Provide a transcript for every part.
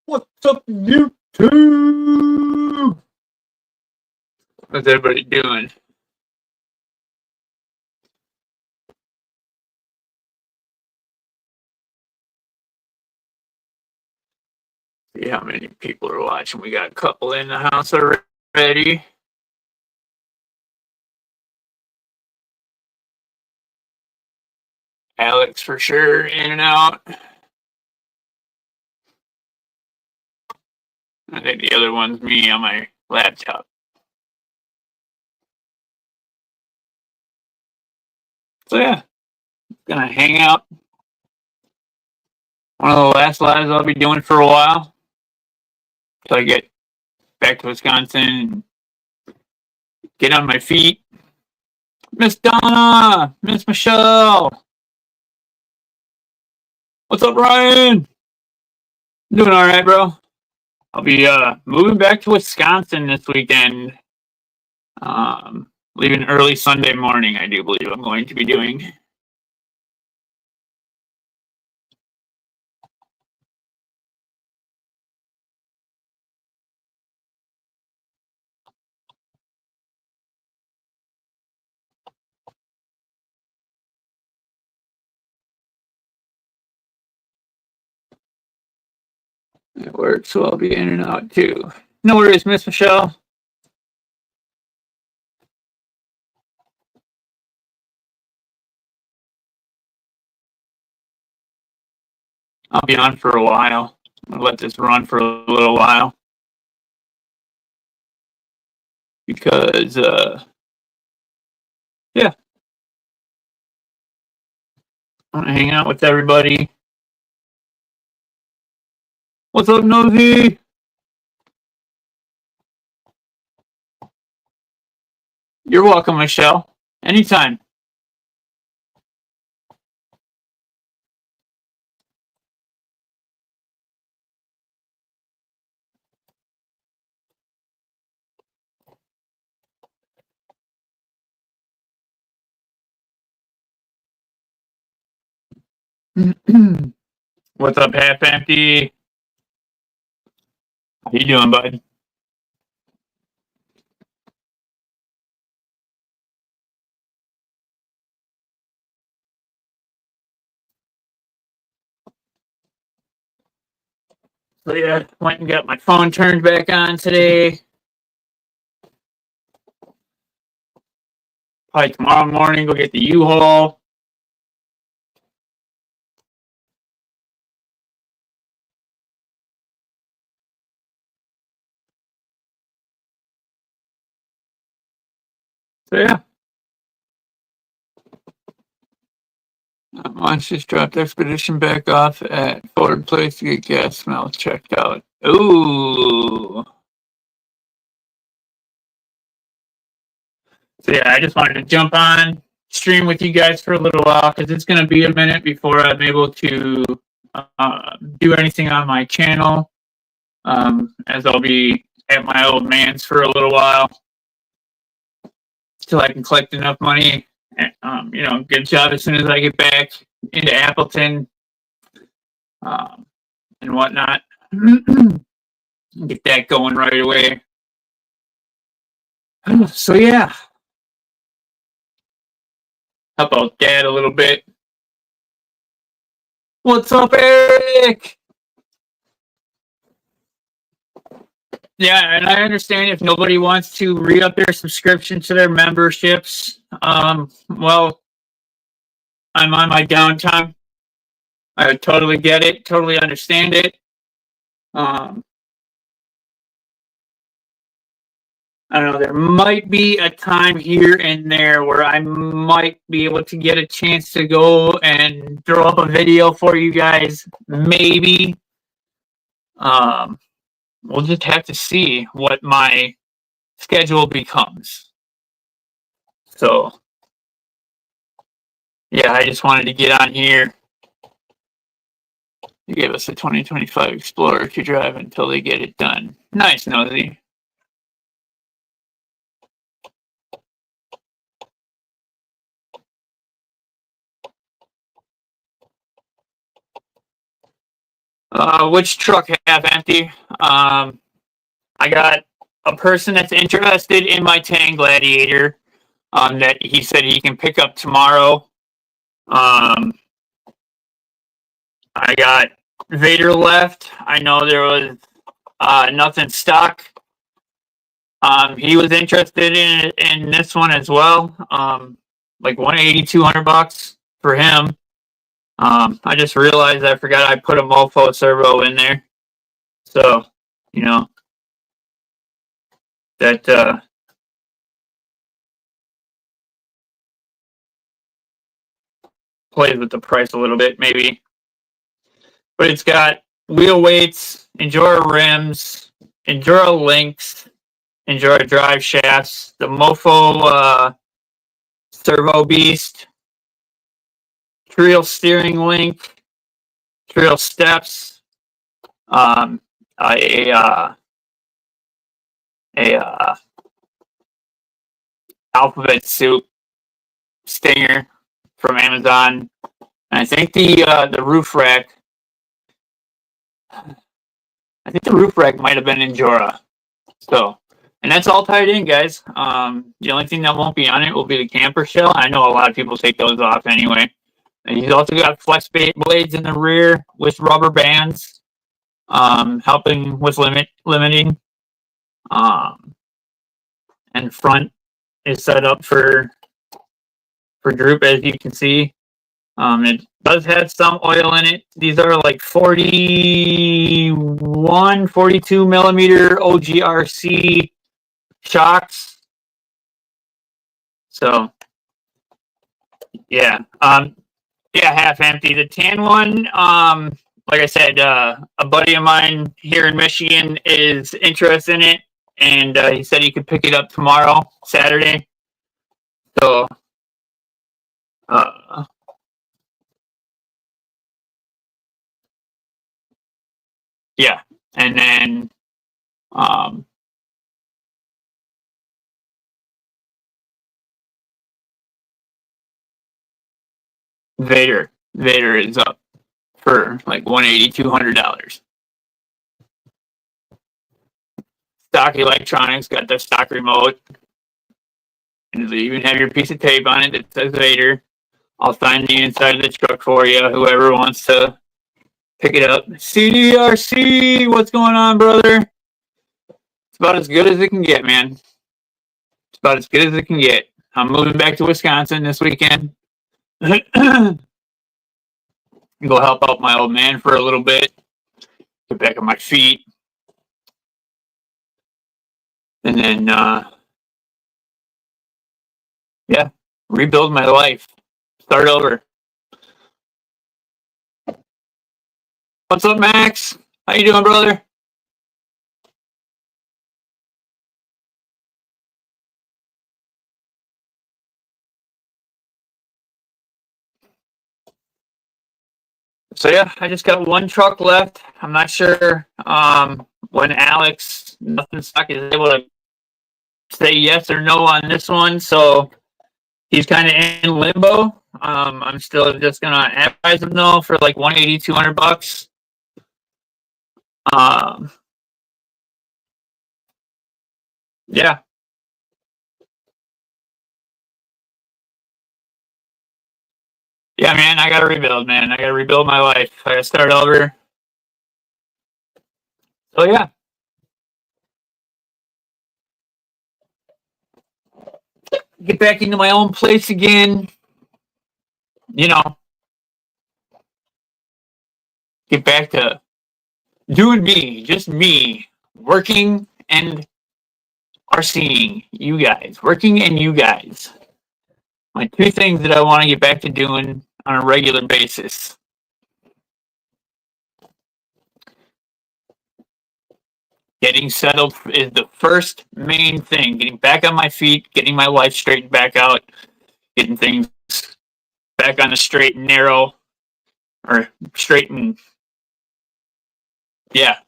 What's up, YouTube? What's everybody doing? See how many people are watching. We got a couple in the house already. Alex for sure, in and out. I think the other one's me on my laptop. So yeah, gonna hang out. One of the last lives I'll be doing for a while. Till I get back to Wisconsin and get on my feet. Miss Donna! Miss Michelle! What's up, Ryan? Doing alright, bro. I'll be moving back to Wisconsin this weekend. Leaving early Sunday morning, I do believe I'm going to be doing. It works, so I'll be in and out too. No worries, Miss Michelle. I'll be on for a while. I'm gonna let this run for a little while. Because yeah. I wanna hang out with everybody. What's up, Nosy? You're welcome, Michelle. Anytime. What's up, Half Empty? How you doing, bud? So yeah, went and got my phone turned back on today. Probably tomorrow morning, go get the U-Haul. So yeah. Launch just dropped expedition back off at forward place to get gas smells checked out. Ooh. So yeah, I just wanted to jump on, stream with you guys for a little while because it's going to be a minute before I'm able to do anything on my channel, as I'll be at my old man's for a little while till I can collect enough money. And, get a job as soon as I get back into Appleton and whatnot. Get that going right away. So yeah, help out Dad a little bit. What's up, Eric? Yeah, and I understand if nobody wants to re-up their subscription to their memberships. Well, I'm on my downtime. I totally get it, totally understand it. I don't know, there might be a time here and there where I might be able to get a chance to go and throw up a video for you guys. Maybe. We'll just have to see what my schedule becomes. So, yeah, I just wanted to get on here. You gave us a 2025 Explorer to drive until they get it done. Nice, Nosy. Which truck half empty? I got a person that's interested in my Tang Gladiator. That he said he can pick up tomorrow. I got Vader left. I know there was nothing stock. He was interested in this one as well. Like 180, $200 for him. I just realized I forgot I put a mofo servo in there. So, you know, that plays with the price a little bit, maybe. But it's got wheel weights, Endura rims, Endura links, Endura drive shafts, the mofo servo beast, Trio steering link, Trio steps, a alphabet soup stinger from Amazon. And I think the roof rack. I think the roof rack might have been Endura. So, and that's all tied in, guys. The only thing that won't be on it will be the camper shell. I know a lot of people take those off anyway. And he's also got flex blades in the rear with rubber bands, helping with limiting. And front is set up for droop, as you can see. It does have some oil in it. These are like 41, 42 millimeter OGRC shocks. So, yeah. Yeah, half empty. The tan one, like I said, a buddy of mine here in Michigan is interested in it, and he said he could pick it up tomorrow, Saturday. So, yeah. And then, Vader is up for like $180, $200. Stock electronics, got the stock remote. And they even have your piece of tape on it that says Vader. I'll sign the inside of the truck for you, whoever wants to pick it up. CDRC, what's going on, brother? It's about as good as it can get, man. It's about as good as it can get. I'm moving back to Wisconsin this weekend. Go help out my old man for a little bit. Get back on my feet. And then, yeah, rebuild my life. Start over. What's up, Max? How you doing, brother? So yeah, I just got one truck left. I'm not sure when Alex Nothing Suck is able to say yes or no on this one, so he's kind of in limbo. I'm still just gonna advise him though for like 180, $200. Yeah. Yeah, man, I gotta rebuild, man. I gotta rebuild my life. I gotta start over. So yeah. Get back into my own place again. You know, get back to doing me, just me, working and RCing you guys, working and you guys. My two things that I want to get back to doing on a regular basis. Getting settled is the first main thing. Getting back on my feet, getting my life straightened back out, getting things back on the straight and narrow, or straight and, yeah,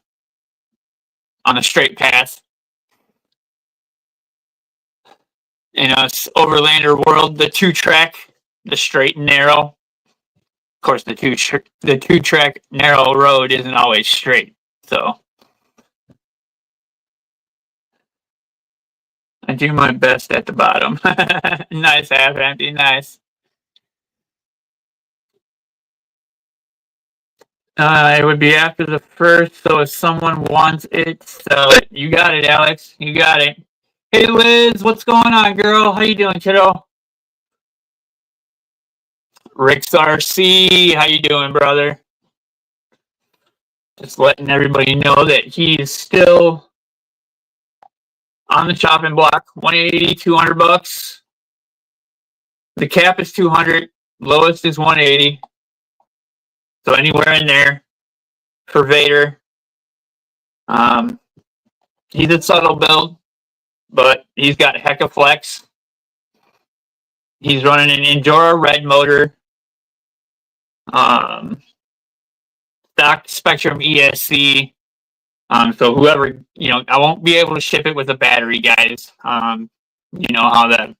on the straight path. In us Overlander world, the 2-track, the straight and narrow. course, the two track narrow road isn't always straight, so I do my best at the bottom. Nice, half empty, nice. It would be after the first, so if someone wants it, sell it. You got it, Alex. You got it. Hey, Liz, what's going on, girl? How you doing, kiddo? Rick's RC, how you doing, brother? Just letting everybody know that he is still on the chopping block. 180, 200 bucks. The cap is 200. Lowest is 180. So anywhere in there for Vader. He's a subtle build, but he's got Hecka Flex. He's running an Endura red motor. Stock Spectrum ESC. So whoever, I won't be able to ship it with a battery, guys. You know how the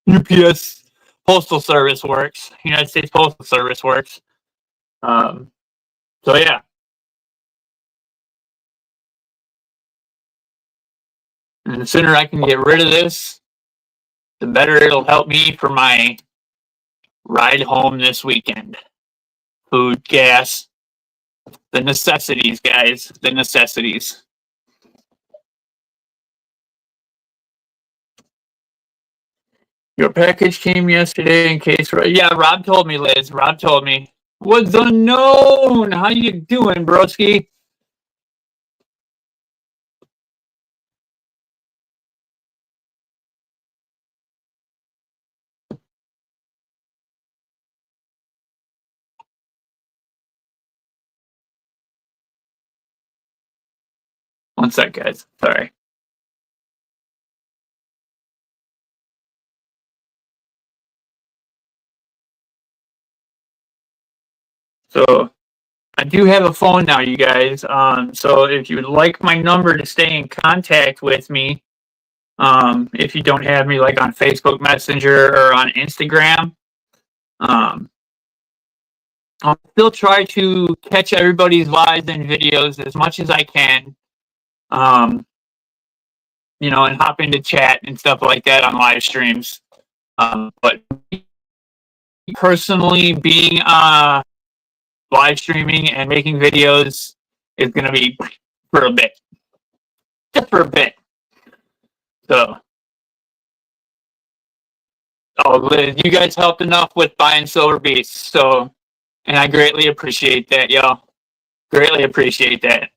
UPS Postal Service works. United States Postal Service works. So yeah. And the sooner I can get rid of this, the better it'll help me for my ride home this weekend. Food, gas, the necessities, guys. The necessities. Your package came yesterday in case. Yeah, Rob told me, Liz. Rob told me. What's unknown? How you doing, broski? One sec, guys. Sorry. So I do have a phone now, you guys. So if you would like my number to stay in contact with me, if you don't have me like on Facebook Messenger or on Instagram, I'll still try to catch everybody's lives and videos as much as I can. And hop into chat and stuff like that on live streams. But personally, being live streaming and making videos is going to be for a bit. Just for a bit. So, Liz, you guys helped enough with buying Silver Beasts. So, and I greatly appreciate that, y'all. Greatly appreciate that.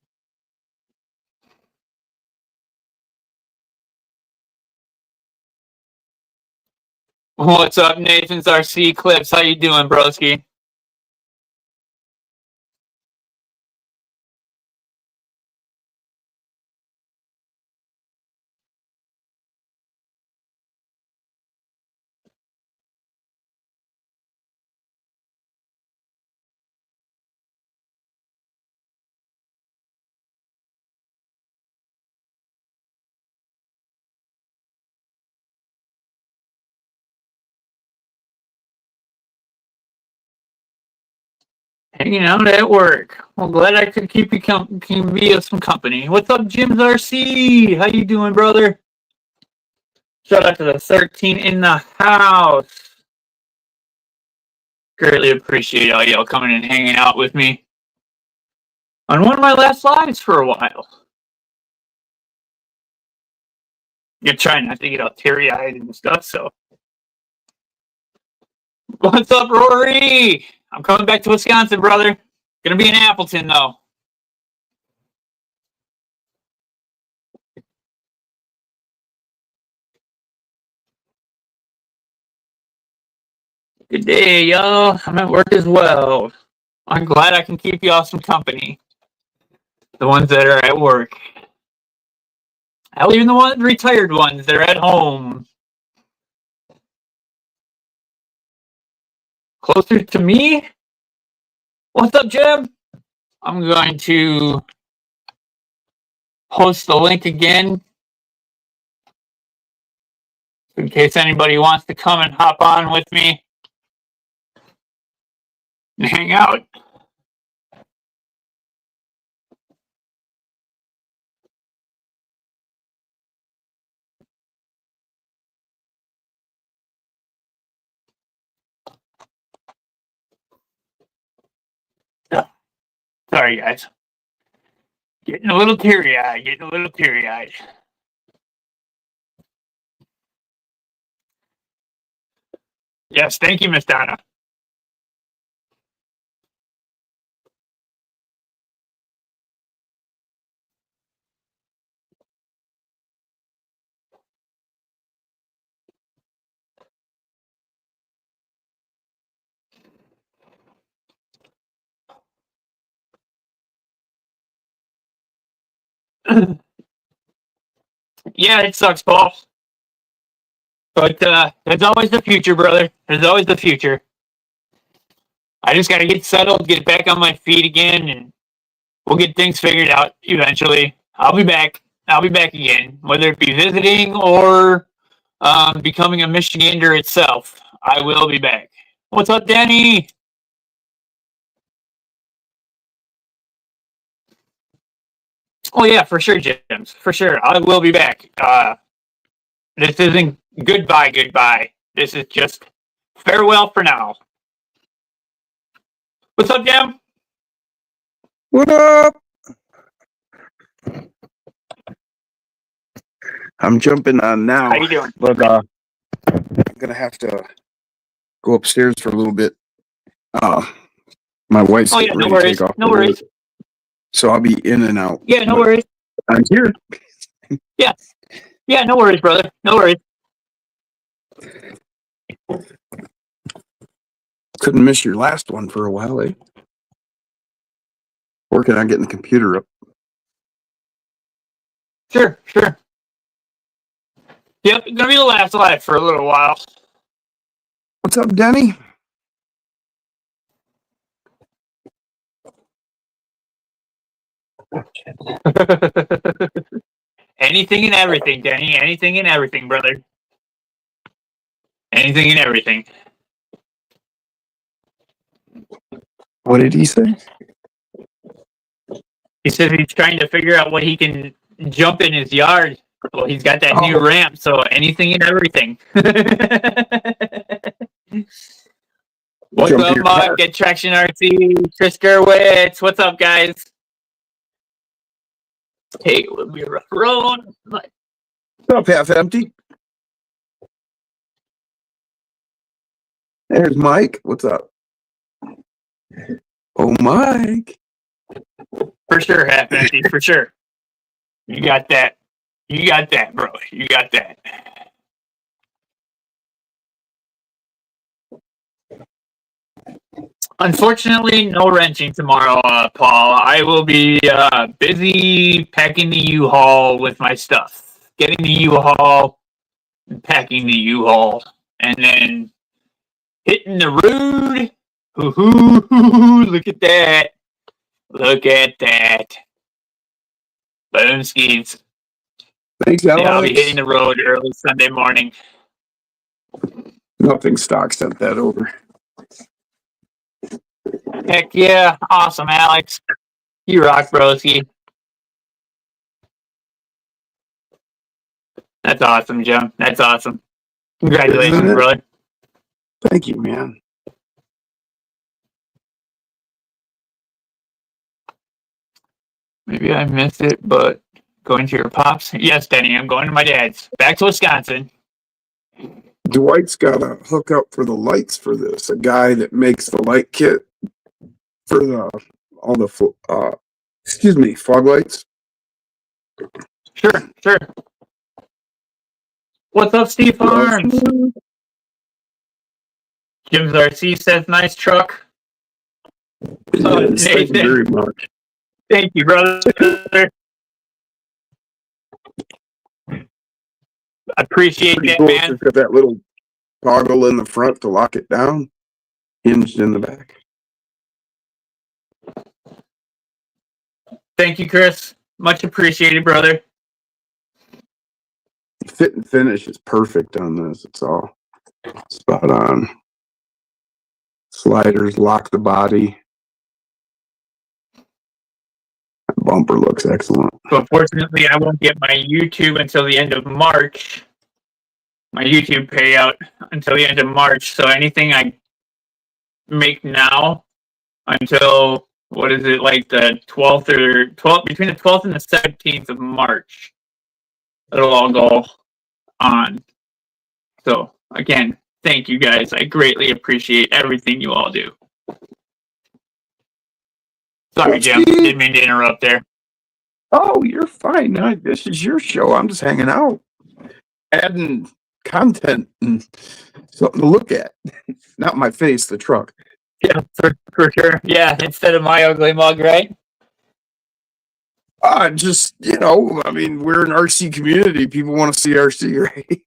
What's up, Nathan's RC Clips? How you doing, broski? Hanging out at work. Well, glad I could keep you can be of some company. What's up, Jim's RC? How you doing, brother? Shout out to the 13 in the house. Greatly appreciate all y'all coming and hanging out with me on one of my last lives for a while. You're trying not to get all teary-eyed and stuff, so. What's up, Rory? I'm coming back to Wisconsin, brother. Gonna be in Appleton, though. Good day, y'all. I'm at work as well. I'm glad I can keep y'all some company. The ones that are at work. Hell, even the retired ones that are at home. Closer to me? What's up, Jim? I'm going to post the link again in case anybody wants to come and hop on with me. and hang out. Sorry, guys. Getting a little teary-eyed. Yes, thank you, Miss Donna. Yeah, it sucks, Paul. But there's always the future, brother. There's always the future. I just got to get settled, get back on my feet again, and we'll get things figured out eventually. I'll be back. I'll be back again, whether it be visiting or becoming a Michigander itself. I will be back. What's up, Danny? Oh yeah, for sure, James. For sure, I will be back. This isn't goodbye. This is just farewell for now. What's up, Jim? What up? I'm jumping on now. How you doing? But I'm gonna have to go upstairs for a little bit. My wife's getting ready to take off. No worries. So I'll be in and out. Yeah, no worries. I'm here. Yeah, no worries, brother. No worries. Couldn't miss your last one for a while, eh? Working on getting the computer up. Sure. Yep, gonna be the last live for a little while. What's up, Denny? Anything and everything, Denny. Anything and everything, brother. Anything and everything. What did he say? He said he's trying to figure out what he can jump in his yard. Well, he's got that new ramp, so anything and everything. What's up, Mark? Get Traction RC, Chris Gerwitz. What's up, guys? Take it with me, rough road. What's up, half empty? There's Mike. What's up? Oh, Mike. For sure, half empty. For sure. You got that. Bro. You got that. Unfortunately, no wrenching tomorrow, Paul. I will be busy packing the U-Haul with my stuff. Getting the U-Haul, packing the U-Haul, and then hitting the road. Look at that. Boom skis. Thanks, Alex. Yeah, I'll be hitting the road early Sunday morning. Nothing stock sent that over. Heck yeah. Awesome, Alex. You rock, broski. That's awesome, Jim. That's awesome. Congratulations, brother. Thank you, man. Maybe I missed it, but going to your pops? Yes, Denny, I'm going to my dad's. Back to Wisconsin. Dwight's got a hookup for the lights for this. A guy that makes the light kit for all the fog lights. Sure. What's up, Steve Farms? Jim's RC says nice truck. Yes, thank you very much. Thank you, brother. I appreciate that, cool. man. It's got that little toggle in the front to lock it down, hinged in the back. Thank you, Chris. Much appreciated, brother. Fit and finish is perfect on this. It's all spot on. sliders lock the body. That bumper looks excellent. So unfortunately, I won't get my YouTube until the end of March. My YouTube payout until the end of March. So anything I make now until, what is it, like the 12th or 12th, between the 12th and the 17th of March, it'll all go on. So again, thank you guys. I greatly appreciate everything you all do. Sorry, Jim. Didn't mean to interrupt there. Oh, you're fine. No, this is your show. I'm just hanging out, adding content and something to look at. Not my face, the truck. Yeah, for sure. Yeah, instead of my ugly mug, right? Just, I mean, we're an RC community. People want to see RC, right?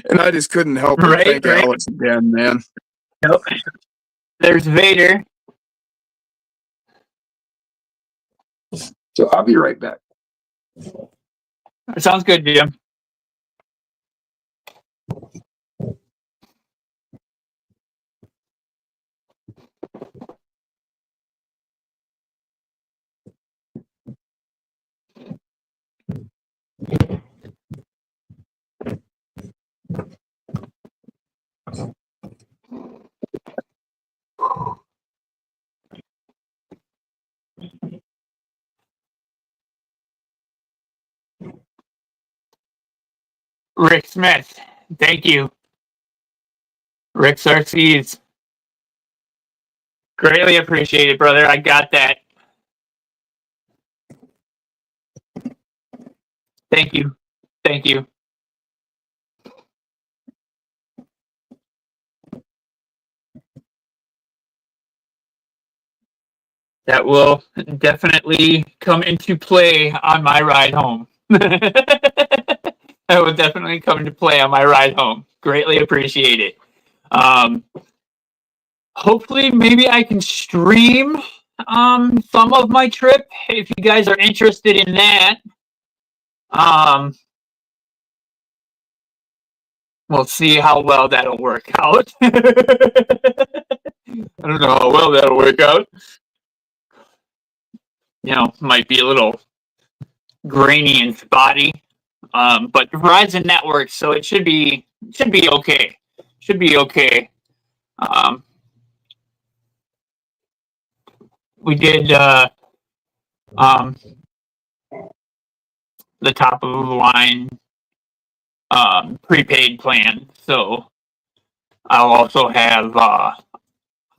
And I just couldn't help it. Thank Alex again, man. Nope. There's Vader. So I'll be right back. Sounds good, Jim. Rick Smith, thank you. Rick Sarcees. Greatly appreciated, brother. I got that. Thank you. Thank you. That will definitely come into play on my ride home. That will definitely come into play on my ride home. Greatly appreciate it. Hopefully, maybe I can stream some of my trip if you guys are interested in that. We'll see how well that'll work out. I don't know how well that'll work out. Might be a little grainy and spotty. But Verizon network, so it should be okay. Should be okay. We did the top of the line prepaid plan, so I'll also have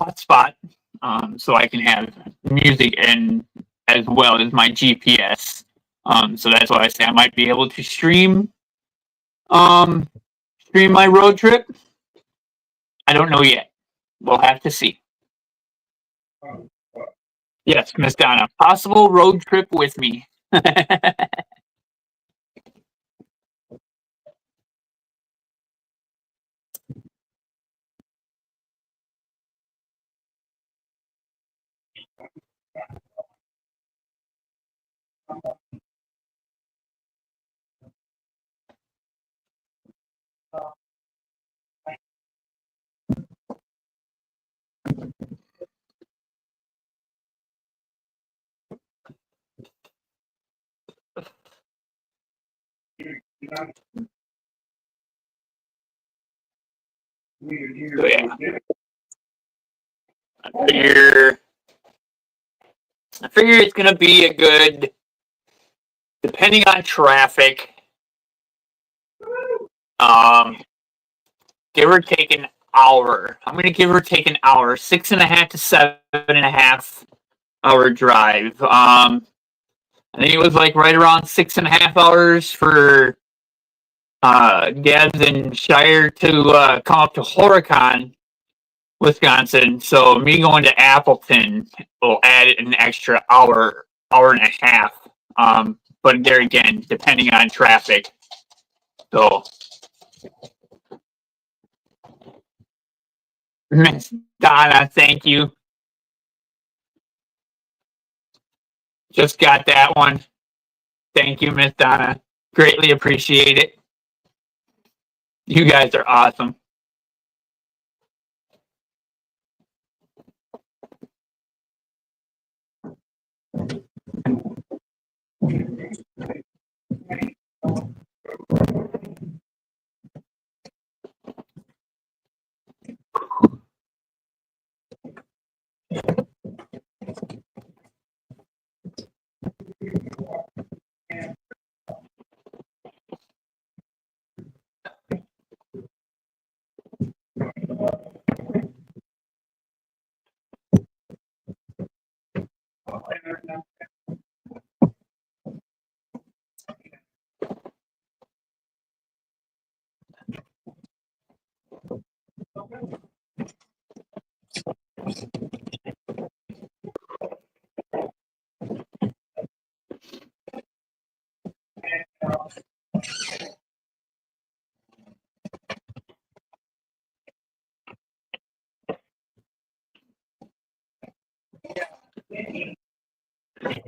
hotspot, so I can have music and as well as my GPS. So that's why I say I might be able to stream my road trip. I don't know yet. We'll have to see. Yes, Miss Donna. Possible road trip with me. So, yeah. I figure it's gonna be a good, depending on traffic, give or take an hour. I'm gonna give or take an hour, 6.5 to 7.5 hour drive. I think it was like right around 6.5 hours for Gabs and Shire to come up to Horicon, Wisconsin. So me going to Appleton will add an extra hour and a half. But there again, depending on traffic. So Miss Donna, thank you. Just got that one. Thank you, Miss Donna. Greatly appreciate it. You guys are awesome.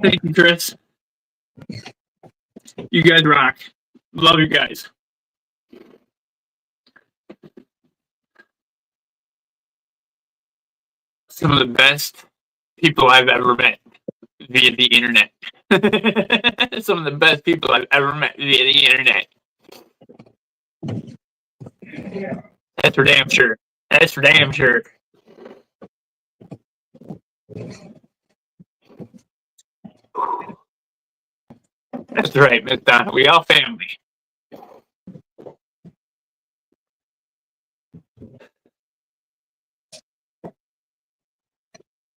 Thank you, Chris. You guys rock. Love you guys. Some of the best people I've ever met via the internet. Some of the best people I've ever met via the internet. That's for damn sure. That's for damn sure. That's right, Miss Donna. We all family.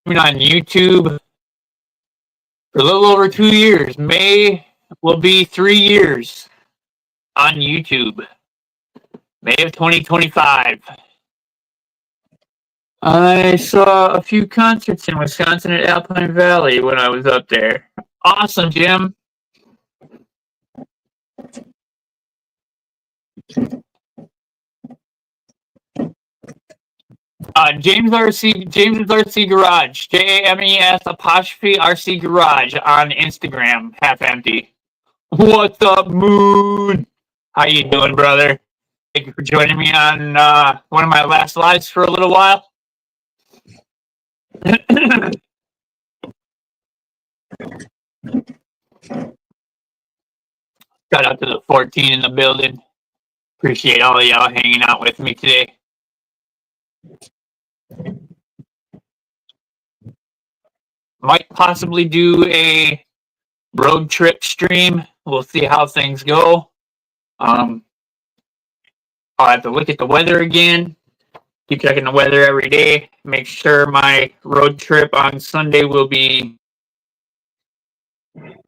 Been on YouTube for a little over 2 years. May will be 3 years on YouTube. May of 2025. I saw a few concerts in Wisconsin at Alpine Valley when I was up there. Awesome, Jim. James's RC Garage, JAMES' Garage on Instagram, half empty. What's up, Moon? How you doing, brother? Thank you for joining me on one of my last lives for a little while. Shout out to the 14 in the building. Appreciate all of y'all hanging out with me today. Might possibly do a road trip stream. We'll see how things go. I'll have to look at the weather again. Keep checking the weather every day. Make sure my road trip on Sunday will be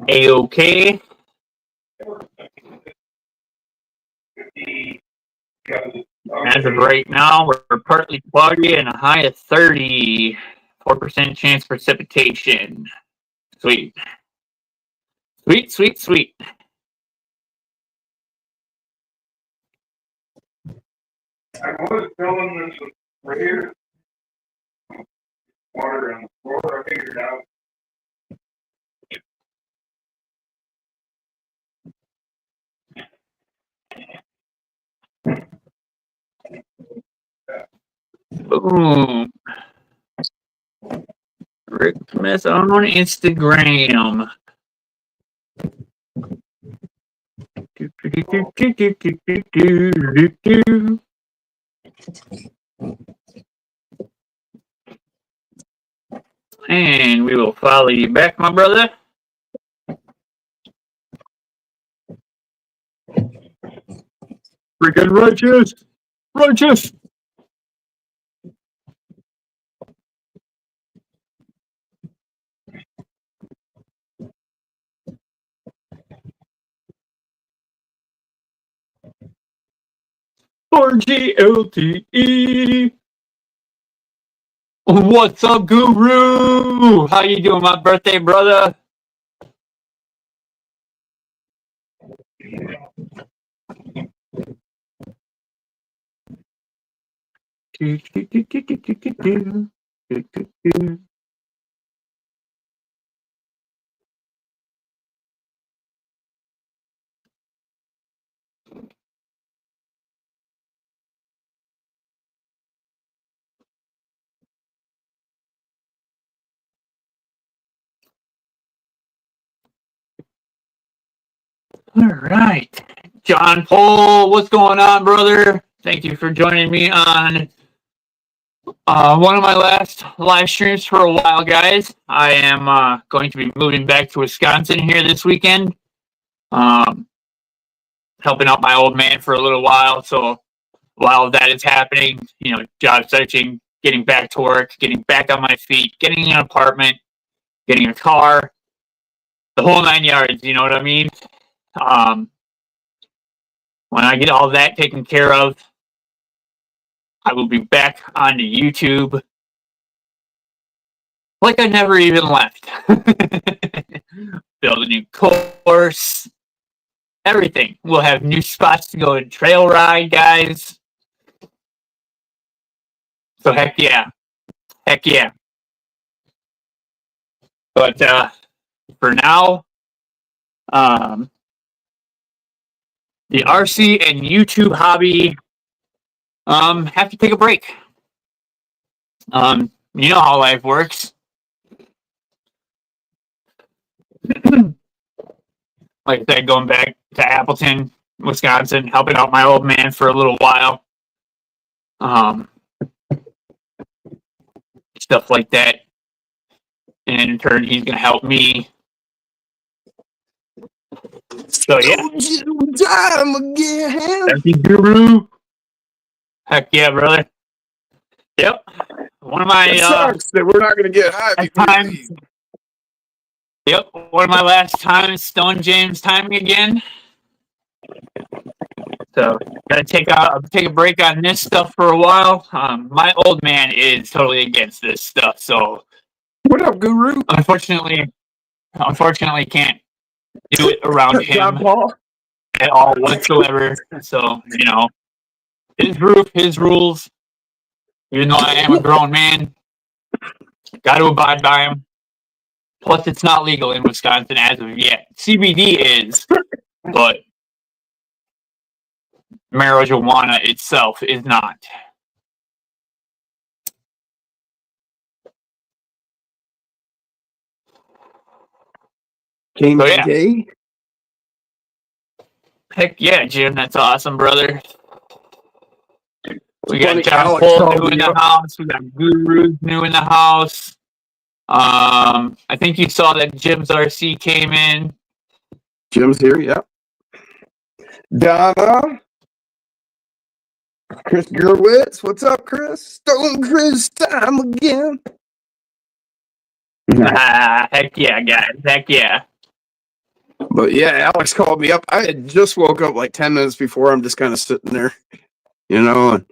A-okay. As of right now, we're partly cloudy and a high of 30. 4% chance precipitation. Sweet. Sweet, sweet, sweet. I was telling this right here. Water on the floor, I figured out. Boom. Rick Smith on Instagram. And we will follow you back, my brother. Freaking righteous! Righteous! RGLTE! What's up, Guru? How you doing, my birthday brother? All right. John Paul, what's going on, brother? Thank you for joining me on one of my last live streams for a while, guys. I am going to be moving back to Wisconsin here this weekend. Um, Helping out my old man for a little while. So while that is happening, job searching, getting back to work, getting back on my feet, getting an apartment, getting a car, the whole 9 yards, you know what I mean? Um, when I get all that taken care of, I will be back onto YouTube like I never even left. Build a new course, everything. We'll have new spots to go and trail ride, guys. So heck yeah. Heck yeah. But for now, the RC and YouTube hobby have to take a break. You know how life works. Like I said, going back to Appleton, Wisconsin, helping out my old man for a little while. Stuff like that. And in turn, he's going to help me. So, yeah. Time again. Thank you, Guru. Heck yeah, brother. Yep. One of my It sucks that we're not going to get high. times. Yep. One of my last times, Stone James timing again. So gotta take a break on this stuff for a while. My old man is totally against this stuff, so What up, Guru? unfortunately can't do it around John him Paul? at all whatsoever. So, his roof, his rules. Even though I am a grown man, got to abide by them. Plus, it's not legal in Wisconsin as of yet. CBD is, but marijuana itself is not. King So, yeah. Day? Heck yeah, Jim. That's awesome, brother. We got Funny, John Alex Paul called new in me the up. house. We got Guru new in the house. I think you saw that Jim's RC came in. Jim's here, yeah. Donna. Chris Gerwitz. What's up, Chris? Stone Chris time again. Heck yeah, guys. Heck yeah. But yeah, Alex called me up. I had just woke up like 10 minutes before. I'm just kind of sitting there, and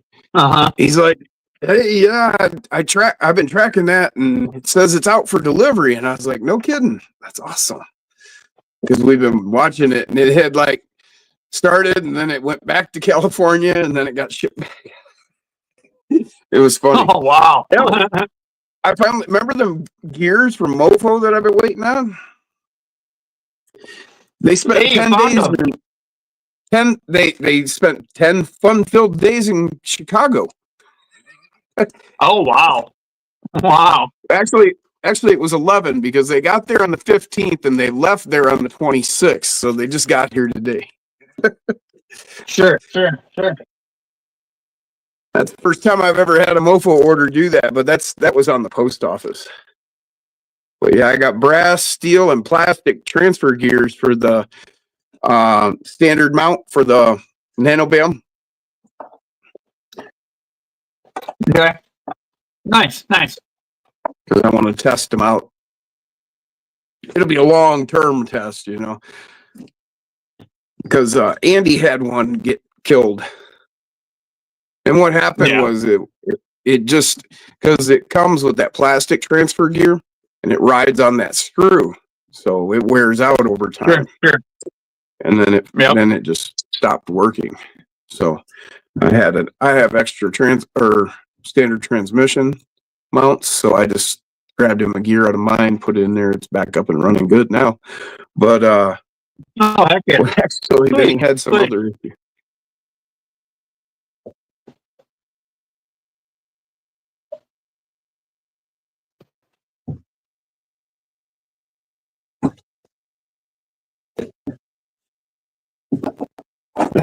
he's like, "Hey, yeah, I've been tracking that, and it says it's out for delivery." And I was like, "No kidding, that's awesome." Because we've been watching it, and it had like started, and then it went back to California, and then it got shipped back. It was funny. Oh wow. I finally remember them gears from Mofo that I've been waiting on. They spent 10 days. They spent 10 fun-filled days in Chicago. Oh wow. Wow. Actually, it was 11 because they got there on the 15th and they left there on the 26th. So they just got here today. Sure. That's the first time I've ever had a Mofo order do that, but that was on the post office. But yeah, I got brass, steel, and plastic transfer gears for the standard mount for the nano bale. Okay. Nice. Because I want to test them out. It'll be a long-term test, because Andy had one get killed. And what happened was it just, because it comes with that plastic transfer gear and it rides on that screw. So it wears out over time. Sure. And then it just stopped working. So I have extra standard transmission mounts. So I just grabbed him a gear out of mine, put it in there. It's back up and running good now. But heck yeah. actually they had some other issue.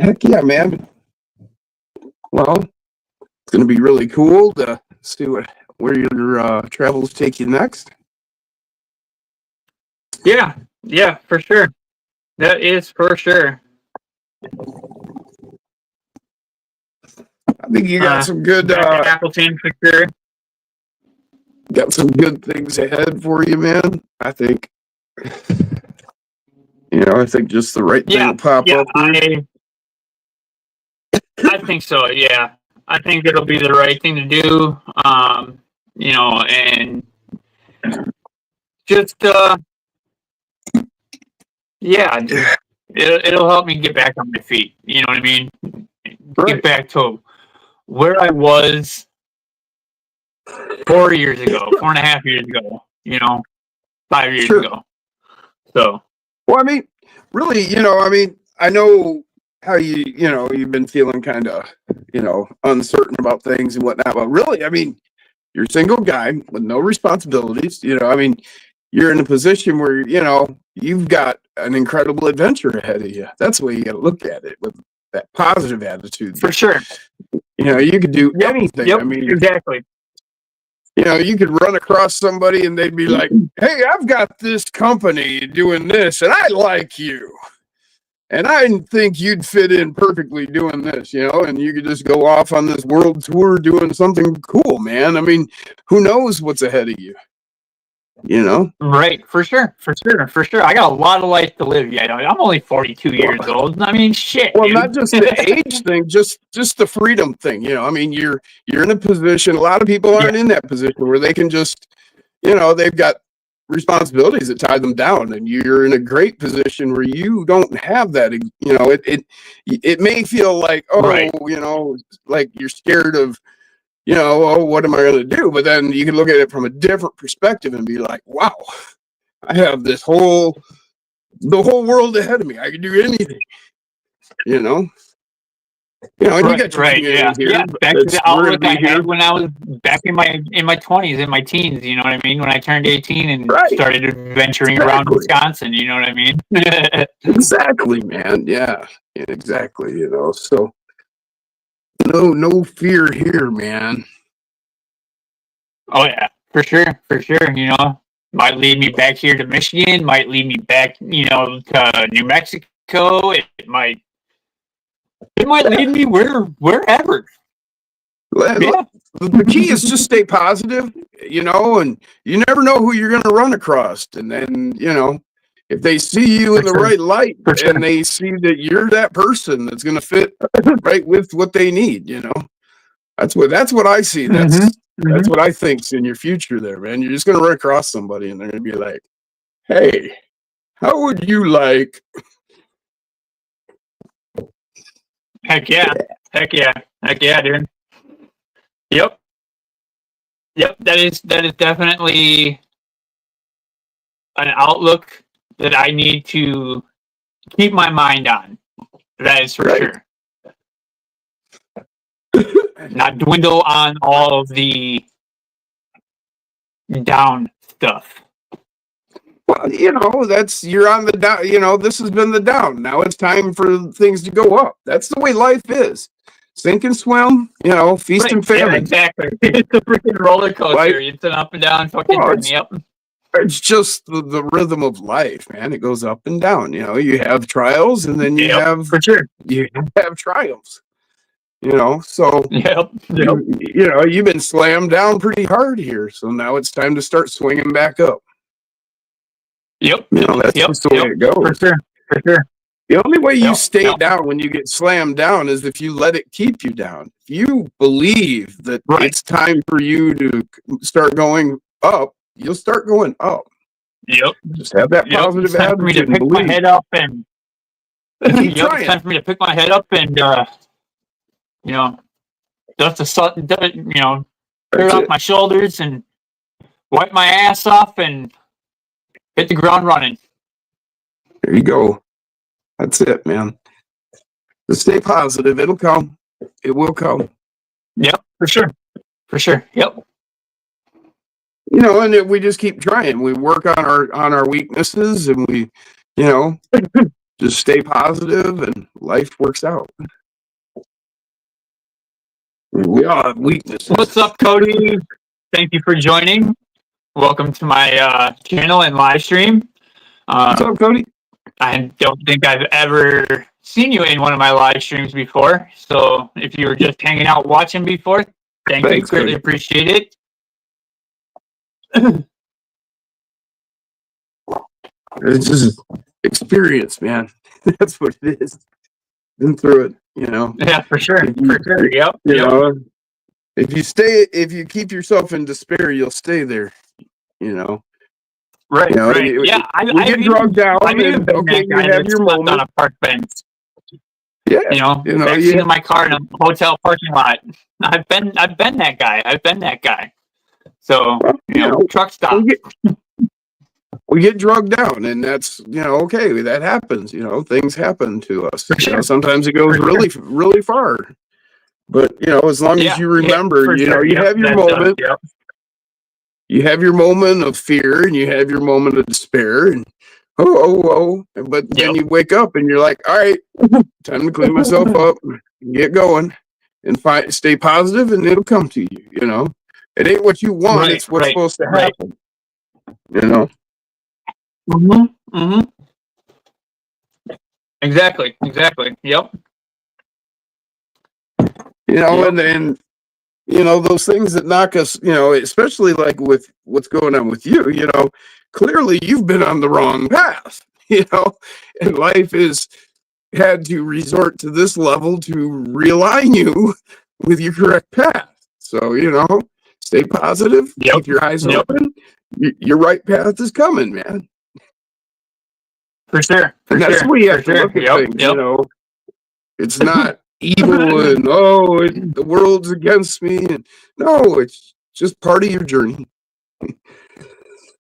Heck yeah, man. Well, it's going to be really cool to see where your travels take you next. Yeah, for sure. That is for sure. I think you got some good Appleton for sure. got some good things ahead for you, man. I think. I think just the right thing will pop up. I think so. Yeah, I think it'll be the right thing to do. And just it'll help me get back on my feet. You know what I mean? Right. Get back to where I was 4 years ago, 4.5 years ago. 5 years ago. So. Well, I mean, really, I know how you've been feeling kind of, uncertain about things and whatnot, but really, I mean, you're a single guy with no responsibilities, you're in a position where, you've got an incredible adventure ahead of you. That's the way you got to look at it, with that positive attitude. For sure. You could do anything. Yep, exactly. You could run across somebody and they'd be like, hey, I've got this company doing this and I like you. And I think you'd fit in perfectly doing this, and you could just go off on this world tour doing something cool, man. I mean, who knows what's ahead of you? Right, for sure. I got a lot of life to live yet. I'm only 42 years old. I mean, shit. Well, dude. Not just the age thing, just the freedom thing. I mean, you're in a position. A lot of people aren't in that position where they can just, they've got responsibilities that tie them down, and you're in a great position where you don't have that. It may feel like, right. Like you're scared of, what am I going to do? But then you can look at it from a different perspective and be like, wow, I have the whole world ahead of me. I can do anything, and you got your yeah. Back to the outlook I had when I was back in my 20s, in my teens. You know what I mean? When I turned 18 and started adventuring around Wisconsin. You know what I mean? Exactly, man. Yeah, exactly. So no fear here, man. Oh yeah, for sure. Might lead me back here to Michigan. Might lead me back, to New Mexico. It might lead me wherever. The key is just stay positive, and you never know who you're going to run across. And then, if they see you in the right light and they see that you're that person that's going to fit right with what they need, that's what I see. That's what I think's in your future there, man. You're just going to run across somebody and they're going to be like, hey, how would you like? Heck yeah, dude. Yep. That is definitely an outlook that I need to keep my mind on. That is for sure. Not dwindle on all of the down stuff. Well, you're on the down. This has been the down. Now it's time for things to go up. That's the way life is. Sink and swim, feast and famine. Yeah, exactly. It's a freaking roller coaster. It's an up and down fucking thing. Yep. It's just the rhythm of life, man. It goes up and down. You have trials, and then you have for sure. You have triumphs. So you've been slammed down pretty hard here. So now it's time to start swinging back up. Yep. That's just the way it goes. For sure. The only way you stay down when you get slammed down is if you let it keep you down. If you believe that it's time for you to start going up, you'll start going up. Yep. Just have that positive attitude. It's time for me to pick my head up and keep trying. It's time for me to pick my head up and dust the sun, clear off my shoulders and wipe my ass off and hit the ground running. There you go. That's it, man. Just stay positive. It'll come. It will come. Yep, for sure. Yep. And we just keep trying. We work on our weaknesses, and we, just stay positive and life works out. We all have weaknesses. What's up, Cody? Thank you for joining. Welcome to my channel and live stream. What's up, Cody? I don't think I've ever seen you in one of my live streams before. So if you were just hanging out watching before, thanks you. Greatly appreciate it. It's just experience, man. That's what it is. Been through it, you know. Yeah, for sure. For sure. Yep. You know, if you keep yourself in despair, you'll stay there. You know. Right. You know, right. Yeah. We get drugged down, and okay, you have your moment on a park bench. Yeah. You know, backseat of my car in a hotel parking lot. I've been that guy. So well, you know, truck stop. We get drugged down, and that's, you know, okay, that happens. You know, things happen to us. For sure. You know, sometimes it goes really far. But you know, as long as you remember, you know, you have your moment. You have your moment of fear, and you have your moment of despair, and but then you wake up and you're like, all right, time to clean myself up, and get going, and stay positive, and it'll come to you. You know, it ain't what you want; it's what's supposed to happen. You know. Exactly. Yep. You know, and then, you know, those things that knock us, you know, especially like with what's going on with you, you know, clearly you've been on the wrong path, you know, and life has had to resort to this level to realign you with your correct path. So, you know, stay positive, keep your eyes open. Your right path is coming, man. For sure. And that's where you have to look at things, you know. It's not evil and the world's against me, and no, it's just part of your journey.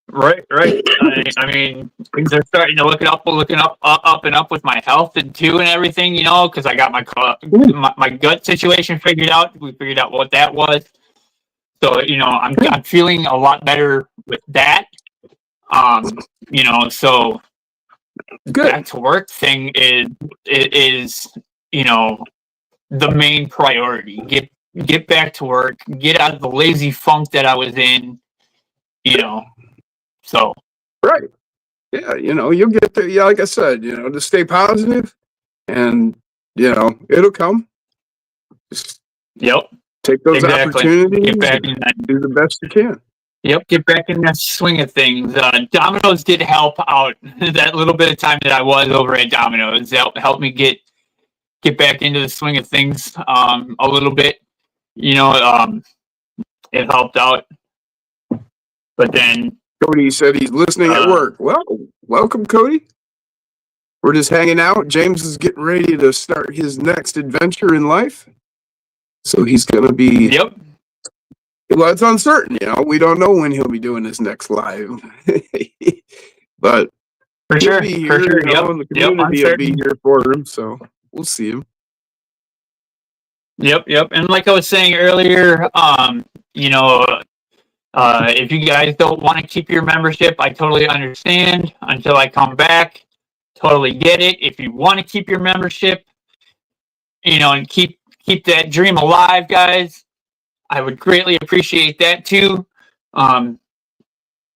Right. I mean, things are starting to looking up and up with my health and everything, you know, because I got my gut situation figured out. We figured out what that was, so you know, I'm feeling a lot better with that. You know, so back to work thing is you know, the main priority. Get back to work, get out of the lazy funk that I was in, you know. So yeah, you know, you'll get there. Yeah, like I said, you know, to stay positive, and you know, it'll come. Just take those opportunities. Get back in that. Do the best you can. Yep, get back in that swing of things. Domino's did help out that little bit of time that I was over at Domino's. Helped me get back into the swing of things a little bit. You know, it helped out. But then Cody said he's listening at work. Well, welcome, Cody. We're just hanging out. James is getting ready to start his next adventure in life. So he's going to be... Well, it's uncertain, you know. We don't know when he'll be doing his next live. But for sure, be here, you know, and the community will be here for him, so we'll see him. Yep. And like I was saying earlier, you know, if you guys don't want to keep your membership, I totally understand until I come back. Totally get it. If you want to keep your membership, you know, and keep that dream alive, guys, I would greatly appreciate that too.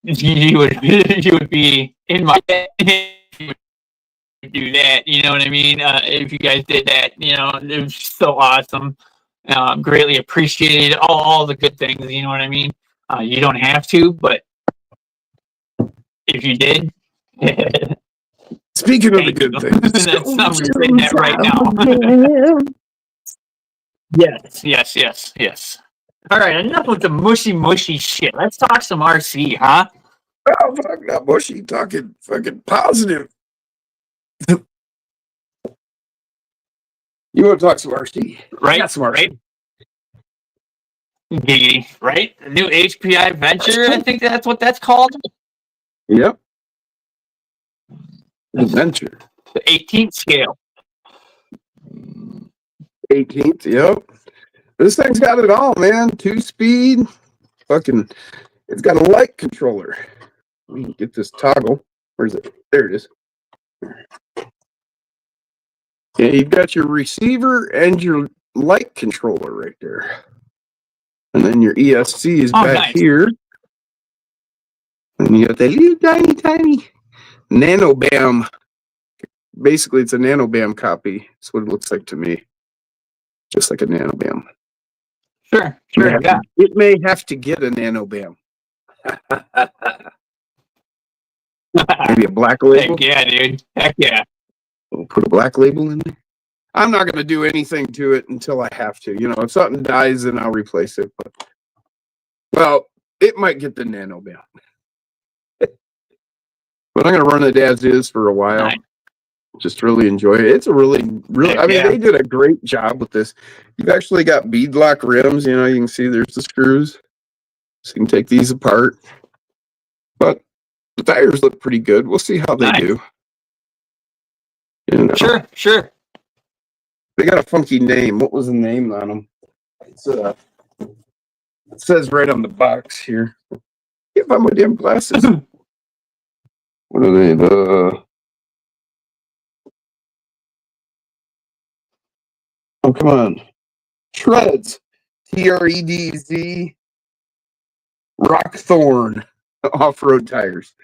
You would be in my head if you would do that. You know what I mean? If you guys did that, you know, it was so awesome. Greatly appreciated all the good things. You know what I mean? You don't have to, but if you did. Speaking of the good things, that's not saying that right now. Yes. All right, enough with the mushy shit. Let's talk some RC, huh? Oh, fuck, not mushy. Talking fucking positive. You want to talk some RC? Right? Got some RC. Right? The new HPI Venture, I think that's what that's called. Yep. Adventure. The 18th scale. 18th, yep. This thing's got it all, man. 2-speed. Fucking, it's got a light controller. Let me get this toggle. Where's it? There it is. And you've got your receiver and your light controller right there. And then your ESC is back here. And you got that little tiny NanoBam. Basically, it's a NanoBam copy. That's what it looks like to me. Just like a NanoBam. Sure. It may have to get a NanoBam. Maybe a black label. Heck yeah, dude. Heck yeah. We'll put a black label in there. I'm not going to do anything to it until I have to. You know, if something dies, then I'll replace it. But, well, it might get the NanoBam. But I'm going to run it as is for a while. Nice. Just really enjoy it. It's a really, I mean, they did a great job with this. You've actually got beadlock rims. You know, you can see there's the screws. So you can take these apart. But the tires look pretty good. We'll see how they do. You know? Sure. They got a funky name. What was the name on them? It's it says right on the box here. Can't find my damn glasses. What are they? Oh, come on. Treads. TREDZ. Rockthorn. Off-road tires.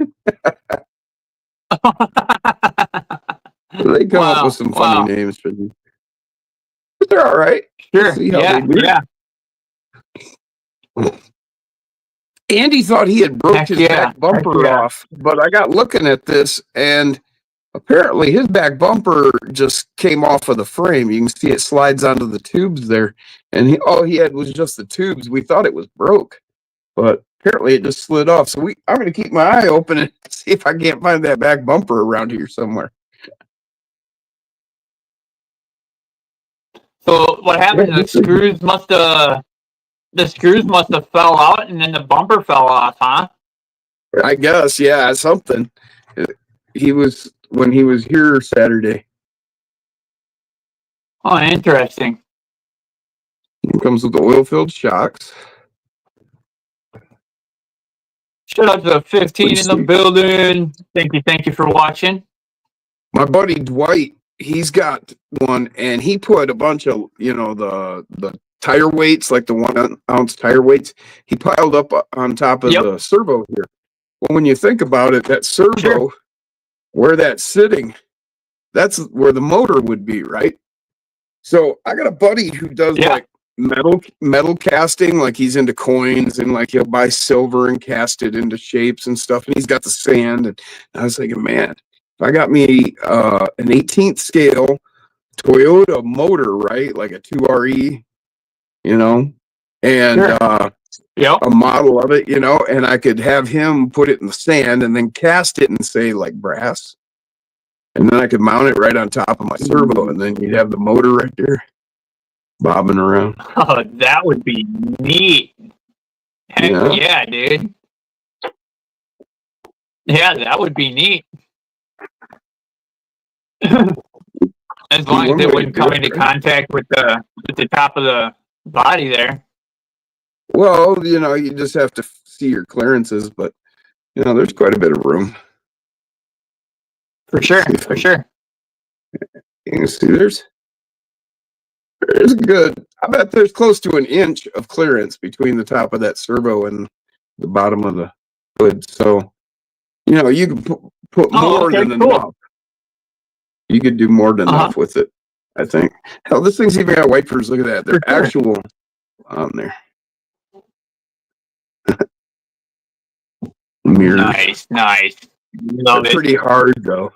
They come up with some funny names for these. But they're all right. Sure. We'll see how they do. Yeah. Andy thought he had broke his back bumper off, but I got looking at this, and apparently his back bumper just came off of the frame. You can see it slides onto the tubes there, and all he had was just the tubes. We thought it was broke, but apparently it just slid off. So I'm going to keep my eye open and see if I can't find that back bumper around here somewhere. So what happened? The screws must have fell out, and then the bumper fell off, huh? I guess, yeah, something. When he was here Saturday. Oh, interesting. It comes with the oil-filled shocks. Shout out to 15 in the building. Thank you for watching. My buddy Dwight, he's got one, and he put a bunch of, the tire weights, like the 1 ounce tire weights, he piled up on top of the servo here. Well, when you think about it, that servo, where that's sitting, that's where the motor would be, right? So I got a buddy who does like metal casting, like he's into coins, and like he'll buy silver and cast it into shapes and stuff, and he's got the sand. And I was thinking, man, if I got me an 18th scale Toyota motor, right, like a 2RE, and a model of it, and I could have him put it in the sand and then cast it and say like brass, and then I could mount it right on top of my servo, and then you'd have the motor right there bobbing around. Oh, that would be neat. Heck yeah, dude. Yeah, that would be neat. As long as it wouldn't come into contact with the top of the body there. Well, you just have to see your clearances, but there's quite a bit of room. For sure. You can see there's good. I bet there's close to an inch of clearance between the top of that servo and the bottom of the hood. So, you can put more than enough. You could do more than enough with it, I think. Hell, this thing's even got wipers. Look at that. They're actual on there. Mirrors. Nice. They're pretty hard, though.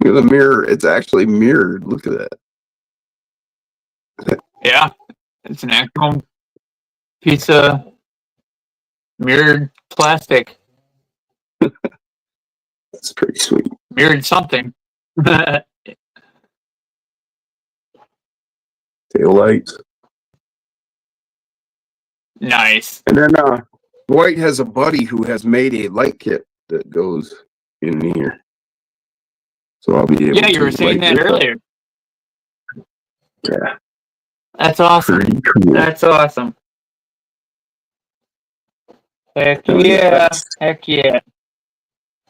Look at the mirror. It's actually mirrored. Look at that. Yeah. It's an actual piece of mirrored plastic. That's pretty sweet. Mirrored something. Tail lights. Nice. And then Dwight has a buddy who has made a light kit that goes in here. So I'll be able to. Yeah, you were saying that earlier. Yeah. That's awesome. Pretty cool. That's awesome. Heck yeah.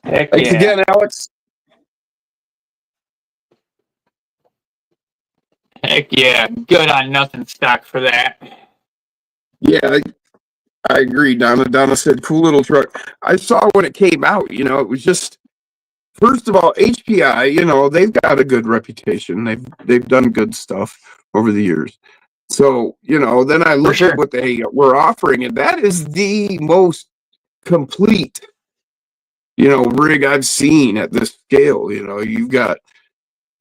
Thanks again, Alex. Heck yeah. Good on nothing stock for that. Yeah, I agree, Donna. Donna said, cool little truck. I saw when it came out, it was just, first of all, HPI, they've got a good reputation. They've done good stuff over the years. So, then I looked at what they were offering, and that is the most complete, rig I've seen at this scale. You've got,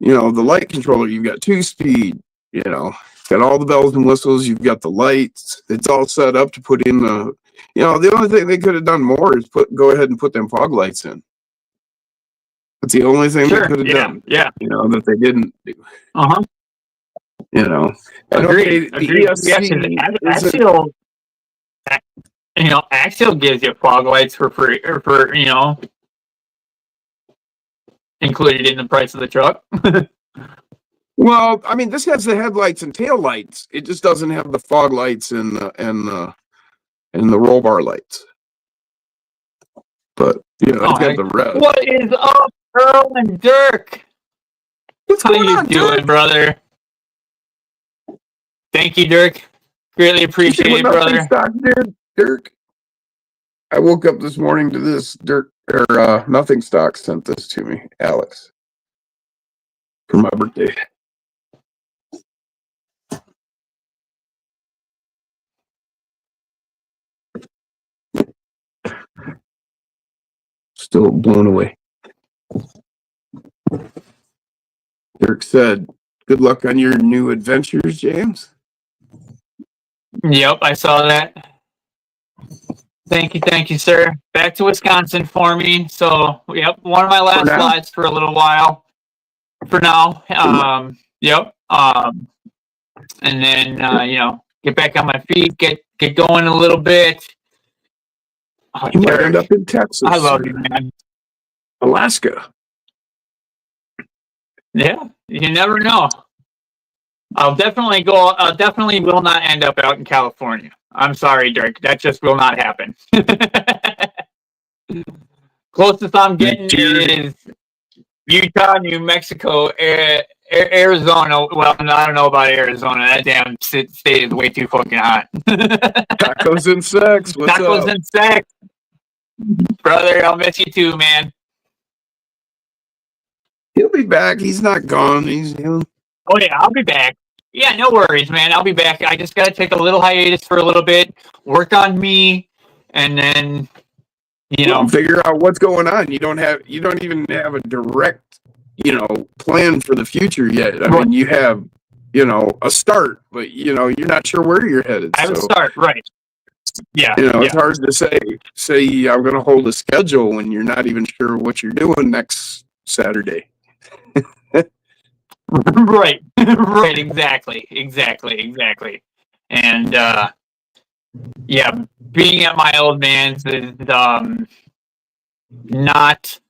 the light controller, you've got 2-speed, got all the bells and whistles, you've got the lights, it's all set up to put in the only thing they could have done more is go ahead and put them fog lights in. That's the only thing they could have done. Yeah. That they didn't do. Uh-huh. Agreed. Axial gives you fog lights for free, or for, included in the price of the truck. Well, I mean, this has the headlights and tail lights. It just doesn't have the fog lights and the roll bar lights. But it's got the rest. What is up, Earl and Dirk? How you doing, Dirk? Brother? Thank you, Dirk. Greatly appreciate it, brother. Dirk. I woke up this morning to this. Dirk or Nothing Stock sent this to me, Alex, for my birthday. Still blown away. Dirk said, good luck on your new adventures, James. Yep, I saw that. Thank you, sir. Back to Wisconsin for me. So, yep, one of my last slides for a little while. For now, yep. And then get back on my feet, get going a little bit. You might end up in Texas. I love you, man. Alaska. Yeah, you never know. I'll definitely will not end up out in California. I'm sorry, Dirk. That just will not happen. Closest I'm getting is Utah, New Mexico, Arizona. Well, I don't know about Arizona. That damn state is way too fucking hot. Tacos and sex. What's Tacos and sex. Brother, I'll miss you too, man. He'll be back. He's not gone. Oh, yeah, I'll be back. Yeah, no worries, man. I'll be back. I just got to take a little hiatus for a little bit, work on me, and then, figure out what's going on. You don't even have a direct, plan for the future yet. I mean, you have, a start, but, you're not sure where you're headed. I have a start, right. Yeah. It's hard to say I'm going to hold a schedule when you're not even sure what you're doing next Saturday. Right, exactly. And, being at my old man's is, not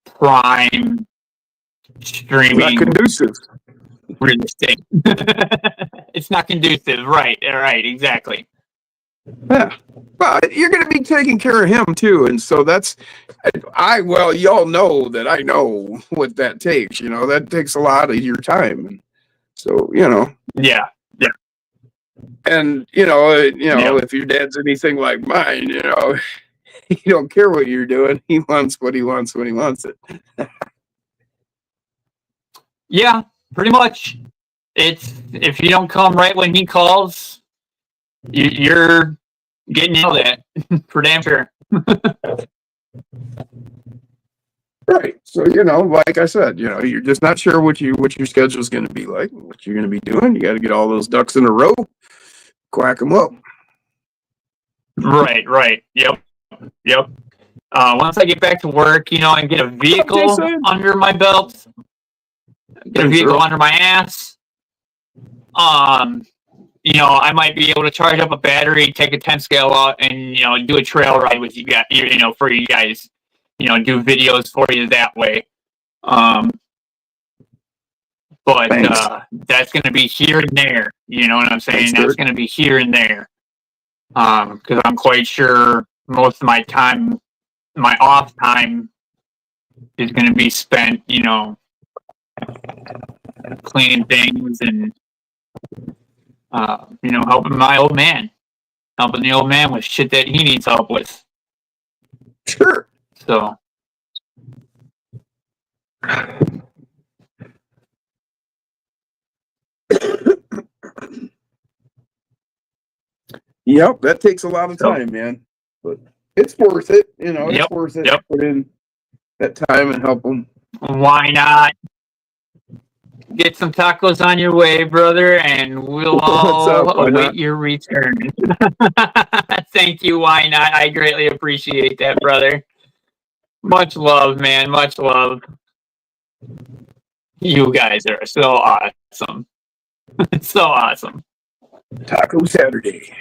prime streaming. Not conducive. Real estate. It's not conducive, right, exactly. Yeah, but you're going to be taking care of him too, and so that's y'all know that I know what that takes. That takes a lot of your time, and so Yeah. And if your dad's anything like mine, he don't care what you're doing. He wants what he wants when he wants it. Yeah, pretty much. It's if you don't come right when he calls, you're getting yelled at for damn sure. Right. So, like I said, you're just not sure what your schedule is going to be like, what you're going to be doing. You got to get all those ducks in a row, quack them up. Right. Yep. Once I get back to work, and get a vehicle under my belt, get a vehicle under my ass, I might be able to charge up a battery, take a 10 scale out, and do a trail ride with you guys. For you guys, do videos for you that way. But that's going to be here and there. You know what I'm saying? That's going to be here and there. Because I'm quite sure most of my time, my off time, is going to be spent, cleaning things and helping helping the old man with shit that he needs help with. Sure. So. Yep, that takes a lot of time, man. But it's worth it. It's worth it to put in that time and help them. Why not? Get some tacos on your way, brother, and we'll all await your return. Thank you, why not? I greatly appreciate that, brother. Much love, man. Much love. You guys are so awesome. So awesome. Taco Saturday.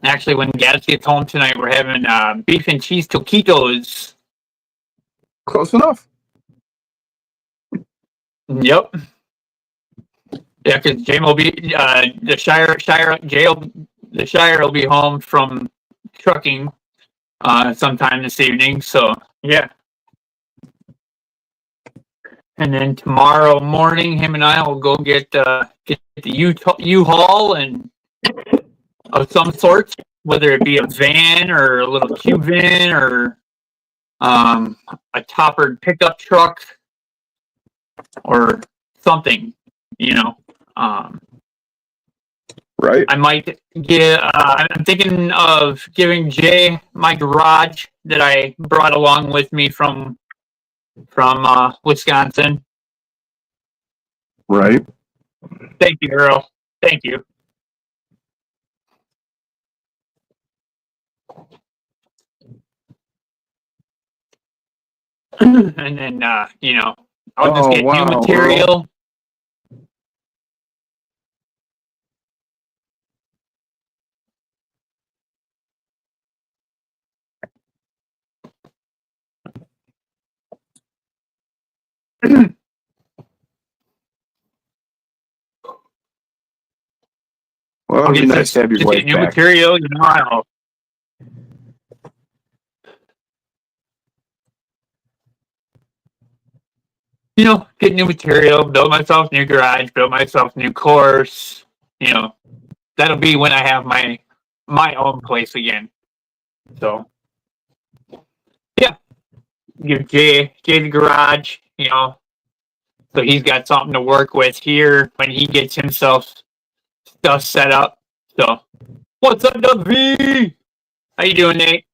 Actually, when Gaz gets home tonight, we're having beef and cheese taquitos. Close enough. Yep. Yeah, because Jay will be the Shire will be home from trucking sometime this evening. So yeah. And then tomorrow morning, him and I will go get the U-Haul and of some sort, whether it be a van or a little cube van or a toppered pickup truck or something, Right. I might get. I'm thinking of giving Jay my garage that I brought along with me from Wisconsin. Right. Thank you, Earl. Thank you. And then I'll just get new material. Well, it'd be nice to have your wife new back. material, I'll get new material, build myself a new garage, build myself a new course. That'll be when I have my own place again. So, yeah, give Jay the garage, so he's got something to work with here when he gets himself stuff set up. So, what's up, W? How you doing, Nate?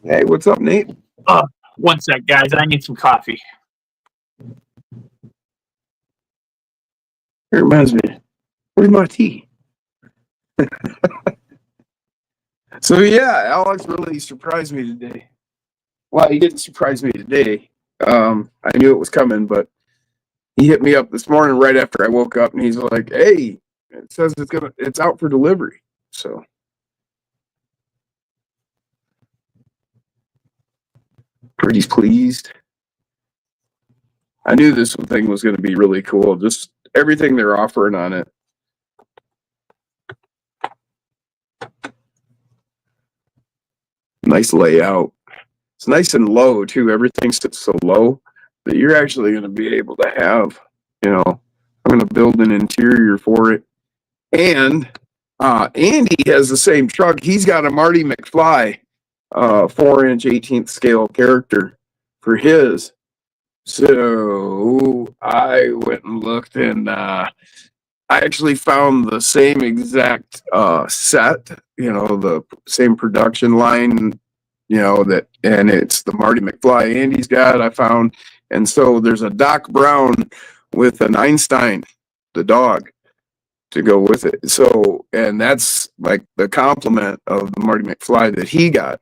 Hey, what's up, Nate? One sec, guys. I need some coffee. It reminds me. Where's my tea? So yeah, Alex really surprised me today. Well, he didn't surprise me today. I knew it was coming, but he hit me up this morning right after I woke up, and he's like, "Hey, it says it's out for delivery." So pretty pleased. I knew this thing was going to be really cool. Just everything they're offering on it. Nice layout. It's nice and low too. Everything sits so low that you're actually going to be able to have, I'm going to build an interior for it. And Andy has the same truck. He's got a Marty McFly 4-inch 18th scale character for his. So I went and looked, and I actually found the same exact set, the same production line, and it's the Marty McFly Andy's got, I found. And so there's a Doc Brown with an Einstein, the dog, to go with it. So, and that's like the complement of the Marty McFly that he got.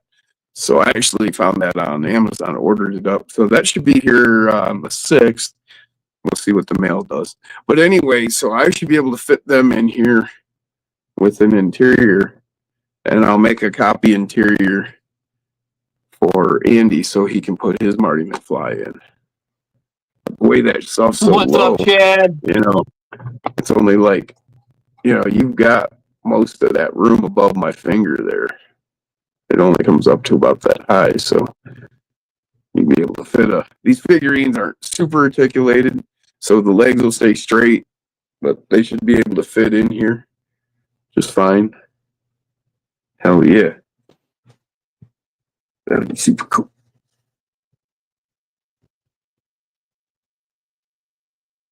So I actually found that on Amazon, ordered it up. So that should be here on the 6th. We'll see what the mail does. But anyway, so I should be able to fit them in here with an interior. And I'll make a copy interior for Andy so he can put his Marty McFly in. The way that stuff's so What's low, up, Chad? it's only like, you've got most of that room above my finger there. it only comes up to about that high, so you'd be able to fit these figurines aren't super articulated, so the legs will stay straight, but they should be able to fit in here just fine. Hell yeah. That'd be super cool.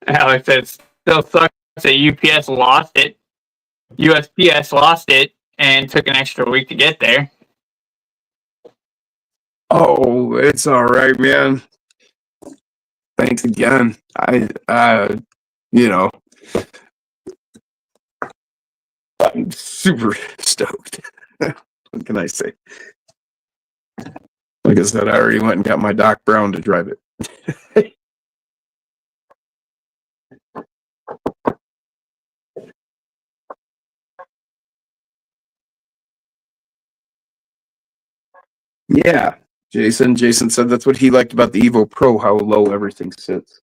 Alex says, still sucks that UPS lost it. USPS lost it and took an extra week to get there. Oh, it's all right, man. Thanks again. I'm super stoked. What can I say? Like I said, I already went and got my Doc Brown to drive it. Yeah, Jason. Jason said that's what he liked about the Evo Pro, how low everything sits.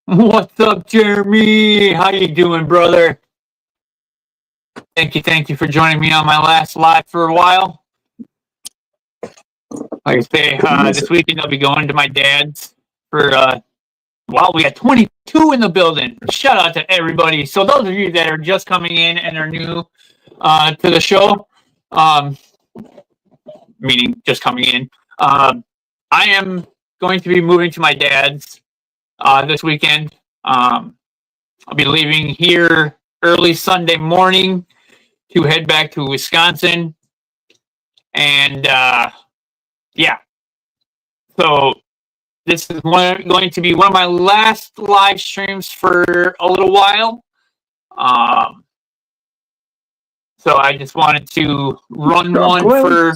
What's up, Jeremy? How you doing, brother? Thank you for joining me on my last live for a while. Like I say, this weekend I'll be going to my dad's for wow, we got 22 in the building. Shout out to everybody. So those of you that are just coming in and are new to the show, meaning just coming in, I am going to be moving to my dad's this weekend. I'll be leaving here early Sunday morning to head back to Wisconsin. And yeah, so this is going to be one of my last live streams for a little while. So I just wanted to run one for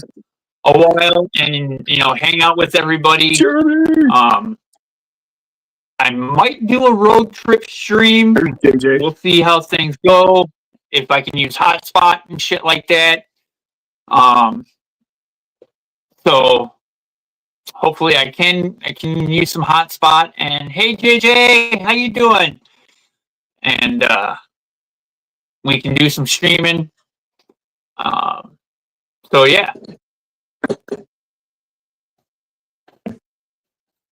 a while and, hang out with everybody. I might do a road trip stream. We'll see how things go. If I can use hotspot and shit like that. So hopefully I can use some hotspot. And hey JJ, how you doing? And we can do some streaming. So yeah.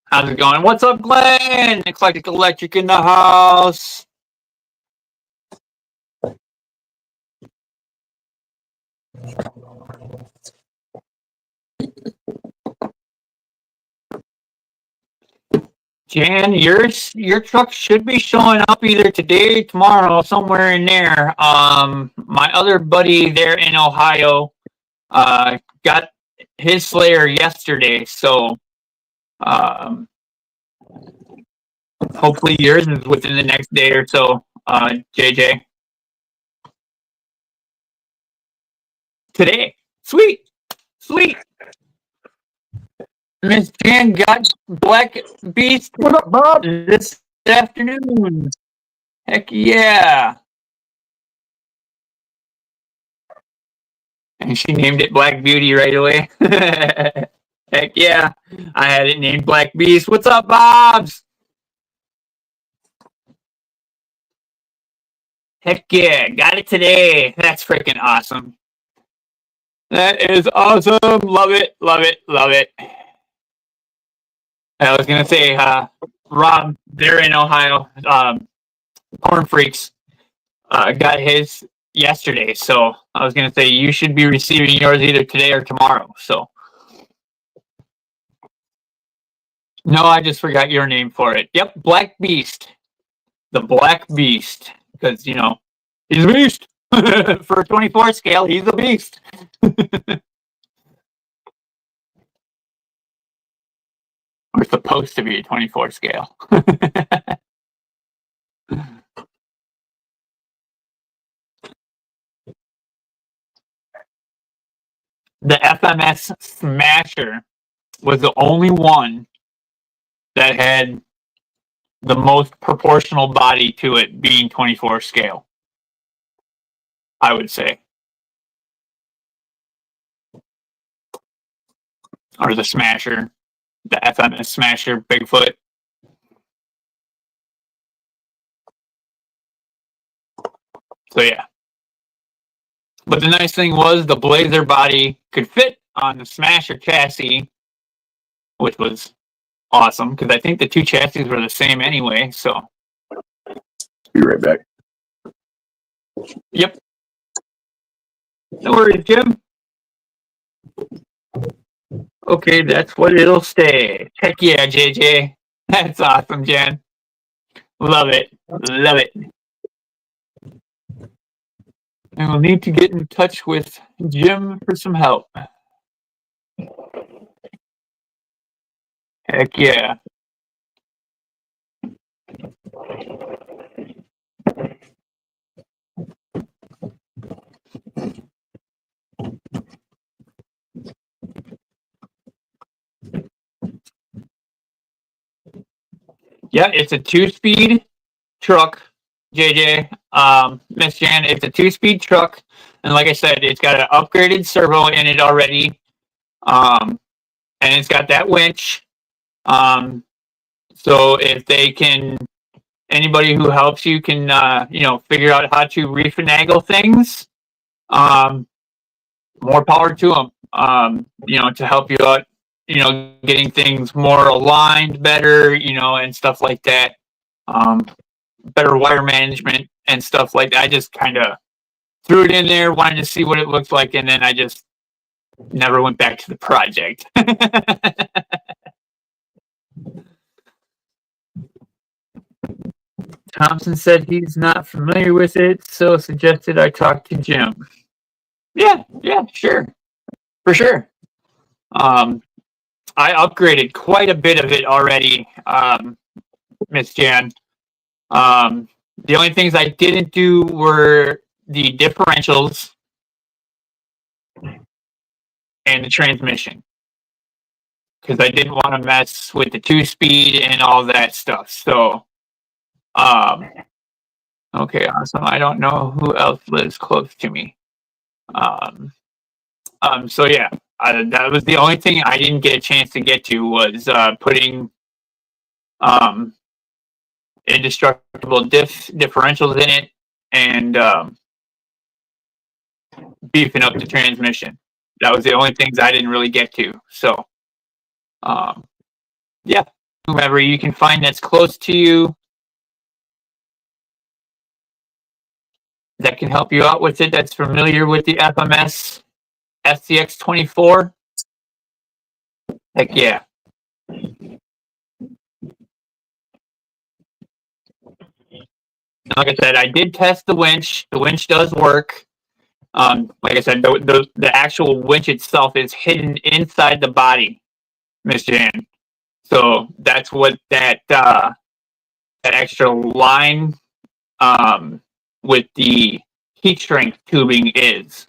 How's it going? What's up, Glenn? Eclectic Electric in the house. Jan, your truck should be showing up either today, tomorrow, somewhere in there. My other buddy there in Ohio got his Slayer yesterday, so hopefully yours is within the next day or so, JJ. Today. Sweet. Miss Jan got Black Beast What up, Bob? this afternoon. Heck yeah. And she named it Black Beauty right away. Heck yeah. I had it named Black Beast. What's up, Bobs? Heck yeah. Got it today. That's freaking awesome. That is awesome. Love it. I was going to say, Rob, they're in Ohio. Corn Freaks got his yesterday. So I was going to say, you should be receiving yours either today or tomorrow. So. No, I just forgot your name for it. Yep, Black Beast. The Black Beast. Because, he's a beast. For a 24 scale, he's a beast. We're supposed to be a 24 scale. The FMS Smasher was the only one that had the most proportional body to it being 24 scale, I would say. Or the Smasher, the FMS Smasher Bigfoot. So yeah. But the nice thing was the Blazer body could fit on the Smasher chassis, which was awesome because I think the two chassis were the same anyway. So, Be right back. yep. No worries, Jim. Okay, that's what it'll stay. Heck yeah, JJ. That's awesome, Jen. Love it. Love it. I will need to get in touch with Jim for some help. Heck yeah. Yeah, it's a 2-speed truck, JJ. Miss Jan, it's a 2-speed truck. And like I said, it's got an upgraded servo in it already. And it's got that winch. So if they can, anybody who helps you can, figure out how to refinagle things, more power to them, to help you out, getting things more aligned better, and stuff like that. Better wire management and stuff like that. I just kind of threw it in there, wanted to see what it looked like, and then I just never went back to the project. Thompson said he's not familiar with it, so suggested I talk to Jim. Yeah, sure. For sure. I upgraded quite a bit of it already, Miss Jan. The only things I didn't do were the differentials and the transmission. Because I didn't want to mess with the 2-speed and all that stuff. So, okay, awesome. I don't know who else lives close to me. So yeah, that was the only thing I didn't get a chance to get to was putting indestructible differentials in it and beefing up the transmission. That was the only things I didn't really get to. So, yeah, whoever you can find that's close to you that can help you out with it, that's familiar with the FMS SCX24. Heck yeah. Like I said, I did test the winch. The winch does work. Like I said, the actual winch itself is hidden inside the body, Miss Jan. So that's what that extra line with the heat shrink tubing is.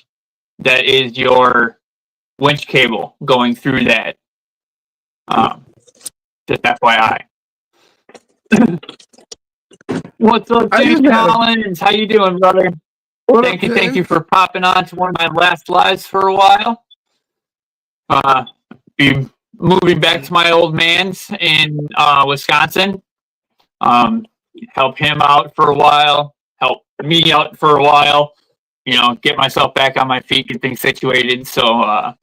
That is your winch cable going through that. Just FYI. What's up, James Collins? How you doing, brother? Thank you for popping on to one of my last lives for a while. Be moving back to my old man's in Wisconsin. Help him out for a while. Help me out for a while. Get myself back on my feet, get things situated. So,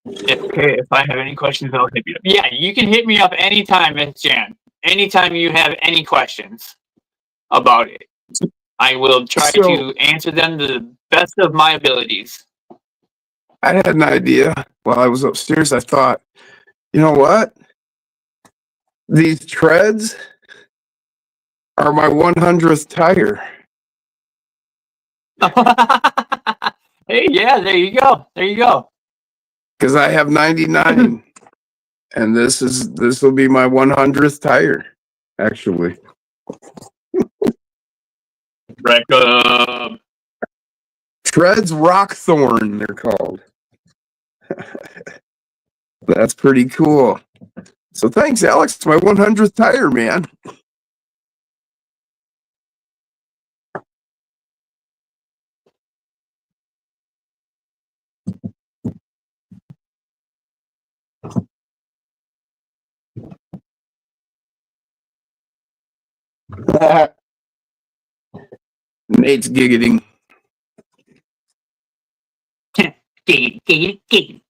if I have any questions, I'll hit you up. Yeah, you can hit me up anytime, Miss Jan. Anytime you have any questions about it, I will try to answer them to the best of my abilities. I had an idea while I was upstairs. I thought, you know what? These treads are my 100th tire. Hey, yeah, there you go. There you go. Because I have 99, and this will be my 100th tire, actually. Treads Rockthorn, they're called. That's pretty cool. So thanks, Alex. It's my 100th tire, man. Nate's giggling. Giggity.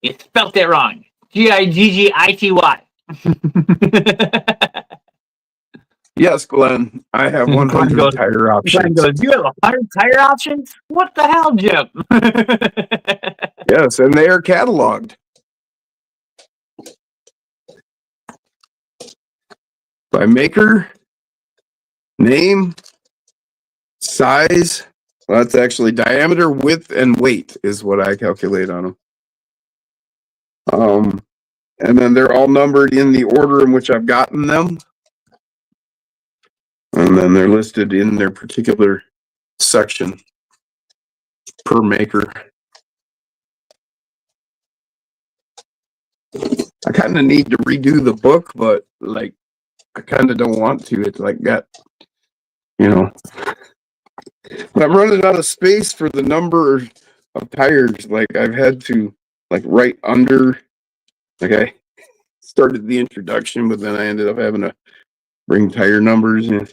You spelled it wrong. Giggity. Yes, Glenn. I have 100 tire options. Glenn goes, you have 100 tire options? What the hell, Jim? Yes, and they are cataloged by maker, name, size. Well, that's actually diameter, width, and weight is what I calculate on them. And then they're all numbered in the order in which I've gotten them. And then they're listed in their particular section per maker. I kind of need to redo the book, but like, I kind of don't want to. It's like got, but I'm running out of space for the number of tires. Like I've had to like write under, like I started the introduction, but then I ended up having to bring tire numbers in.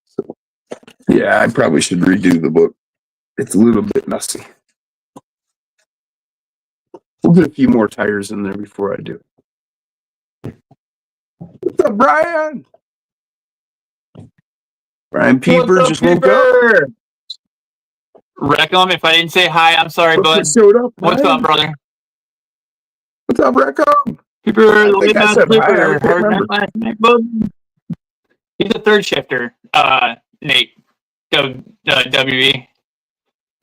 So, yeah, I probably should redo the book. It's a little bit messy. We'll get a few more tires in there before I do. What's up, Brian? Brian Peeper just woke up. Reckham, if I didn't say hi, I'm sorry, bud. What's up, brother? What's up, Reckham? Peeper, last night, bud. He's a third shifter, Nate. WE.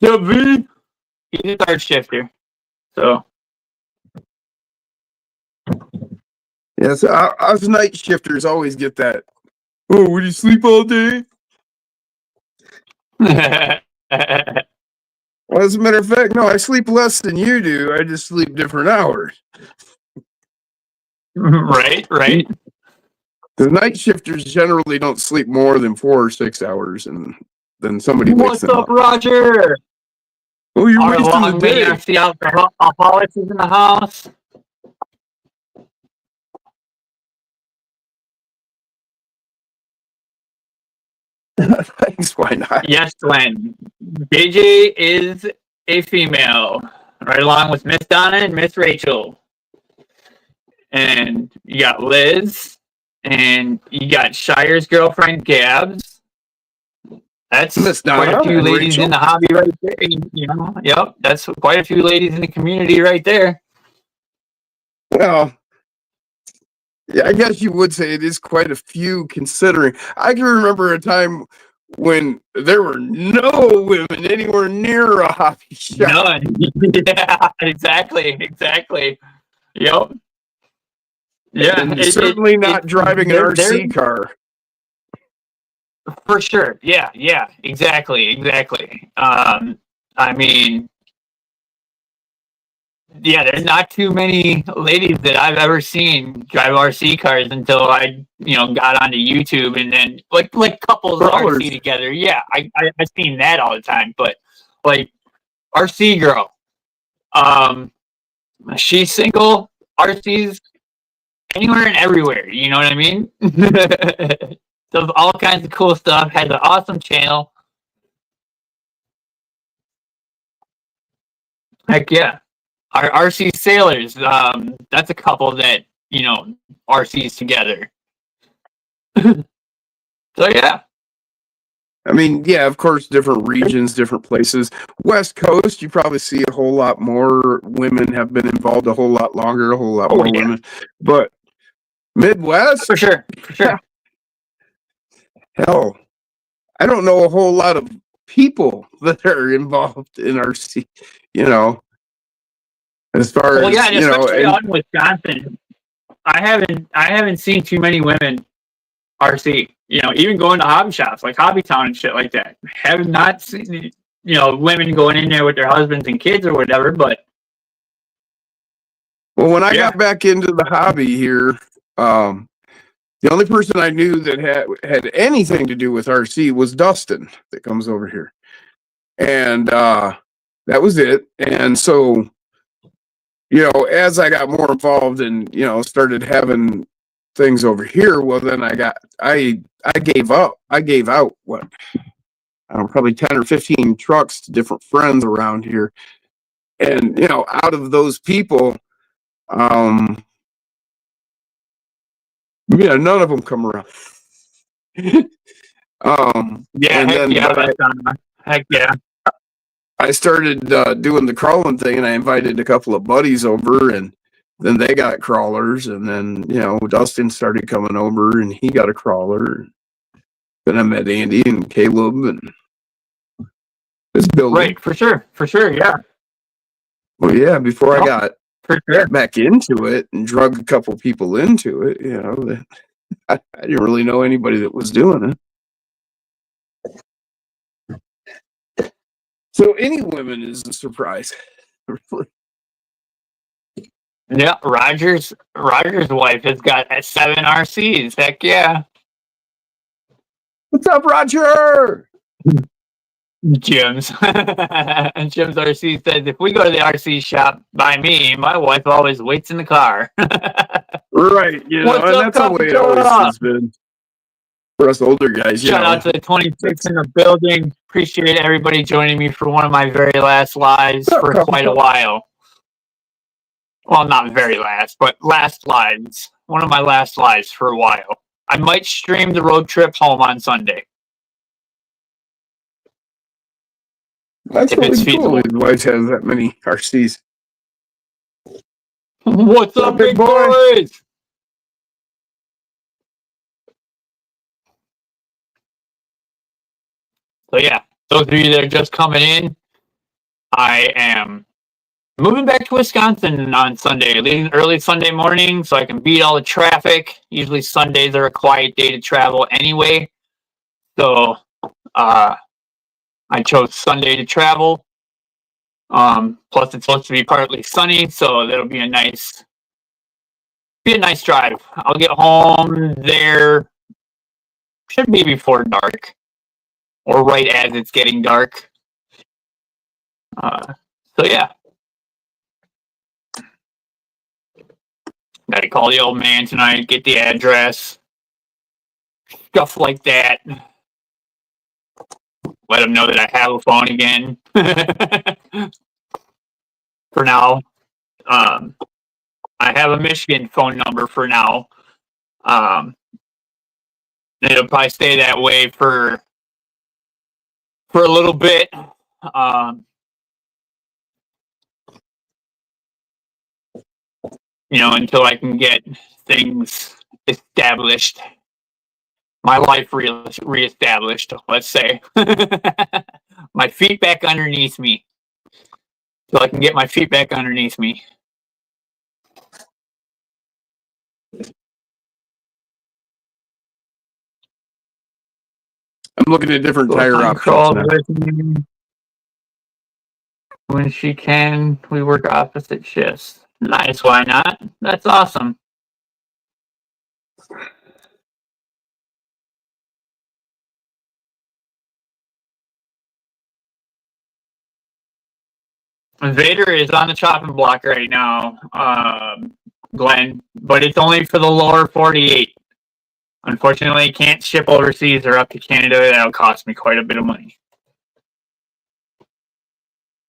WE? He's a third shifter. So. Yeah, so us night shifters always get that. Oh, would you sleep all day? Well, as a matter of fact, no, I sleep less than you do. I just sleep different hours. Right. The night shifters generally don't sleep more than 4 or 6 hours, and then somebody wakes them up. What's up, Roger? Oh, you're wasting the day. The alcoholics is in the house. Thanks, why not? Yes, Glenn. JJ is a female, right along with Miss Donna and Miss Rachel. And you got Liz, and you got Shire's girlfriend, Gabs. That's Miss Donna, quite a few ladies Rachel. in the hobby right there. Yep, that's quite a few ladies in the community right there. Well, yeah, I guess you would say it is quite a few considering. I can remember a time when there were no women anywhere near a hobby shop. None. Yeah, exactly. Yep. Yeah, and certainly not driving an RC car. For sure. Yeah, exactly. I mean, yeah, there's not too many ladies that I've ever seen drive RC cars until I, got onto YouTube, and then like couples RC together. Yeah, I've seen that all the time, but like RC girl, she's single, RC's anywhere and everywhere. You know what I mean? Does all kinds of cool stuff. Has an awesome channel. Heck yeah. Our RC Sailors, that's a couple that, RC's together. So, yeah. I mean, yeah, of course, different regions, different places. West Coast, you probably see a whole lot more women have been involved a whole lot longer, a whole lot more women. But Midwest? For sure. Hell, I don't know a whole lot of people that are involved in RC, as far as, and especially out in Wisconsin, I haven't seen too many women RC, even going to hobby shops like Hobby Town and shit like that. Have not seen, women going in there with their husbands and kids or whatever, but. Well, when I got back into the hobby here, the only person I knew that had anything to do with RC was Dustin that comes over here. And that was it. And so, as I got more involved and, started having things over here. Well, then I gave up. I gave out what, I don't know, probably 10 or 15 trucks to different friends around here. And, out of those people, none of them come around. Yeah, and heck then, yeah, but heck yeah. I started doing the crawling thing, and I invited a couple of buddies over, and then they got crawlers, and then, Dustin started coming over, and he got a crawler. Then I met Andy and Caleb, and this building. Right, for sure, yeah. Well, yeah, before I got for sure. back into it and drug a couple people into it, I didn't really know anybody that was doing it. So any women is a surprise. Yeah, Roger's wife has got 7 RCs. Heck yeah. What's up, Roger? Jim's. And Jim's RC says, if we go to the RC shop by me, my wife always waits in the car. Right, and that's the way it always has been for us older guys. Shout out to the 26 in the building. Appreciate everybody joining me for one of my very last lives for quite a while. Well, not very last, but last lives. One of my last lives for a while. I might stream the road trip home on Sunday. That's really cool. His wife has that many RCs. What's up, big boys? So yeah, those of you that are just coming in, I am moving back to Wisconsin on Sunday, leaving early Sunday morning so I can beat all the traffic. Usually Sundays are a quiet day to travel anyway. So I chose Sunday to travel. Plus it's supposed to be partly sunny, so that'll be a nice drive. I'll get home there, should be before dark, or right as it's getting dark. So yeah. Gotta call the old man tonight, get the address, stuff like that. Let him know that I have a phone again. For now. I have a Michigan phone number for now. It'll probably stay that way for a little bit. Until I can get things established. My life reestablished, let's say. My feet back underneath me. So I can get my feet back underneath me. I'm looking at different tire options. When she can, we work opposite shifts. Nice, why not? That's awesome. Vader is on the chopping block right now, Glenn, but it's only for the lower 48. Unfortunately, can't ship overseas or up to Canada. That'll cost me quite a bit of money.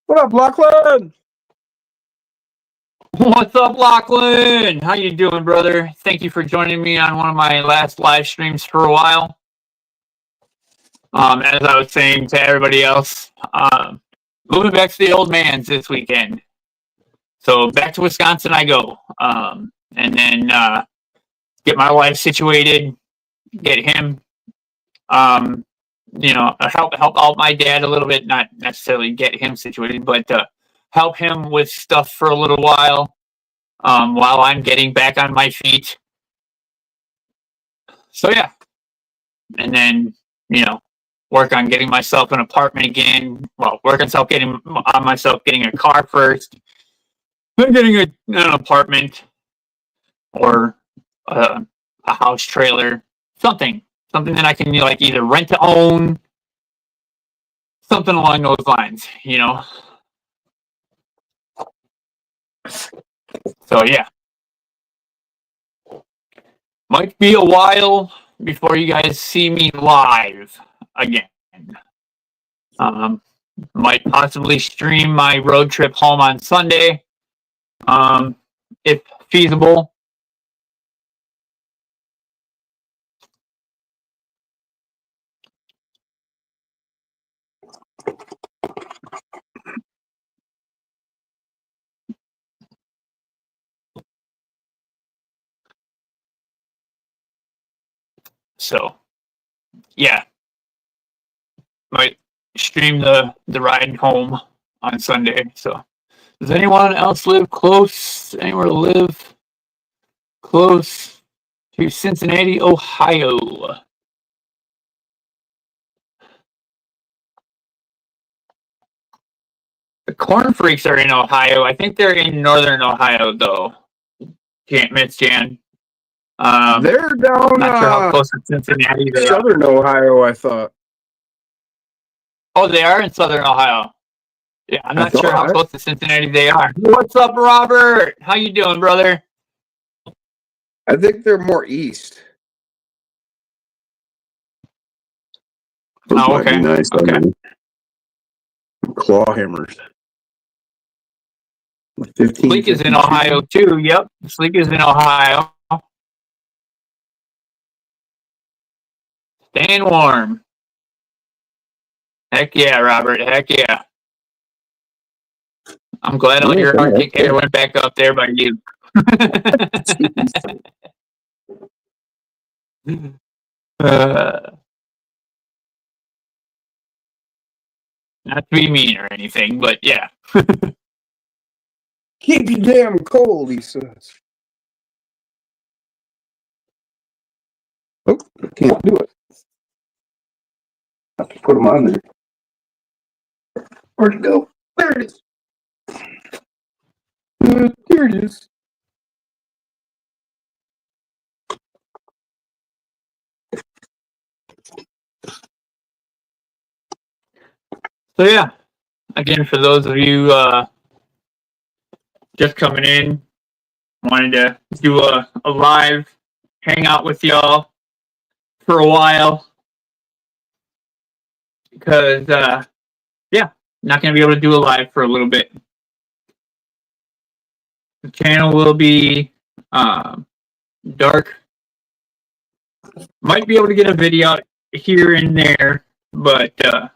What up, Lachlan? What's up, Lachlan? How you doing, brother? Thank you for joining me on one of my last live streams for a while. As I was saying to everybody else, moving back to the old man's this weekend. So back to Wisconsin I go. And then get my life situated, get him, help out my dad a little bit, not necessarily get him situated, but help him with stuff for a little while I'm getting back on my feet. So yeah. And then, work on getting myself an apartment again. Well, work on myself getting a car first, then getting an apartment or a house trailer, something that I can either rent to own, something along those lines, So yeah. Might be a while before you guys see me live again. Might possibly stream my road trip home on Sunday, if feasible. So, yeah, might stream the ride home on Sunday. So, does anyone else live close? Anywhere live close to Cincinnati, Ohio? The Corn Freaks are in Ohio. I think they're in northern Ohio, though. Miss Jan. They're down Not sure how close to Cincinnati they are. southern Ohio, I thought. Oh, they are in southern Ohio. Yeah, I'm not sure how thought. close to Cincinnati they are. What's up, Robert? How you doing, brother? I think they're more east. Those Oh, might be okay. nice. Okay. Claw hammers. Sleek is in Ohio too. Yep, Sleek is in Ohio. Staying warm. Heck yeah, Robert. Heck yeah. I'm glad all your Arctic hair went back up there by you. Not to be mean or anything, but yeah. Keep you damn cold, he says. Oh, I can't do it. I have to put them on there. Where'd it go? There it is. There it is. So yeah, again, for those of you just coming in, wanted to do a live hangout with y'all for a while because yeah, not gonna be able to do a live for a little bit. The channel will be dark. Might be able to get a video here and there, but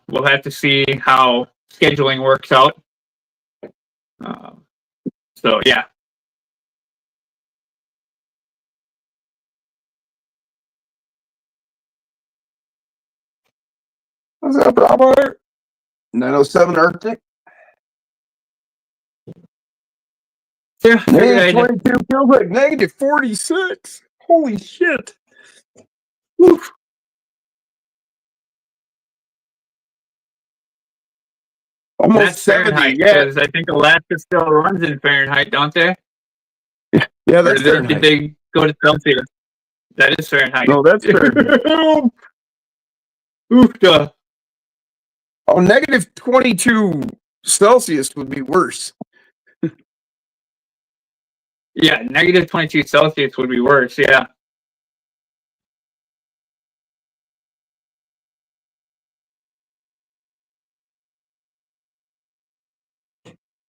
we'll have to see how scheduling works out. So yeah. What's up, Robert? 907 Arctic. Yeah, -22 feels like -46. Holy shit. Woof. Almost that's 70, Fahrenheit, yeah. because I think Alaska still runs in Fahrenheit, don't they? Yeah, that's Fahrenheit. Did they go to Celsius? That is Fahrenheit. No, that's Fahrenheit. Oof, duh. Oh, -22 Celsius would be worse. Yeah, -22 Celsius would be worse, yeah.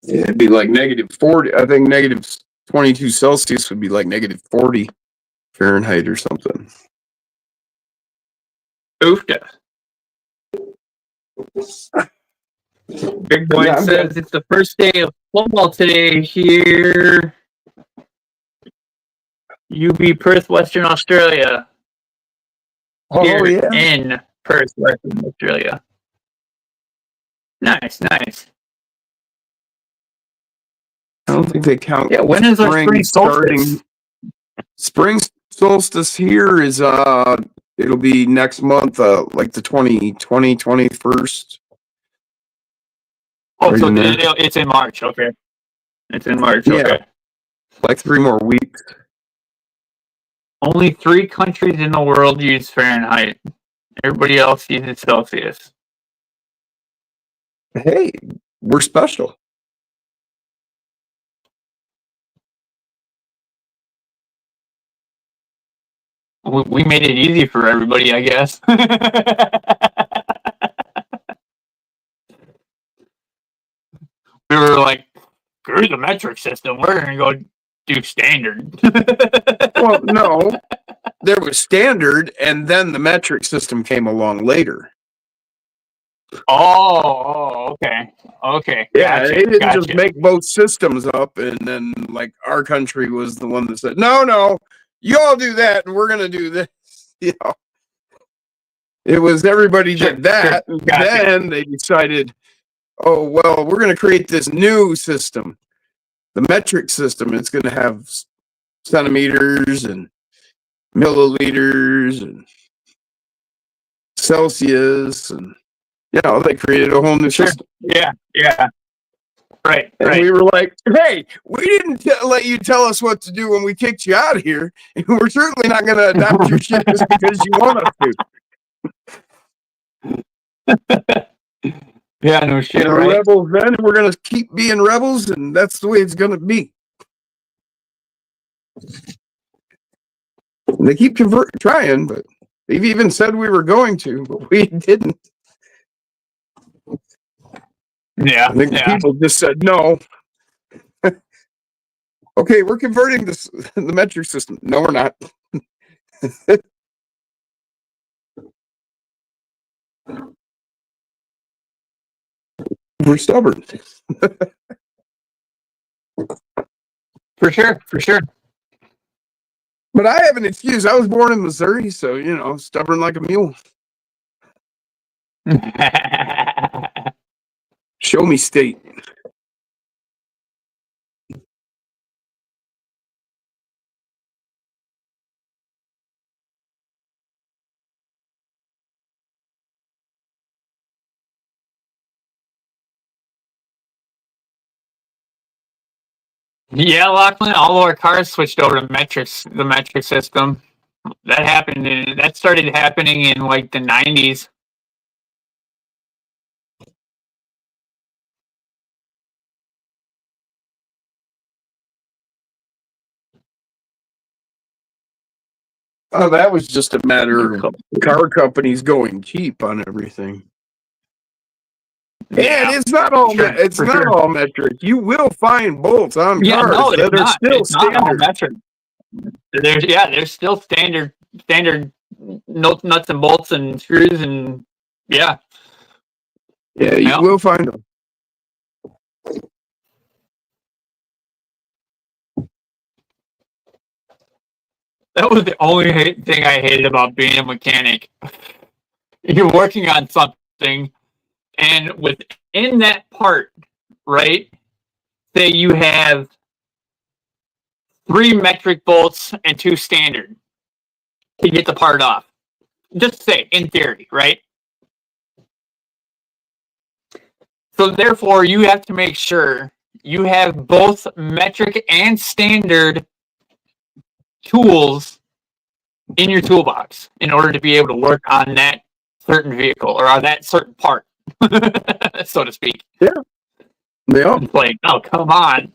Yeah, it'd be like -40. I think -22 Celsius would be like -40 Fahrenheit or something. Oof, duh. Big Boy says it's the first day of football today here. UB Perth, Western Australia. Here in Perth, Western Australia. Nice, nice. I don't think they count. Yeah, when is our spring solstice? Spring solstice here is it'll be next month, like the 21st. Oh, so it's in March, okay. It's in March, okay. Yeah, like 3 more weeks. Only 3 countries in the world use Fahrenheit. Everybody else uses Celsius. Hey, we're special. we made it easy for everybody, I guess. We were like, screw the metric system. We're going to go do standard. Well, no, there was standard, and then the metric system came along later. Okay. Yeah, Gotcha, they didn't gotcha. just make both systems up, and then like our country was the one that said, "No, you all do that, and we're gonna do this." You know, it was everybody did that. Sure. Gotcha. Then they decided, "Oh well, we're gonna create this new system, the metric system. It's gonna have centimeters and milliliters and Celsius, and they created a whole new system." Yeah. Right. And we were like, "Hey, we didn't let you tell us what to do when we kicked you out of here, and we're certainly not going to adopt your shit just because you want us to." Yeah, no shit. We're rebels then, and we're going to keep being rebels, and that's the way it's going to be. And they keep trying, but they've even said we were going to, but we didn't. Yeah. I think people just said no. Okay, we're converting the metric system. No, we're not. We're stubborn. For sure. But I have an excuse. I was born in Missouri, so stubborn like a mule. Show me state. Yeah, Lachlan, all of our cars switched over to the metric system. That started happening in like the 90s. Oh, that was just a matter of car companies going cheap on everything. Yeah, and it's not all all metric. You will find bolts on cars that are still standard. Metric. There's still standard nuts and bolts and screws and yeah, you will find them. That was the only thing I hated about being a mechanic. You're working on something, and within that part, right, say you have 3 metric bolts and 2 standard to get the part off. Just say, in theory, right? So therefore, you have to make sure you have both metric and standard tools in your toolbox in order to be able to work on that certain vehicle or on that certain part, so to speak. Yeah. It's like, oh, come on.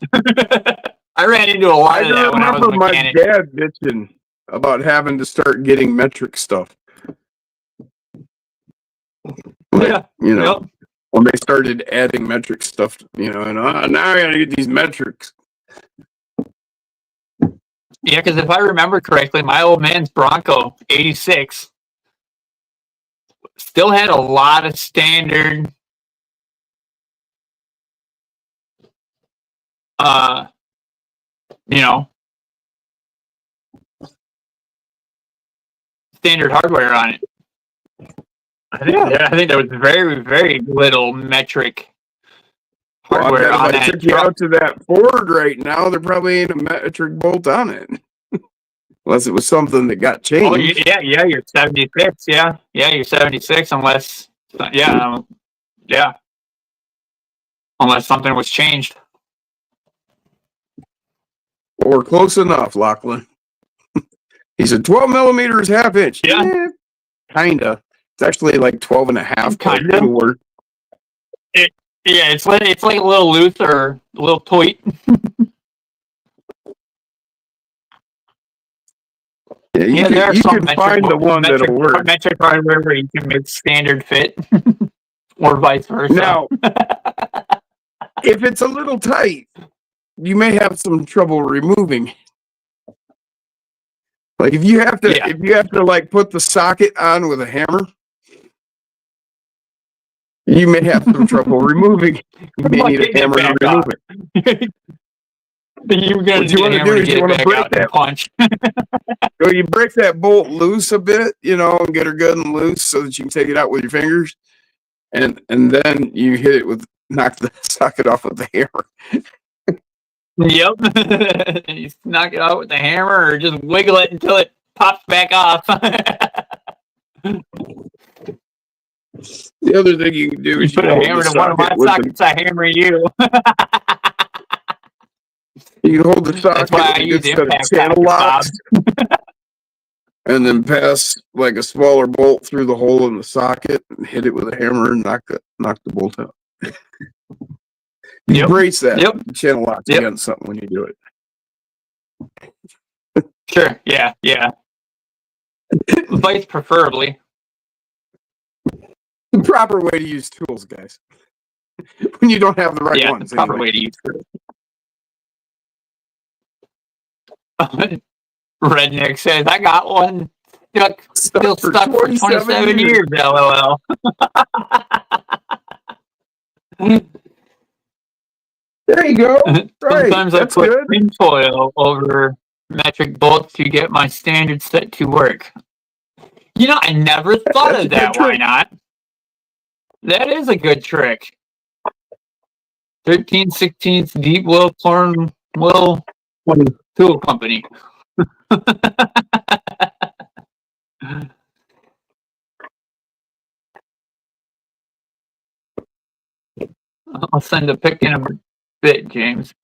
I ran into a lot of that when I was a mechanic. My dad bitching about having to start getting metric stuff. Yeah. When they started adding metric stuff, and now I gotta get these metrics. Yeah, because if I remember correctly, my old man's Bronco 86 still had a lot of standard standard hardware on it. I think there was very, very little metric hardware on that. If I took you out to that Ford right now, there probably ain't a metric bolt on it. Unless it was something that got changed. Oh, yeah, you're 76. Yeah, you're 76 unless, unless something was changed. Or close enough, Lachlan. He said 12 millimeters, half inch. Yeah. Kinda. It's actually like 12 and a half. Kind of. It's like a little loose or a little tight. Yeah, there are you some can find the one that'll work. metric hardware where you can make standard fit, or vice versa. Now, if it's a little tight, you may have some trouble removing. Like if you have to like put the socket on with a hammer, you may have some trouble removing. You may need a hammer to remove it. You're gonna What you want to do is you want to break that punch. So you break that bolt loose a bit, and get her good and loose so that you can take it out with your fingers, and then you hit it with knock the socket off with the hammer. Yep. You knock it out with the hammer, or just wiggle it until it pops back off. The other thing you can do is you put a hammer to one of my sockets. I hammer you. You can hold the socket. That's why I use impact channel locks, and then pass like a smaller bolt through the hole in the socket and hit it with a hammer and knock the bolt out. You brace that channel locks against something when you do it. Sure. Yeah. Vice preferably. The proper way to use tools, guys. When you don't have the right ones. The proper way to use tools. Redneck says, I got one still stuck for 27 years, LOL. There you go. Sometimes I put tinfoil over metric bolts to get my standard set to work. I never thought of that. Why not? That is a good trick. 13/16 deep well formed tool company. I'll send a pic in a bit, James.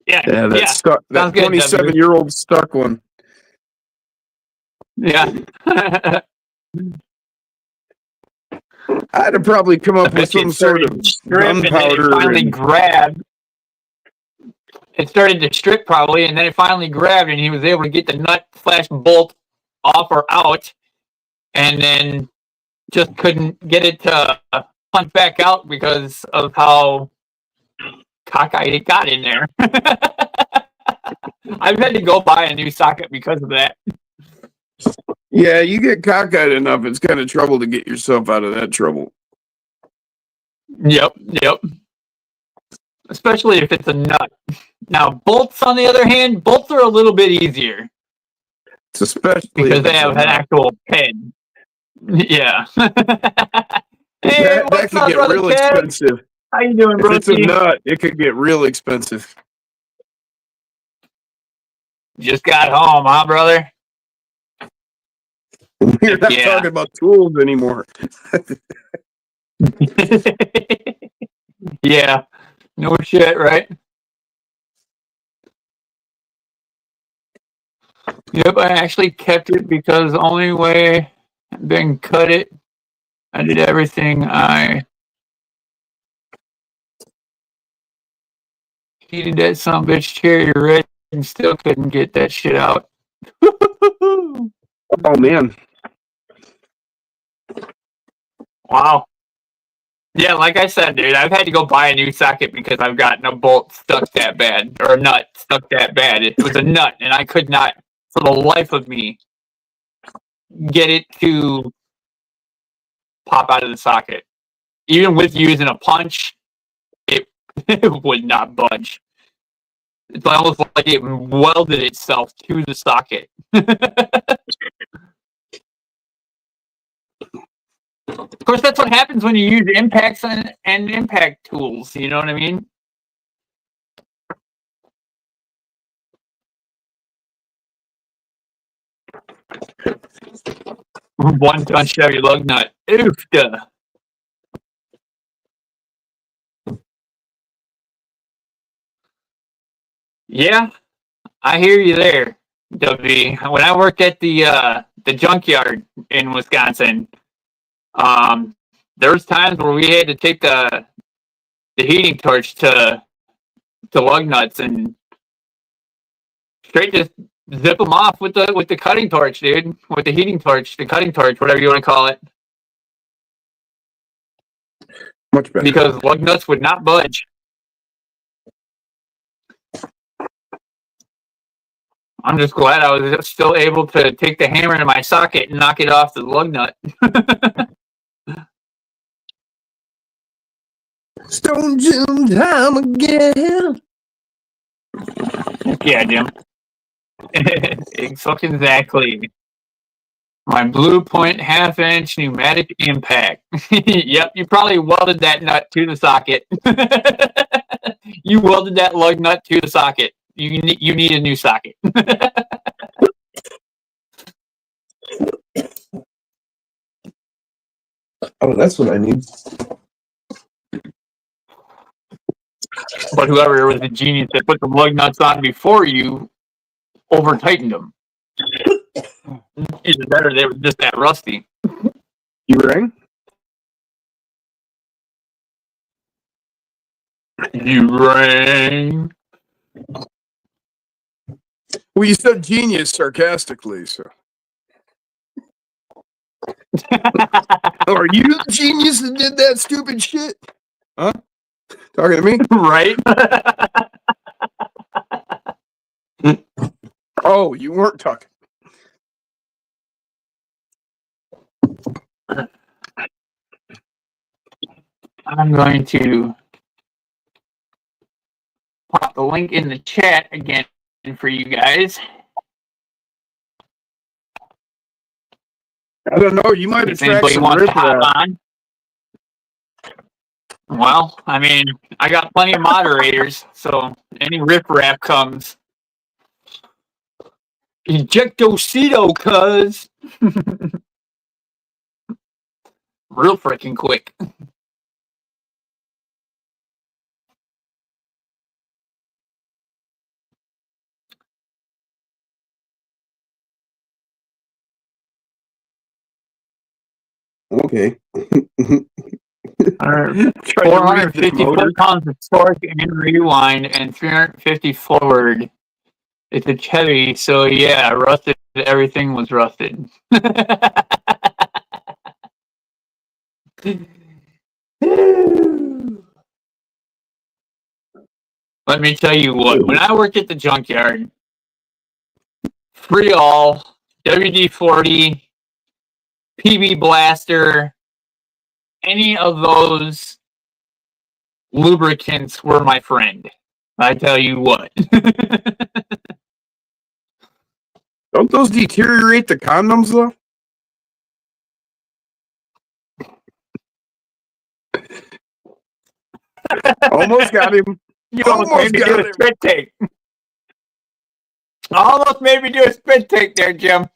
Yeah, that's stuck. That 27-year-old stuck one. Yeah. I'd have probably come up with some sort of gunpowder. It finally grabbed. It started to strip probably, and then it finally grabbed, and he was able to get the nut/bolt off or out, and then just couldn't get it to punch back out because of how cockeyed it got in there. I've had to go buy a new socket because of that. Yeah, you get cockeyed enough, it's kind of trouble to get yourself out of that trouble. Yep. Especially if it's a nut. Now, bolts, on the other hand, bolts are a little bit easier. It's especially because they have an actual pin. Yeah. Hey, that could get real expensive. How you doing, bro? If it's a nut, it could get real expensive. Just got home, huh, brother? We're not talking about tools anymore. Yeah. No shit, right? Yep, I actually kept it because the only way then cut it, I did everything. I heated that sumbitch cherry red and still couldn't get that shit out. Oh, man. Wow. Yeah, like I said, dude, I've had to go buy a new socket because I've gotten a bolt stuck that bad, or a nut stuck that bad. It was a nut, and I could not, for the life of me, get it to pop out of the socket. Even with using a punch, it would not budge. It's almost like it welded itself to the socket. Of course, that's what happens when you use impacts and impact tools. You know what I mean? One ton Chevy lug nut. Oofda. Yeah, I hear you there, W. When I worked at the junkyard in Wisconsin, there was times where we had to take the heating torch to lug nuts and straight just Zip them off with the cutting torch, dude. With the heating torch, the cutting torch, whatever you want to call it. Much better. Because lug nuts would not budge. I'm just glad I was still able to take the hammer into my socket and knock it off the lug nut. Stone Jim time again. Yeah, Jim. Fucking exactly. My Blue Point 1/2-inch pneumatic impact. Yep, you probably welded that nut to the socket. You welded that lug nut to the socket. You need a new socket. Oh, that's what I need. But whoever was the genius that put the lug nuts on before you over tightened them. Either that or they were just that rusty. You rang? You rang. Well, you said genius sarcastically, so. Are you the genius that did that stupid shit? Huh? Talking to me? Right? Oh, you weren't talking. I'm going to pop the link in the chat again for you guys. I don't know. You might If attract anybody some wants to hop riffraff. on. Well, I mean, I got plenty of moderators, so any riffraff comes. Ejectocito, cuz. Real freaking quick. Okay. 450 foot-pounds of torque and rewind and 350 forward. It's a Chevy, so yeah, rusted. Everything was rusted. Let me tell you what, when I worked at the junkyard, free all, WD-40, PB Blaster, any of those lubricants were my friend. I tell you what. Don't those deteriorate the condoms, though? Almost got him. You almost made me do a spit take. Almost made me do a spit take there, Jim.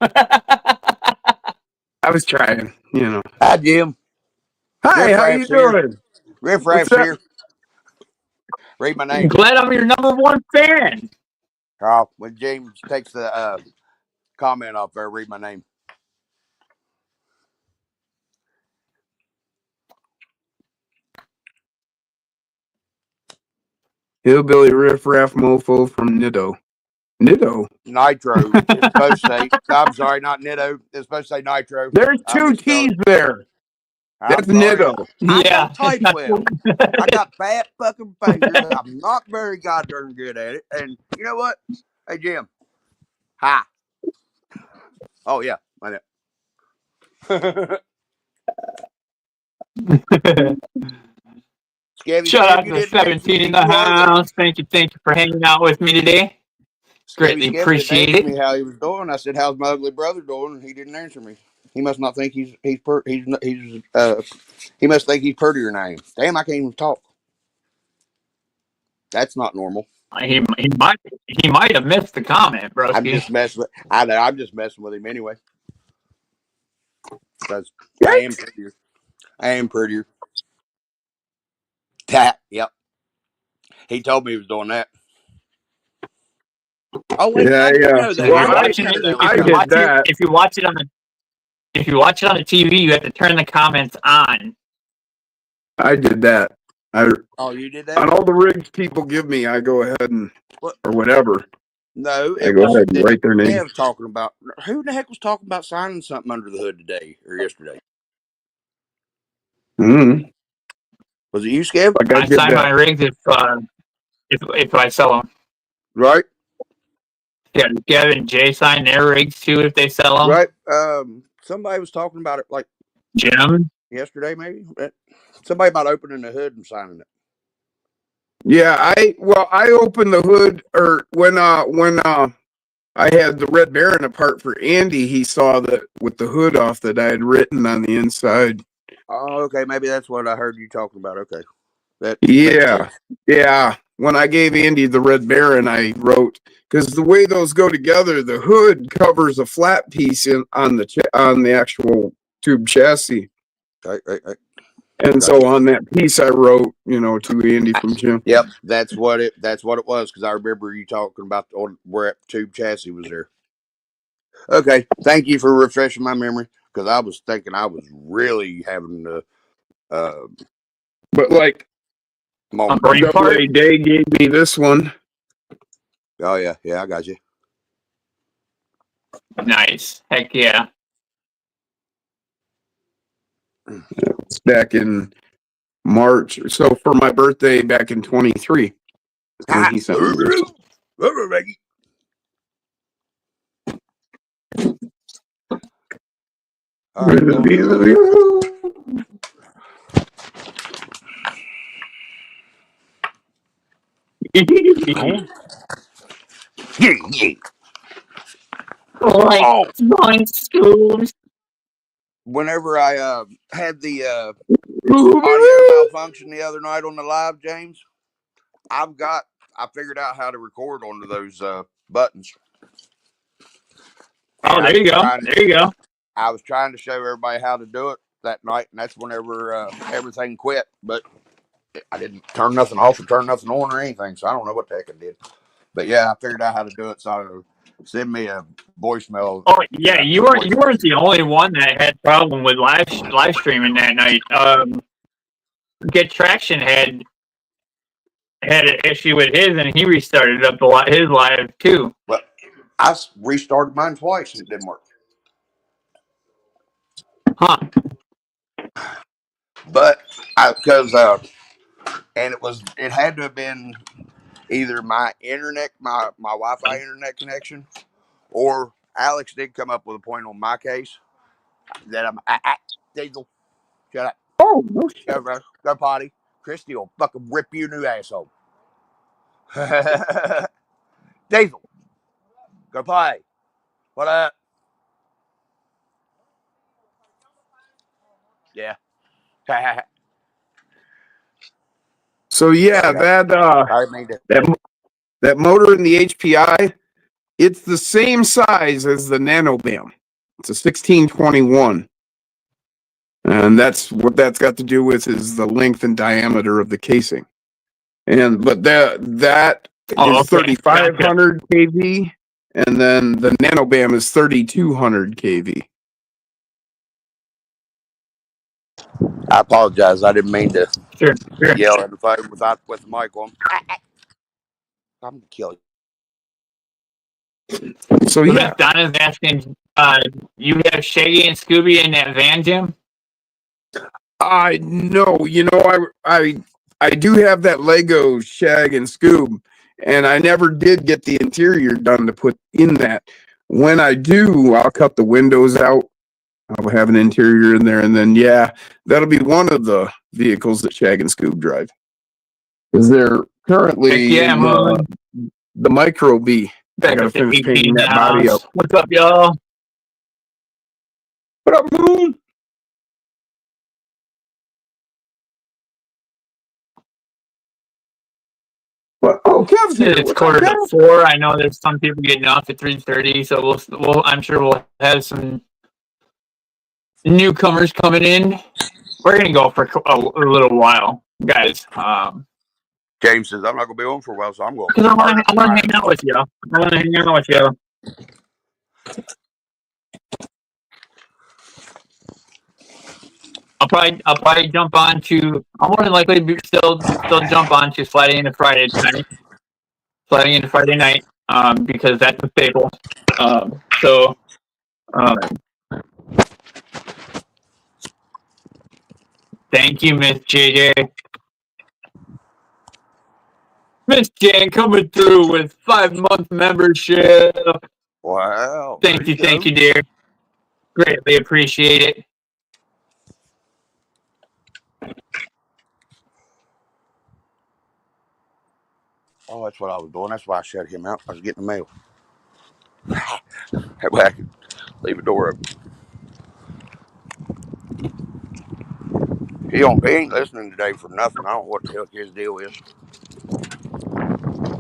I was trying, you know. Hi, Jim. Hi, how you doing? Riff Raff's here. Read my name. I'm glad I'm your number one fan. Oh, when James takes the comment off there, read my name. Hillbilly riffraff mofo from Nitto. Nitto? Nitro. It's supposed to say, I'm sorry, not Nitto. It's supposed to say Nitro. There's two T's there. That's Nitto. Yeah. I don't type well. I got fat fucking fingers. I'm not very goddamn good at it. And you know what? Hey, Jim. Hi. Oh, yeah. I know. Shout out to 17 in the house. Thank you for hanging out with me today. Greatly appreciate it. Me how he was doing. I said, "How's my ugly brother doing?" And he didn't answer me. He must not think he must think he's prettier than I am. Damn, I can't even talk. That's not normal. He might have missed the comment, bro. I'm just messing with him anyway. Because I am prettier. Yep. He told me he was doing that. Oh wait, yeah. If you watch it on the TV, you have to turn the comments on. I did that. Oh, you did that? On all the rigs people give me, I go ahead and or whatever. No, I it go was ahead and write their name. Kev talking about who the heck was talking about signing something under the hood today or yesterday? Mm-hmm. Was it you, Kev? Like I did sign my that. rigs if I sell them. Right, Yeah, Gavin and Jay sign their rigs too if they sell them. right. Somebody was talking about it like Jim. yesterday, maybe. Somebody about opening the hood and signing it. Yeah, I opened the hood, or when I had the Red Baron apart for Andy, he saw that with the hood off that I had written on the inside. Oh, okay. Maybe that's what I heard you talking about. Okay, that makes Yeah, sense. yeah. When I gave Andy the Red Baron, I wrote, because the way those go together, the hood covers a flat piece on the actual tube chassis, Right. and Gotcha. so on that piece, I wrote, to Andy from Jim. Yep, that's what it was because I remember you talking about where that tube chassis was there. Okay, thank you for refreshing my memory because I was thinking I was really having the But like A moment. brain part. AA Day gave me this one. Oh yeah, I got you. Nice. Heck yeah. It's back in March. So for my birthday back in 23, when he sent me this. All right, yeah. Like Oh, nine schools. whenever I had the audio malfunction the other night on the live, James, I figured out how to record onto those buttons. Oh, And there you go. There you go. I was trying to show everybody how to do it that night, and that's whenever everything quit. But I didn't turn nothing off or turn nothing on or anything, so I don't know what the heck I did. But yeah, I figured out how to do it. So send me a voicemail. Oh yeah, you weren't the only one that had problem with live streaming that night. Get Traction had an issue with his, and he restarted up his live too. Well, I restarted mine twice and it didn't work. Huh? But and it had to have been either my internet, my Wi-Fi internet connection, or Alex did come up with a point on my case that Diesel, shut up. Oh, no shit. Go potty. Christy will fucking rip you a new asshole. Diesel, go potty. What up? Yeah. So yeah, that motor in the HPI, it's the same size as the NanoBam. It's a 1621. And that's what that's got to do with is the length and diameter of the casing. But that is 3,500 kV, and then the NanoBam is 3,200 kV. I apologize. I didn't mean to Sure. yell at the phone with the mic on. I'm gonna kill you. So yeah, Donna's asking, you have Shaggy and Scooby in that van, Jim? I know. I do have that Lego Shag and Scoob, and I never did get the interior done to put in that. When I do, I'll cut the windows out. I'll have an interior in there, and then that'll be one of the vehicles that Shag and Scoob drive. Because they're currently in the Micro B. I gotta finish painting that body up. What's up, y'all? What up, Moon? What? Oh, Kev's here. It's quarter to 4. I know there's some people getting off at 3:30, so I'm sure we'll have some newcomers coming in. We're gonna go for a little while, guys. James says I'm not gonna be on for a while, so I'm going. Because I want to hang out with you. I'll probably jump on to. I'll more than likely still jump on to Friday into Friday tonight. Friday into Friday night. because that's a staple. So, thank you, Miss JJ. Miss Jan coming through with 5-month membership. Wow. Thank you, dear. Greatly appreciate it. Oh, that's what I was doing. That's why I shut him out. I was getting the mail. That way I could leave the door open. He ain't listening today for nothing. I don't know what the hell his deal is.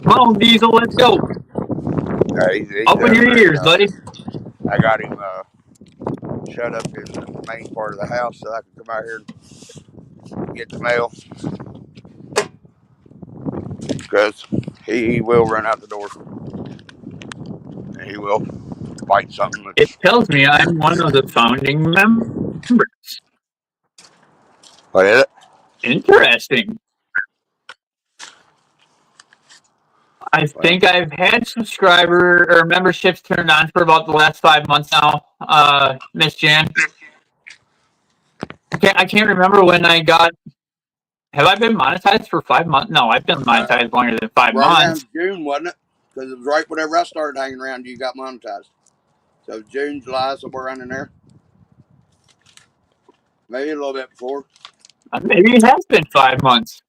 Come on, Diesel, let's go. He's Open your ears, buddy. I got him shut up in the main part of the house so I can come out here and get the mail. Because he will run out the door. And he will fight something. It tells me I'm one of the founding members. What is it? Interesting. I think I've had subscriber or memberships turned on for about the last 5 months now, Miss Jan. I can't remember when I got. Have I been monetized for 5 months? No, I've been monetized longer than 5 right months. Around June, wasn't it? Because it was right whenever I started hanging around, you got monetized. So June, July, somewhere around in there. Maybe a little bit before. Maybe it has been 5 months.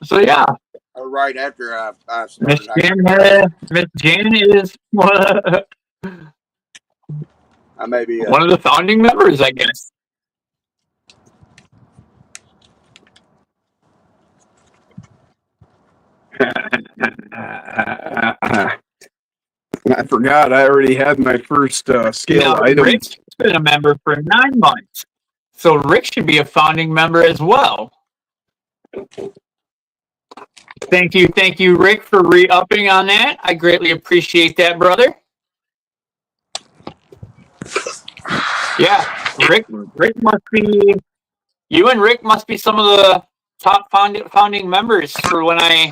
So yeah. Or right after I Miss started. Jan is I may be one of the founding members, I guess. I forgot. I already had my first scale items. Rick's been a member for 9 months, so Rick should be a founding member as well. Thank you, Rick, for re-upping on that. I greatly appreciate that, brother. Yeah, Rick must be. You and Rick must be some of the top founding members for when I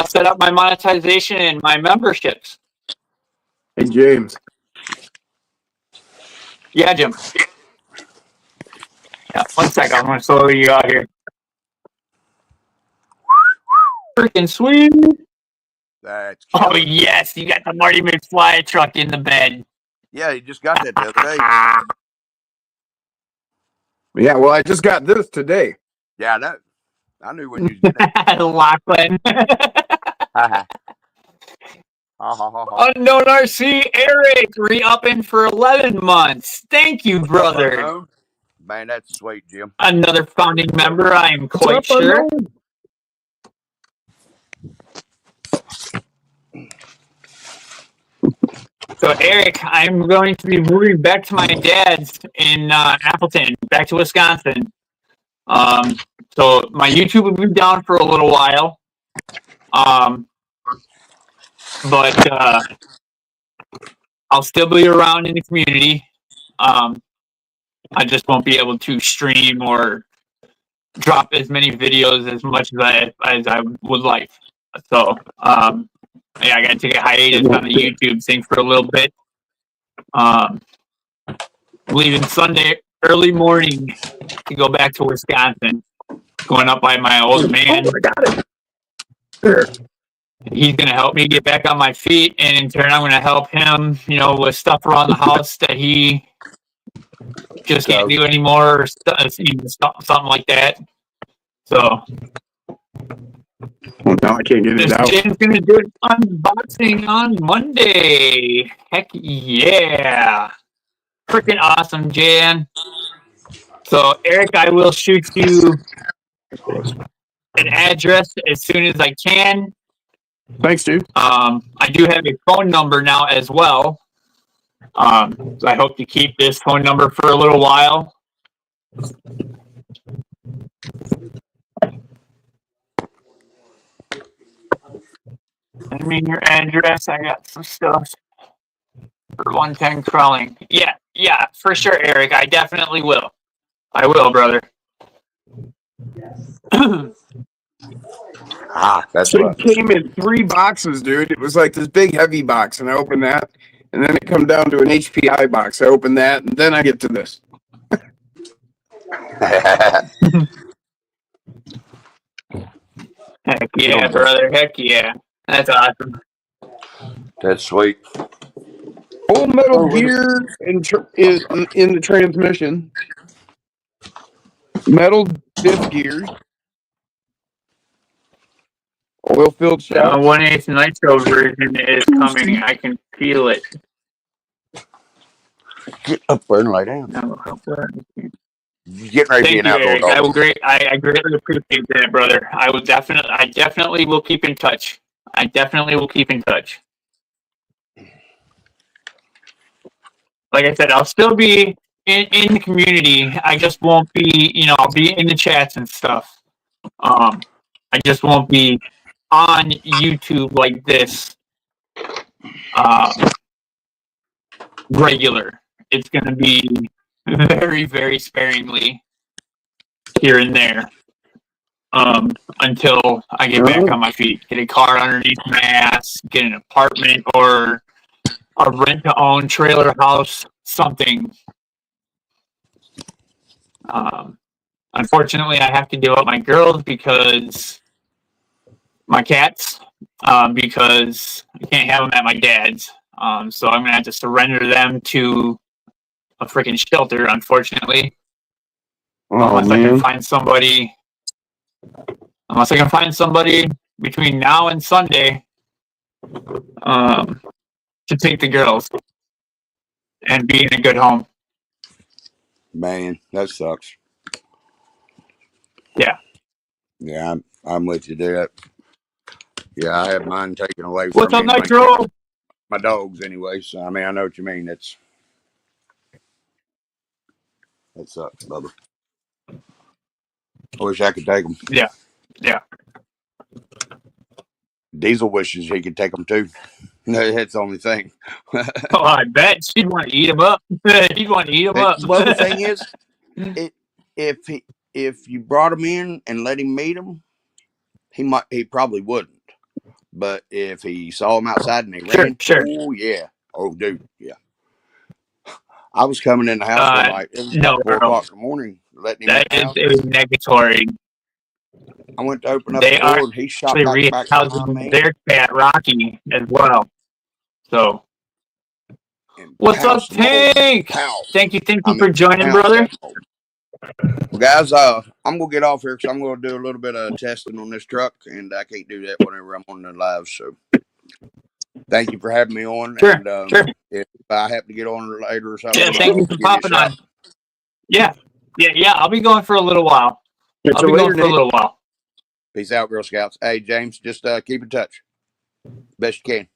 set up my monetization and my memberships. Hey, James. Yeah, Jim. Yeah, 1 second. I'm going to slow you out here. Freaking sweet. That's Oh, yes. You got the Marty McFly truck in the bed. Yeah, you just got that the other day. Yeah, well, I just got this today. Yeah, I know. I knew when you did that. Lachlan. Unknown RC Eric re-upping for 11 months. Thank you, brother. Man, that's sweet, Jim. Another founding member, I am quite sure. So, Eric, I'm going to be moving back to my dad's in Appleton, back to Wisconsin. So my YouTube will be down for a little while. But I'll still be around in the community. I just won't be able to stream or drop as many videos as much as I would like. So, yeah, I got to take a hiatus on the YouTube thing for a little bit. Leaving Sunday early morning to go back to Wisconsin. Going up by my old man. I got it. There. He's going to help me get back on my feet, and in turn, I'm going to help him, with stuff around the house that he just can't do anymore, or something like that. So, well, now I can't get it out. Jen's going to do an unboxing on Monday. Heck yeah. Freaking awesome, Jan. So, Eric, I will shoot you an address as soon as I can. Thanks, dude. I do have a phone number now as well. So I hope to keep this phone number for a little while. Send me your address. I got some stuff for 110 crawling. Yeah, for sure, Eric. I definitely will. I will, brother. That's So what. it came in 3 boxes, dude. It was like this big heavy box, and I opened that, and then it come down to an HPI box. I opened that, and then I get to this. Heck yeah, brother. Heck yeah. That's awesome. That's sweet. Full metal gear in the transmission. Metal diff gears. Oil filled The shocks. 1/8 nitro version is coming. I can feel it. Get up there and lay down. Get ready to be Thank an you, outdoor Eric. dog. I greatly appreciate that, brother. I definitely will keep in touch. I definitely will keep in touch. Like I said, I'll still be in the community. I just won't be, I'll be in the chats and stuff. I just won't be on YouTube like this regular. It's going to be very, very sparingly here and there until I get back on my feet. Get a car underneath my ass, get an apartment or a rent-to-own trailer house, something. Unfortunately, I have to give up my girls because my cats, because I can't have them at my dad's. So I'm going to have to surrender them to a freaking shelter, unfortunately. Unless I can find somebody between now and Sunday to take the girls and be in a good home. Man, that sucks. Yeah. Yeah, I'm with you there. Yeah, I have mine taken away What's from up, me. Nitro? My dogs, anyway. So I mean, I know what you mean. That sucks, brother. I wish I could take them. Yeah. Yeah. Diesel wishes he could take them too. That's the only thing. Oh, I bet she'd want to eat them up. He'd want to eat them up. Well, the thing is, if you brought him in and let him meet them, he probably wouldn't. But if he saw them outside and they ran, Sure. oh yeah, oh dude, yeah. I was coming in the house one night. It was about 4 o'clock in the morning, letting him that in the is house. a negatory. I went to open up the door and he shot back behind me. Their cat Rocky as well. So, what's up, Tank? Thank you for joining, brother. Well, guys, I'm gonna get off here because I'm gonna do a little bit of testing on this truck, and I can't do that whenever I'm on the live. So, thank you for having me on. Sure. And if I have to get on later or something, thank you for popping on. Yeah. I'll be going for a little while. Peace out, Girl Scouts. Hey, James, just keep in touch best you can.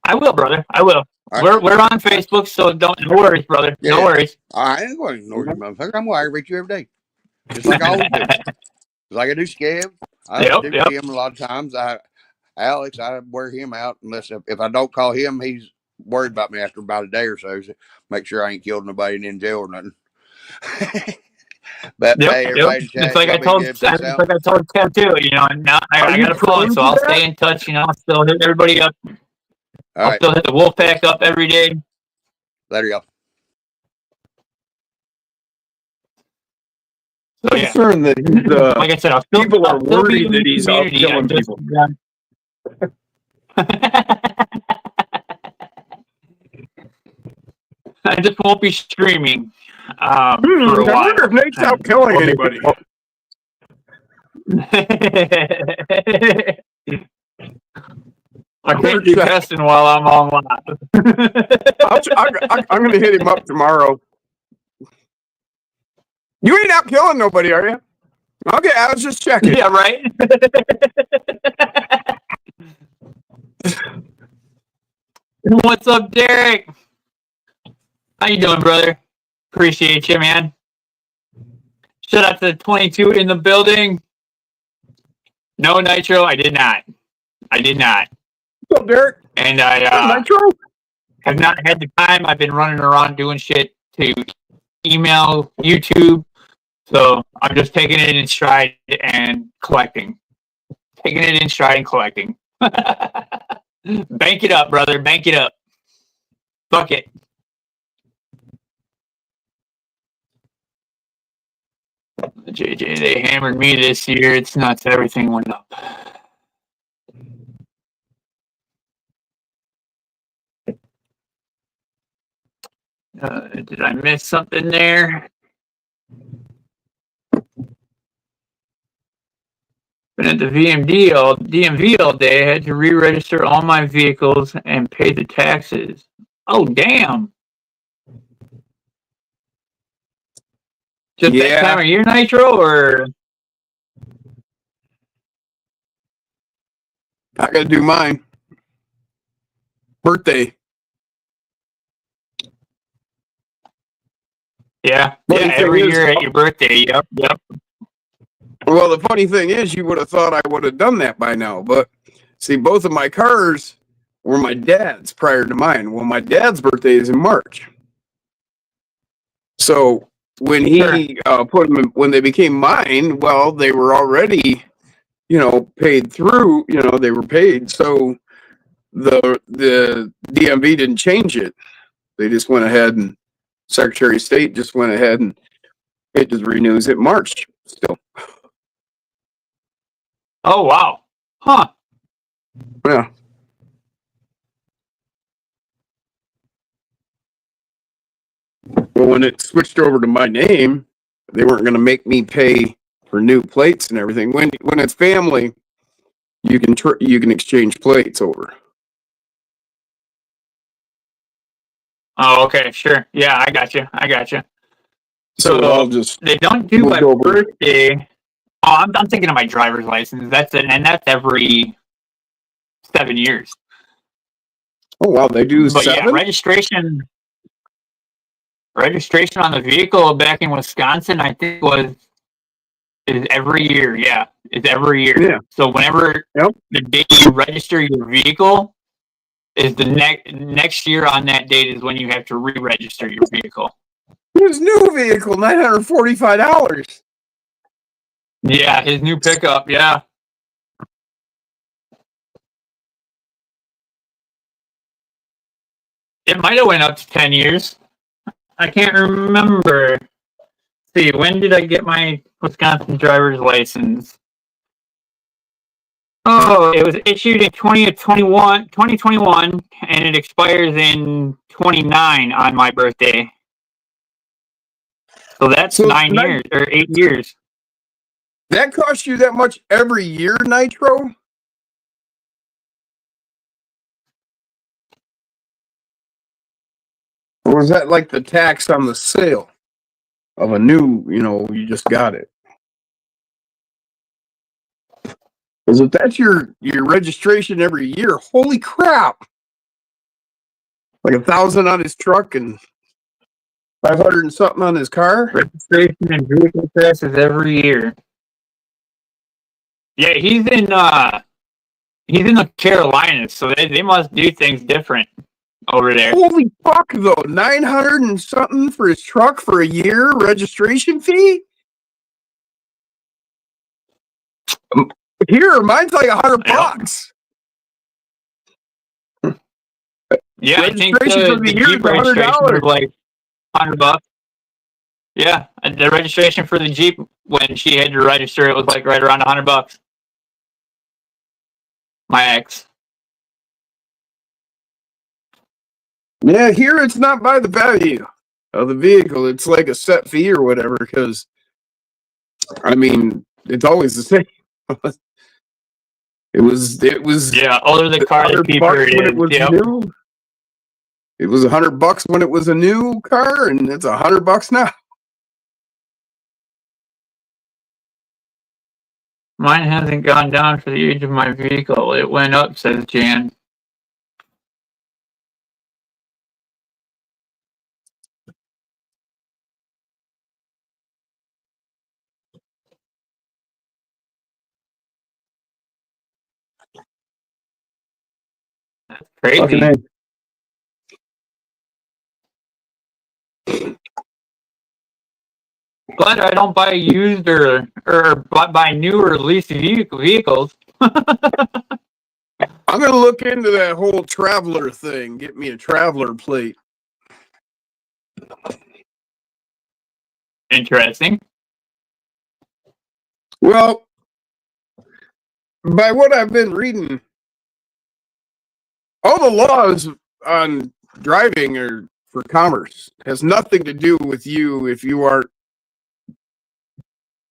I will, brother. I will. Right. We're on Facebook, so no worries, brother. Yeah. No worries. I ain't going to ignore you, motherfucker. I'm going to aggravate you every day, just like I always do. Just like I do Scav. I do him a lot of times. Alex, I wear him out unless if I don't call him, he's worried about me after about a day or so. So make sure I ain't killed nobody and in jail or nothing. But hey, everybody, it's like I told Ted too. And now I got a phone, so I'll stay in touch. I'll still hit everybody up. I'll still hit the Wolfpack up every day. Later, y'all. So yeah, concerned that he's, like I said, people are worried that he's out killing people. I just won't be streaming for a while. I wonder if Nate's out killing anybody. I can't keep testing while I'm online. I'm going to hit him up tomorrow. You ain't out killing nobody, are you? Okay, I was just checking. Yeah, right? What's up, Derek? How you doing, brother? Appreciate you, man. Shout out to 22 in the building. No, Nitro, I did not. What's up, Derek? And I have not had the time. I've been running around doing shit to email, YouTube. So I'm just taking it in stride and collecting. taking it in stride and collecting. Bank it up, brother. Bank it up. Fuck it. JJ, they hammered me this year. It's nuts. Everything went up. Did I miss something there? Been at the DMV all day. I had to re-register all my vehicles and pay the taxes. Oh, damn. Just that time of year, Nitro, or? I gotta do mine. Birthday. Yeah, every year at your birthday. Yep. Well, the funny thing is, you would have thought I would have done that by now, but see, both of my cars were my dad's prior to mine. Well, my dad's birthday is in March. So when he put them when they became mine, well, they were already, paid through, they were paid. So the DMV didn't change it. They just went ahead, and Secretary of State just went ahead and it just renews it March still. Oh, wow. Huh. Yeah. Well, when it switched over to my name, they weren't going to make me pay for new plates and everything. When it's family, you can exchange plates over. Oh, okay, sure. Yeah, I got you. So I'll just they don't do my birthday. Oh, I'm thinking of my driver's license. That's every 7 years. Oh wow, they do but 7? Yeah, registration on the vehicle back in Wisconsin, I think is every year. Yeah, it's every year. Yeah. So whenever the date you register your vehicle is the next year on that date is when you have to re-register your vehicle. His new vehicle, $945. Yeah, his new pickup. Yeah. It might have went up to 10 years. I can't remember. See, when did I get my Wisconsin driver's license? Oh, it was issued in 2021, and it expires in 29 on my birthday. So that's 9 years, or 8 years. That costs you that much every year, Nitro? Or was that like the tax on the sale of a new, you just got it? Because if that's your registration every year, holy crap! Like 1,000 on his truck and 500 and something on his car. Registration and vehicle taxes every year. Yeah, he's in the Carolinas, so they must do things different over there. Holy fuck, though! 900 and something for his truck for a year registration fee. Here, mine's like $100. Yeah, I think the Jeep registration was like $100. Yeah, the registration for the Jeep when she had to register it was like right around $100. My ex. Yeah, here it's not by the value of the vehicle. It's like a set fee or whatever. Because I mean, it's always the same. It was. Yeah, older the car, the cheaper it is. It was new. It was $100 when it was a new car, and it's $100 now. Mine hasn't gone down for the age of my vehicle. It went up, says Jan. That's crazy. Glad I don't buy used or buy new or leased vehicles. I'm going to look into that whole traveler thing. Get me a traveler plate. Interesting. Well, by what I've been reading, all the laws on driving are for commerce. It has nothing to do with you if you are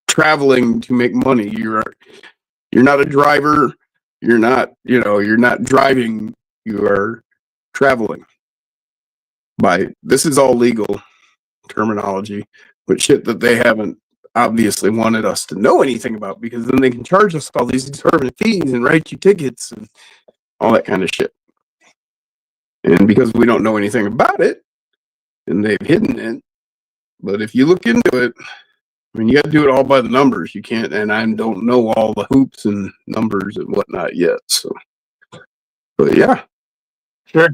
traveling to make money. You're not a driver. You're not driving. You are traveling. This is all legal terminology, but shit that they haven't obviously wanted us to know anything about, because then they can charge us all these exorbitant fees and write you tickets and all that kind of shit. And because we don't know anything about it, and they've hidden it. But if you look into it, I mean, you got to do it all by the numbers. You can't, and I don't know all the hoops and numbers and whatnot yet. So, but yeah, Sure.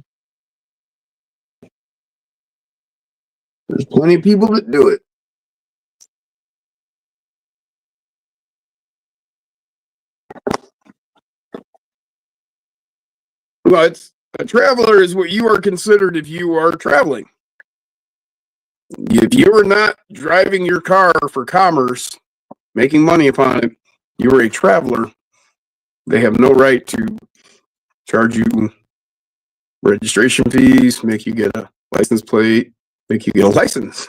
there's plenty of people that do it. Well, a traveler is what you are considered if you are traveling. If you are not driving your car for commerce, making money upon it, you are a traveler. They have no right to charge you registration fees, make you get a license plate, make you get a license.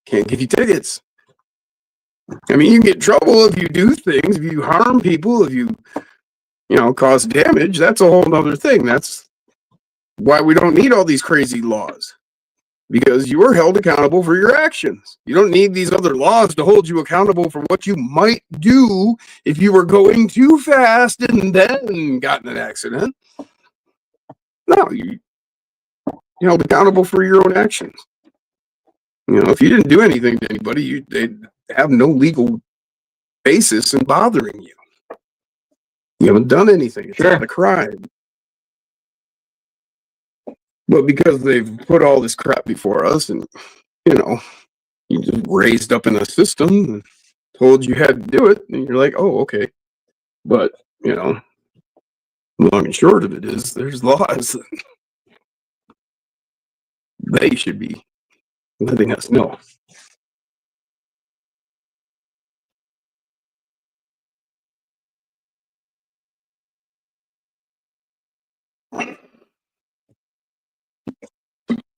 Can't give you tickets. I mean, you can get in trouble if you do things, if you harm people, if you cause damage. That's a whole other thing. That's why we don't need all these crazy laws, because you are held accountable for your actions. You don't need these other laws to hold you accountable for what you might do if you were going too fast and then got in an accident. No, you're held accountable for your own actions. If you didn't do anything to anybody, they have no legal basis in bothering you. You haven't done anything. It's not a crime. But because they've put all this crap before us, and you just raised up in a system and told you had to do it, and you're like, oh, okay. But long and short of it is, there's laws. They should be letting us know.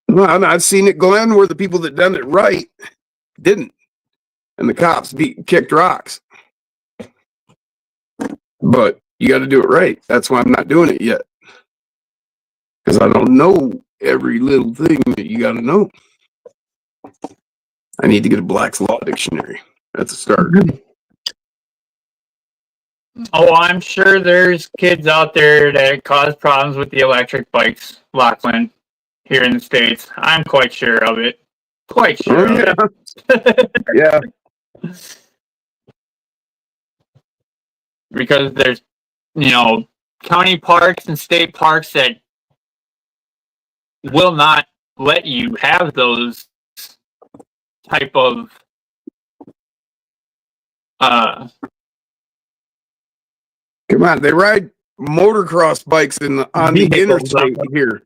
Well, I've seen it, Glenn, where the people that done it right didn't, and the cops kicked rocks. But you got to do it right. That's why I'm not doing it yet, because I don't know every little thing that you got to know. I need to get a Black's Law Dictionary. That's a start. Oh, I'm sure there's kids out there that cause problems with the electric bikes, Lachlan, here in the States. I'm quite sure of it. Quite sure of it. Yeah. Because there's, county parks and state parks that will not let you have those type of come on, they ride motocross bikes on the interstate here.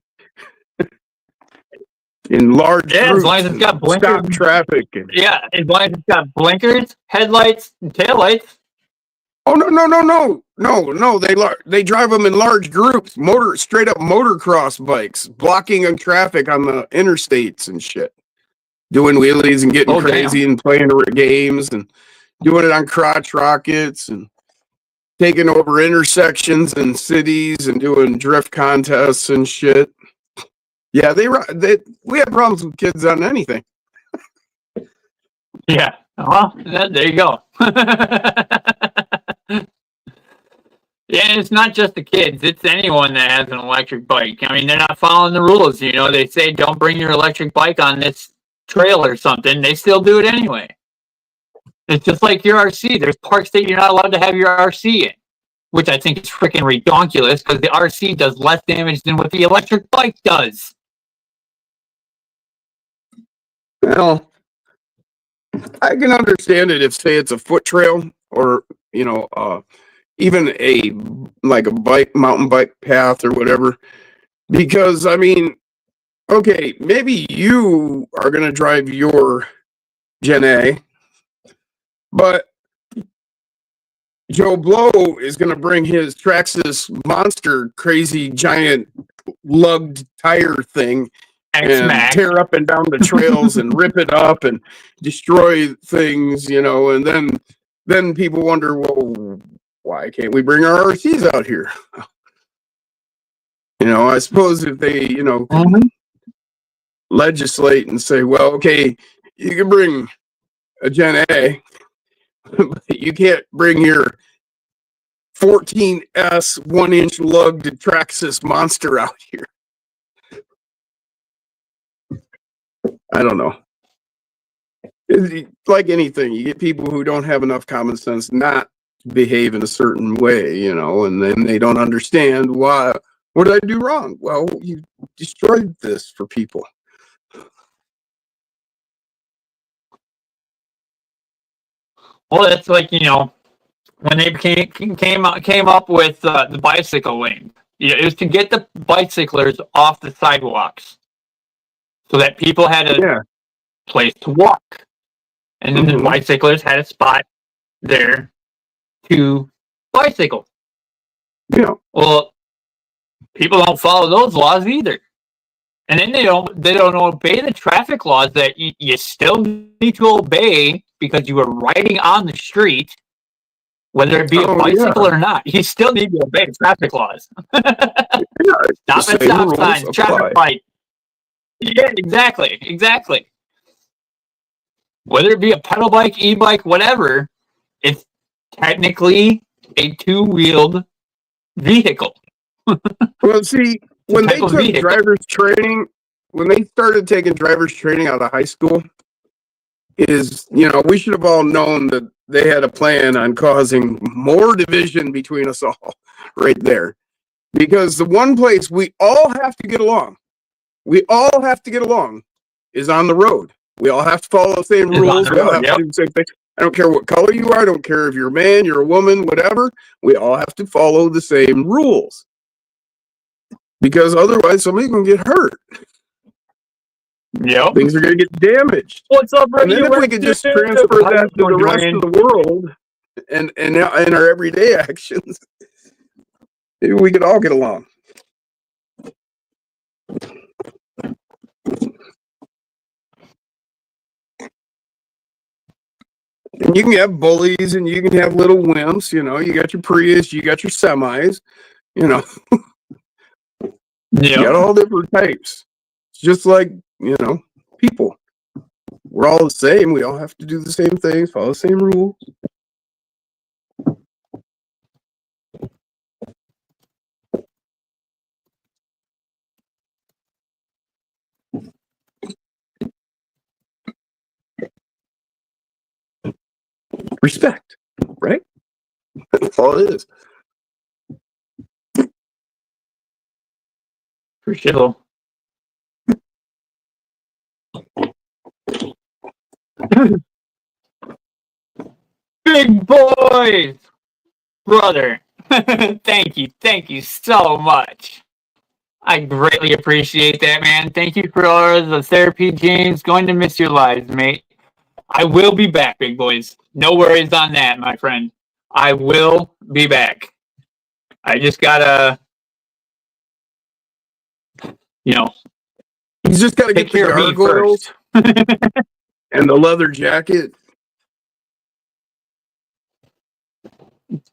In large groups, as long as it's got blinkers, stop traffic. As long as it's got blinkers, headlights, and taillights. Oh no! They drive them in large groups, straight up motocross bikes, blocking traffic on the interstates and shit, doing wheelies and getting crazy and playing games and doing it on crotch rockets and taking over intersections in cities and doing drift contests and shit. Yeah, we have problems with kids on anything. Yeah, well, there you go. Yeah, and it's not just the kids. It's anyone that has an electric bike. I mean, they're not following the rules. They say don't bring your electric bike on this trail or something. They still do it anyway. It's just like your RC. There's parks that you're not allowed to have your RC in, which I think is freaking redonkulous because the RC does less damage than what the electric bike does. Well, I can understand it if, say, it's a foot trail or, even a mountain bike path or whatever. Because I mean, okay, maybe you are going to drive your Gen A, but Joe Blow is going to bring his Traxxas monster crazy giant lugged tire thing and tear up and down the trails and rip it up and destroy things, and then people wonder, well, why can't we bring our RCs out here? I suppose if they, legislate and say, well, okay, you can bring a Gen A, but you can't bring your 14S 1-inch lugged Traxxas monster out here. I don't know. It's like anything, you get people who don't have enough common sense not to behave in a certain way, and then they don't understand why. What did I do wrong? Well, you destroyed this for people. Well, it's like, when they came up with the bicycle lane. It was to get the bicyclers off the sidewalks so that people had a place to walk. And then the bicyclers had a spot there to bicycle. Yeah. Well, people don't follow those laws either. And then they don't obey the traffic laws that you still need to obey because you are riding on the street, whether it be a bicycle or not. You still need to obey traffic laws. Stop at stop signs, traffic light. Yeah, exactly. Whether it be a pedal bike, e-bike, whatever, it's technically a two-wheeled vehicle. Well, see, when they took driver's training, when they started taking driver's training out of high school, we should have all known that they had a plan on causing more division between us all right there. Because the one place we all have to get along, is on the road. We all have to follow the same rules. We all have to do the same thing. I don't care what color you are. I don't care if you're a man, you're a woman, whatever. We all have to follow the same rules. Because otherwise somebody's going to get hurt. Yep. Things are going to get damaged. What's up, and then if we could just transfer that to the rest of the world and our everyday actions, maybe we could all get along. And you can have bullies and you can have little wimps, you got your Prius, you got your semis, You got all different types. It's just like, people. We're all the same. We all have to do the same things, follow the same rules. Respect, right? That's all it is. For sure. Big boys, brother. Thank you so much. I greatly appreciate that, man. Thank you for all the therapy, James. Going to miss your lives, mate. I will be back, big boys. No worries on that, my friend. I will be back. I just gotta, He's just gotta get the gargoyles and the leather jacket.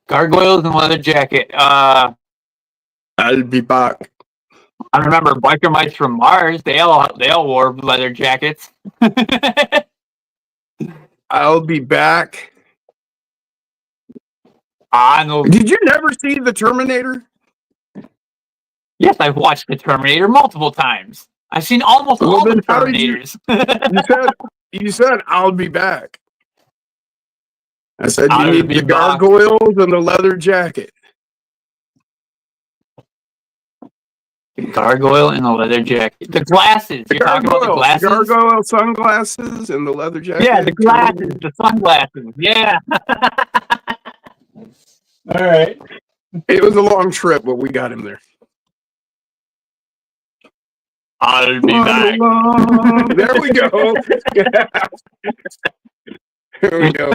Gargoyles and leather jacket. I'll be back. I remember biker mice from Mars. They all wore leather jackets. I'll be back. No. Did you never see The Terminator? Yes, I've watched The Terminator multiple times. I've seen almost all the Terminators. You said I'll be back. I said you need the gargoyles and the leather jacket. The gargoyle and the leather jacket. The glasses. You're talking about the glasses? The gargoyle sunglasses and the leather jacket. Yeah, the glasses, the sunglasses. Yeah. All right. It was a long trip, but we got him there. I'll be back. There we go. There we go.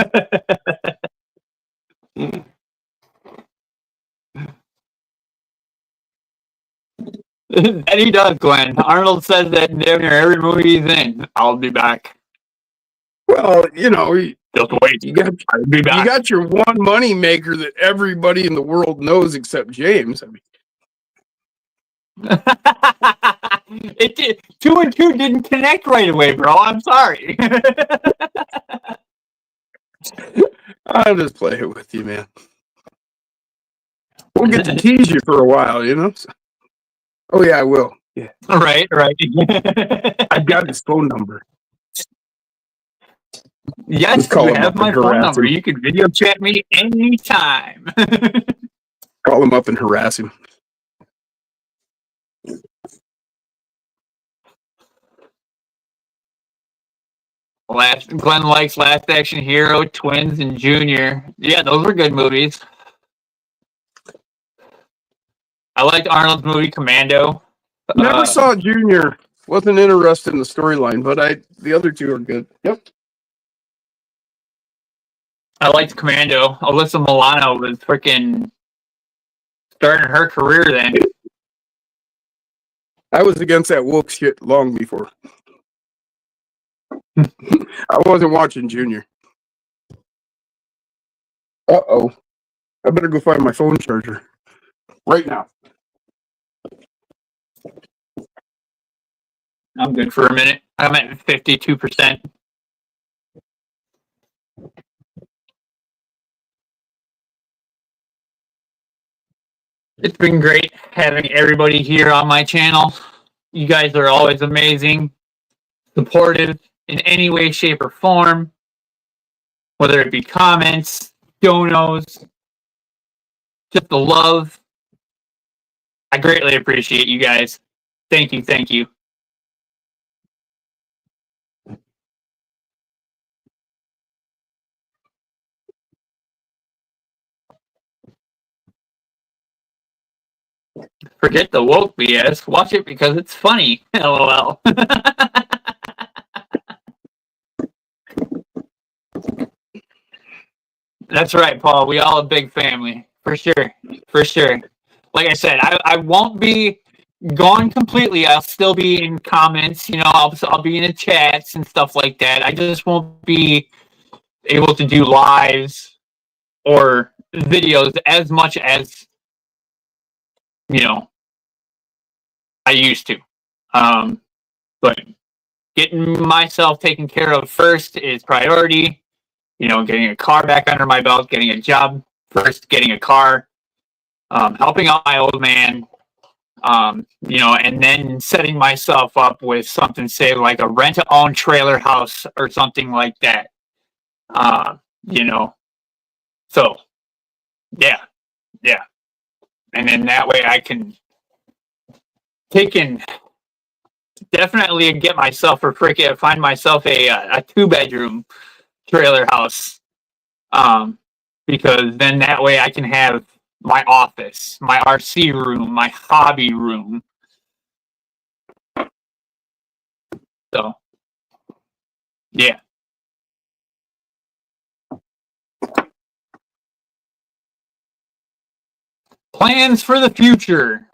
And he does, Glenn. Arnold says that in damn near every movie he's in. I'll be back. Well, you know, Just wait. you got I'll be back. you got your one money maker that everybody in the world knows except James. I mean, It did. 2 and 2 didn't connect right away, bro. I'm sorry. I'll just play it with you, man. We'll get to tease you for a while, you know. Oh yeah, I will. Yeah, right. I've got his phone number. Yes, call you him have up my and phone harass number. him. You can video chat me anytime. Call him up and harass him. Glenn likes Last Action Hero, Twins, and Junior. Yeah, those were good movies. I liked Arnold's movie Commando. Never saw Junior. Wasn't interested in the storyline, but the other two are good. Yep. I liked Commando. Alyssa Milano was freaking starting her career then. I was against that woke shit long before. I wasn't watching Junior. Uh-oh. I better go find my phone charger. Right now. I'm good for a minute. I'm at 52%. It's been great having everybody here on my channel. You guys are always amazing, supportive in any way, shape, or form, whether it be comments, donos, just the love. I greatly appreciate you guys. Thank you. Forget the woke BS. Watch it because it's funny. LOL. That's right, Paul. We all a big family. For sure. Like I said, I won't be gone completely. I'll still be in comments. You know, I'll be in the chats and stuff like that. I just won't be able to do lives or videos as much as, you know, I used to. But getting myself taken care of first is priority. You know, getting a car back under my belt, getting a job first, getting a car, helping out my old man, you know, and then setting myself up with something, say, like a rent-to-own trailer house or something like that. You know, so, yeah. And then that way I can definitely get myself find myself a 2-bedroom trailer house, because then that way I can have my office, my RC room, my hobby room. So, yeah. Plans for the future.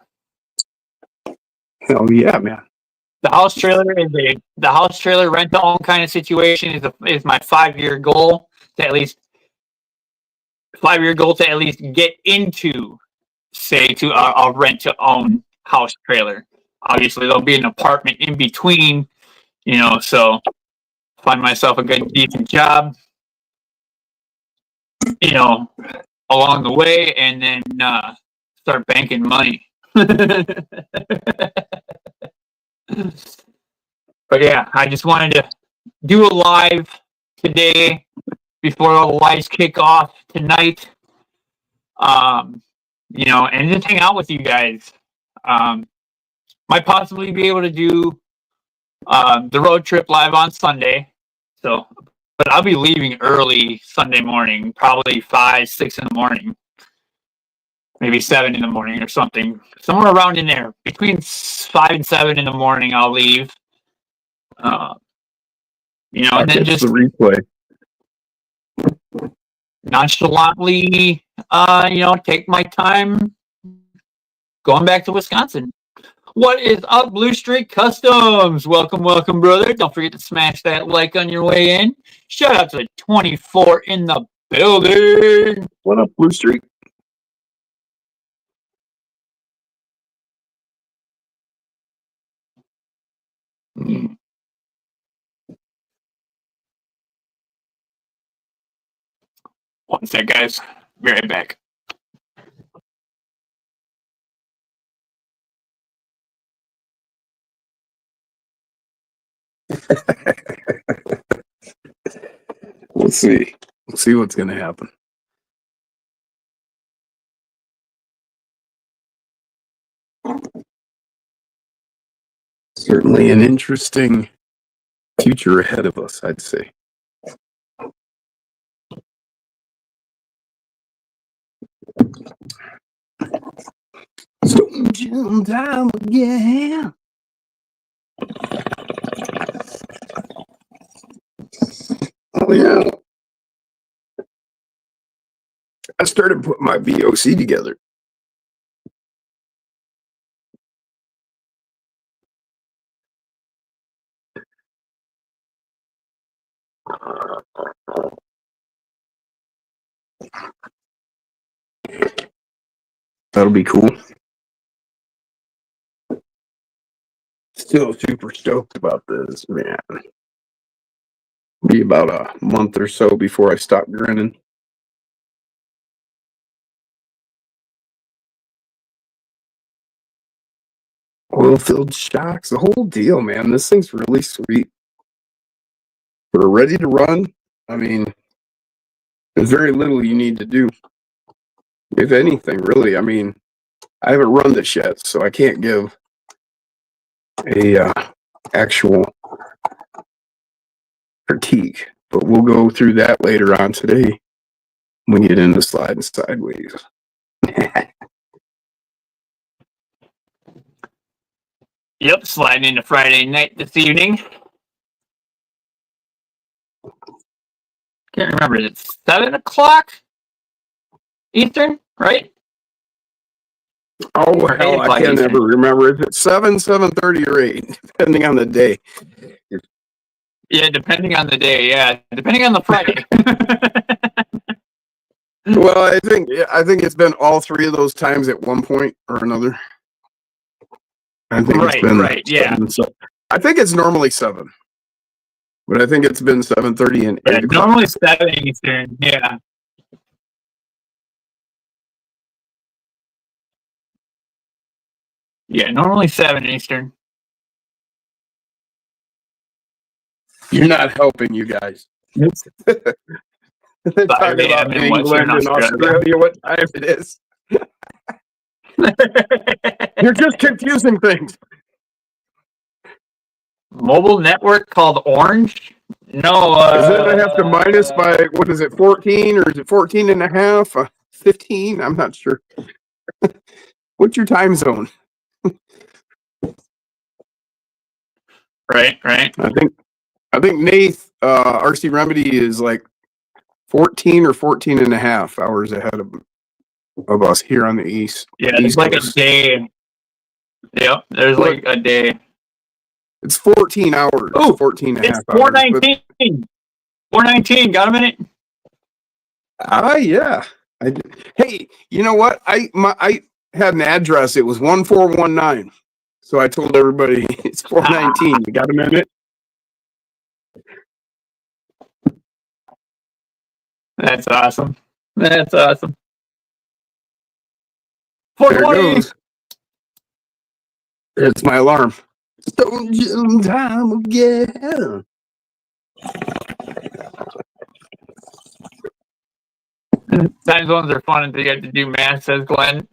Hell yeah, man. The house trailer rent to own kind of situation is my 5-year goal to at least get into, say, to a rent to own house trailer. Obviously, there'll be an apartment in between, you know, so find myself a good, decent job, you know, along the way, and then start banking money. But yeah, I just wanted to do a live today before all the lights kick off tonight. You know, and just hang out with you guys. Might possibly be able to do the road trip live on Sunday. So, but I'll be leaving early Sunday morning, probably 5, 6 in the morning. maybe 7 in the morning or something. Somewhere around in there. Between 5 and 7 in the morning, I'll leave. And then just the replay. nonchalantly, take my time going back to Wisconsin. What is up, Blue Streak Customs? Welcome, brother. Don't forget to smash that like on your way in. Shout out to the 24 in the building. What up, Blue Streak? One sec, guys. Be right back. We'll see. We'll see what's going to happen. Certainly an interesting future ahead of us, I'd say. Stone Jim time again. Oh, yeah. I started putting my VOC together. That'll be cool. Still super stoked about this, man. Be about a month or so before I stop grinning. Oil-filled shocks, the whole deal, man. This thing's really sweet. We're ready to run. I mean, there's very little you need to do. If anything, really. I mean, I haven't run this yet, so I can't give a actual critique. But we'll go through that later on today when we get into sliding sideways. Yep, sliding into Friday night this evening. Can't remember. It's 7 o'clock Eastern, right? Oh, hell, I can't ever remember if it's 7, 7:30, or 8, depending on the day. Yeah, depending on the day. Yeah, depending on the Friday. Well, I think it's been all three of those times at one point or another. I think it's been right. Yeah. So I think it's normally 7, but I think it's been 7:30 and 8 o'clock. Normally 7 Eastern. Yeah. Yeah, normally 7 Eastern. You're not helping, you guys. They're talking about England and Australia, what time it is. You're just confusing things. Mobile network called Orange? No. Is it I have to minus by, what is it, 14, or is it 14 and a half? 15? I'm not sure. What's your time zone? Right. I think Nath, RC Remedy is like 14 or 14 and a half hours ahead of us here on the east. Yeah, it's like a day. Yep, there's like a day. It's 14 hours. Oh, 14 and a half hours. 419. 419. Got a minute? Yeah. Hey, you know what? I had an address. It was 1419. So I told everybody it's 419. You got a minute? That's awesome. 420. There it goes. It's my alarm. Stone Jim time again. Time zones are fun until you get to do math, says Glenn.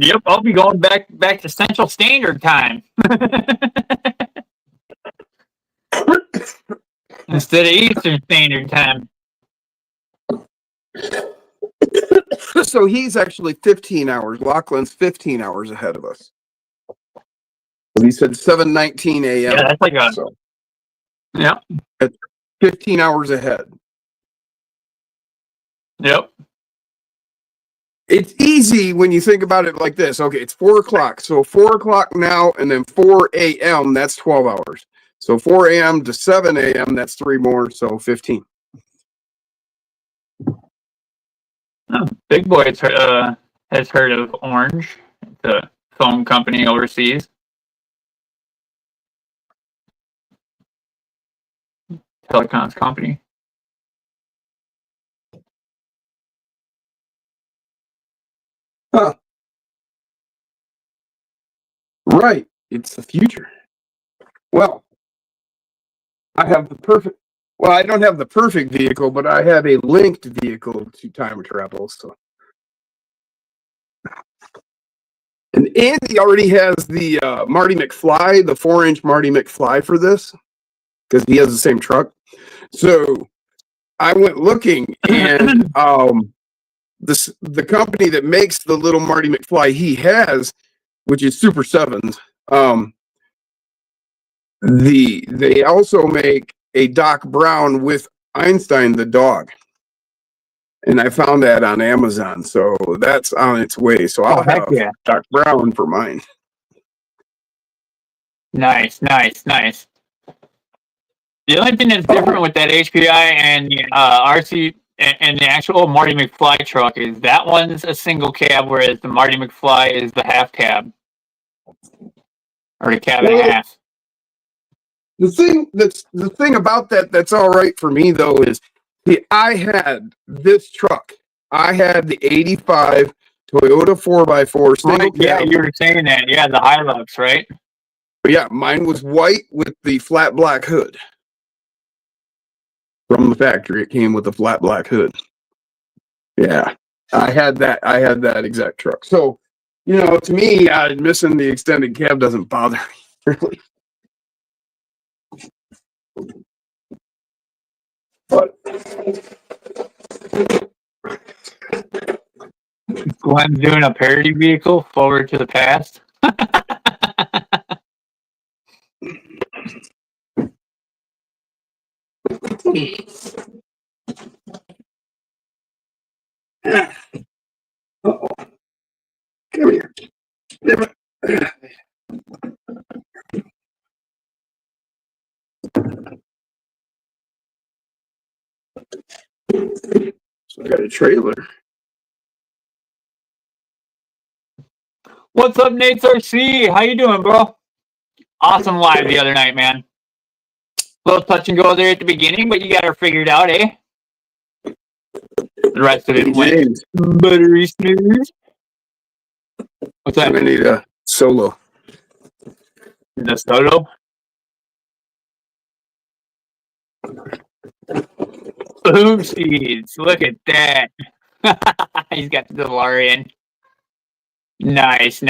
Yep, I'll be going back to Central Standard Time instead of Eastern Standard Time. So he's actually 15 hours. Lachlan's 15 hours ahead of us. He said 7:19 a.m. Yeah, that's like a So yeah. it's 15 hours ahead. Yep. It's easy when you think about it like this. Okay, it's 4 o'clock. So 4 o'clock now, and then 4 a.m. That's 12 hours. So 4 a.m. to 7 a.m. That's 3 more. So 15. Oh, Big Boy has heard of Orange, the phone company overseas. Telecoms company. Huh. Right. It's the future. Well, I have the perfect. Well, I don't have the perfect vehicle, but I have a linked vehicle to time travel. So, and Andy already has the Marty McFly, the 4-inch Marty McFly for this, because he has the same truck. So I went looking, and the company that makes the little Marty McFly he has, which is Super Sevens, they also make a Doc Brown with Einstein the dog, and I found that on Amazon, so that's on its way. So I'll have Doc Brown for mine. Nice. The only thing that's different with that HPI and RC and the actual Marty McFly truck is that one's a single cab, whereas the Marty McFly is the half cab or the cab and a half. The thing about that's all right for me though is I had this truck. I had the 85 Toyota 4x4 single cab. Yeah, you were saying that. Yeah, the Hilux, right? But yeah, mine was white with the flat black hood. From the factory, it came with a flat black hood. Yeah, I had that exact truck. So, to me, missing the extended cab doesn't bother me really. But Glenn's doing a parody vehicle, Forward to the Past. Uh-oh. Come here. So I got a trailer. What's up, Nate's RC? How you doing, bro? Awesome live the other night, man. Little touch and go there at the beginning, but you got her figured out, eh? The rest of it went buttery smooth. What's that? I need a solo. The solo? Oopsies. Look at that. He's got the DeLorean. Nice.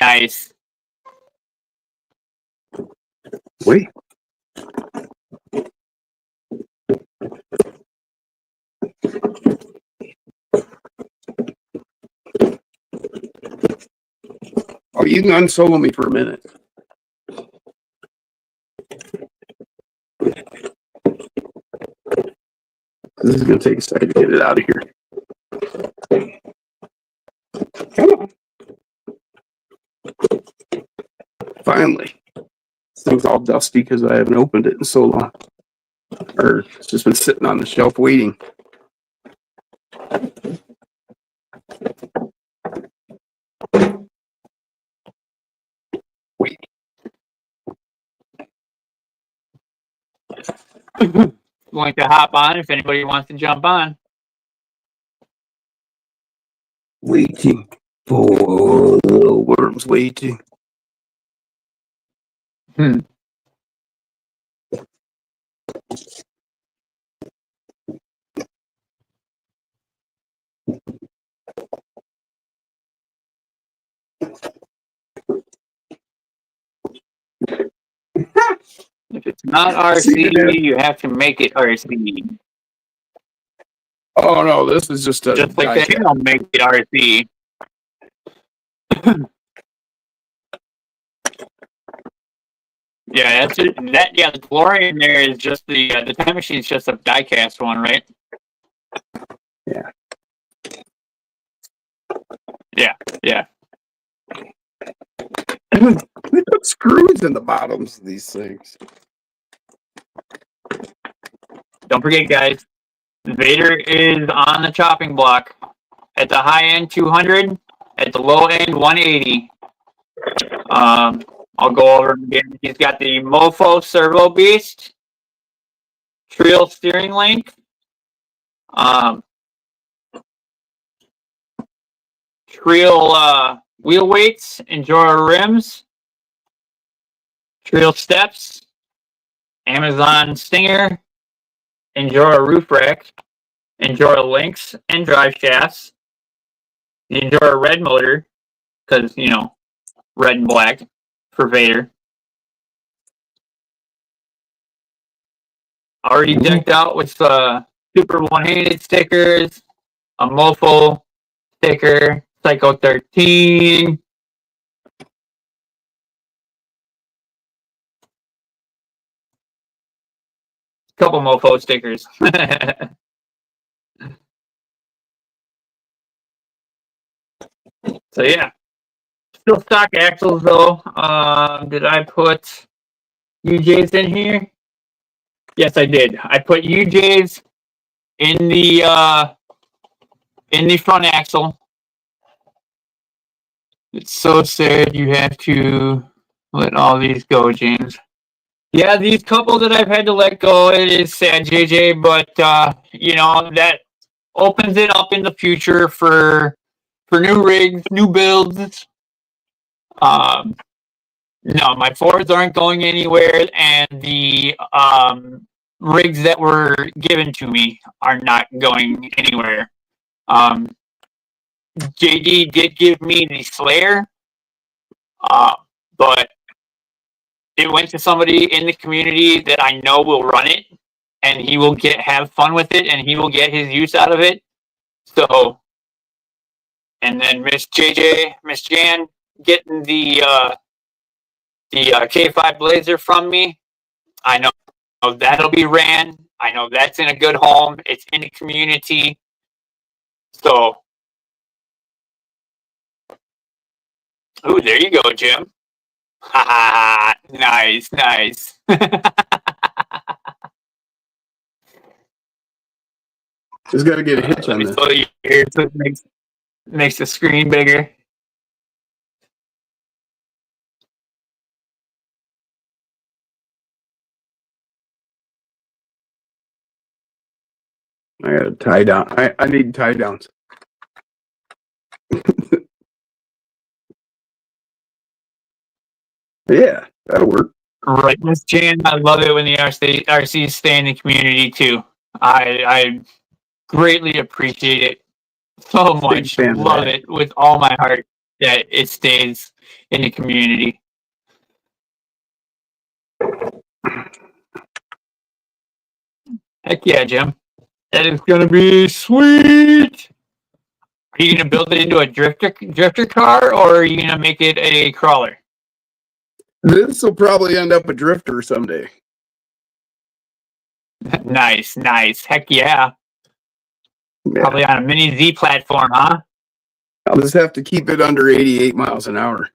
Wait. Oh, you can unsolo me for a minute. This is going to take a second to get it out of here. Come on. Finally. This thing's all dusty because I haven't opened it in so long. Or it's just been sitting on the shelf waiting. Wait. Going to hop on if anybody wants to jump on. Waiting for little worms waiting. not RC. See, You have to make it RC. Oh no, this is just a Just like die that, you cut. don't make it RC. Yeah, that's it. That yeah, the DeLorean there is just the time machine's just a die-cast one, right? Yeah. Yeah, yeah. They put screws in the bottoms of these things. Don't forget, guys. Vader is on the chopping block. At the high end, 200. At the low end, 180. I'll go over him again. He's got the Mofo Servo Beast, Trial steering link, Trial wheel weights, Endura rims, Trial steps, Amazon Stinger, Endura roof rack, Endura links and drive shafts, the Endura red motor, because, you know, red and black for Vader. Already decked out with super one-handed stickers, a Mofo sticker, Psycho 13. Couple Mofo stickers. So yeah, still stock axles though. Did I put UJs in here? Yes, I did. I put UJs in the front axle. It's so sad you have to let all these go, James. Yeah, these couple that I've had to let go, it is sad, JJ, but you know, that opens it up in the future for new rigs, new builds. No, my Fords aren't going anywhere, and the rigs that were given to me are not going anywhere. JD did give me the Slayer, but it went to somebody in the community that I know will run it, and he will have fun with it, and he will get his use out of it. So, and then Miss Jan, getting the K5 Blazer from me. I know that'll be ran. I know that's in a good home. It's in the community. So, ooh, there you go, Jim. Ha ha ha! Nice, nice. Just got to get a hitch on this. So it makes the screen bigger. I got to tie down. I need tie downs. Yeah, that'll work. Right, Miss Jan. I love it when the RCs stay in the community too. I greatly appreciate it so much. Love it with all my heart that it stays in the community. Heck yeah, Jim. That is gonna be sweet. Are you gonna build it into a drifter car, or are you gonna make it a crawler? This will probably end up a drifter someday. Nice, nice. Heck yeah. Probably on a mini Z platform, huh? I'll just have to keep it under 88 miles an hour.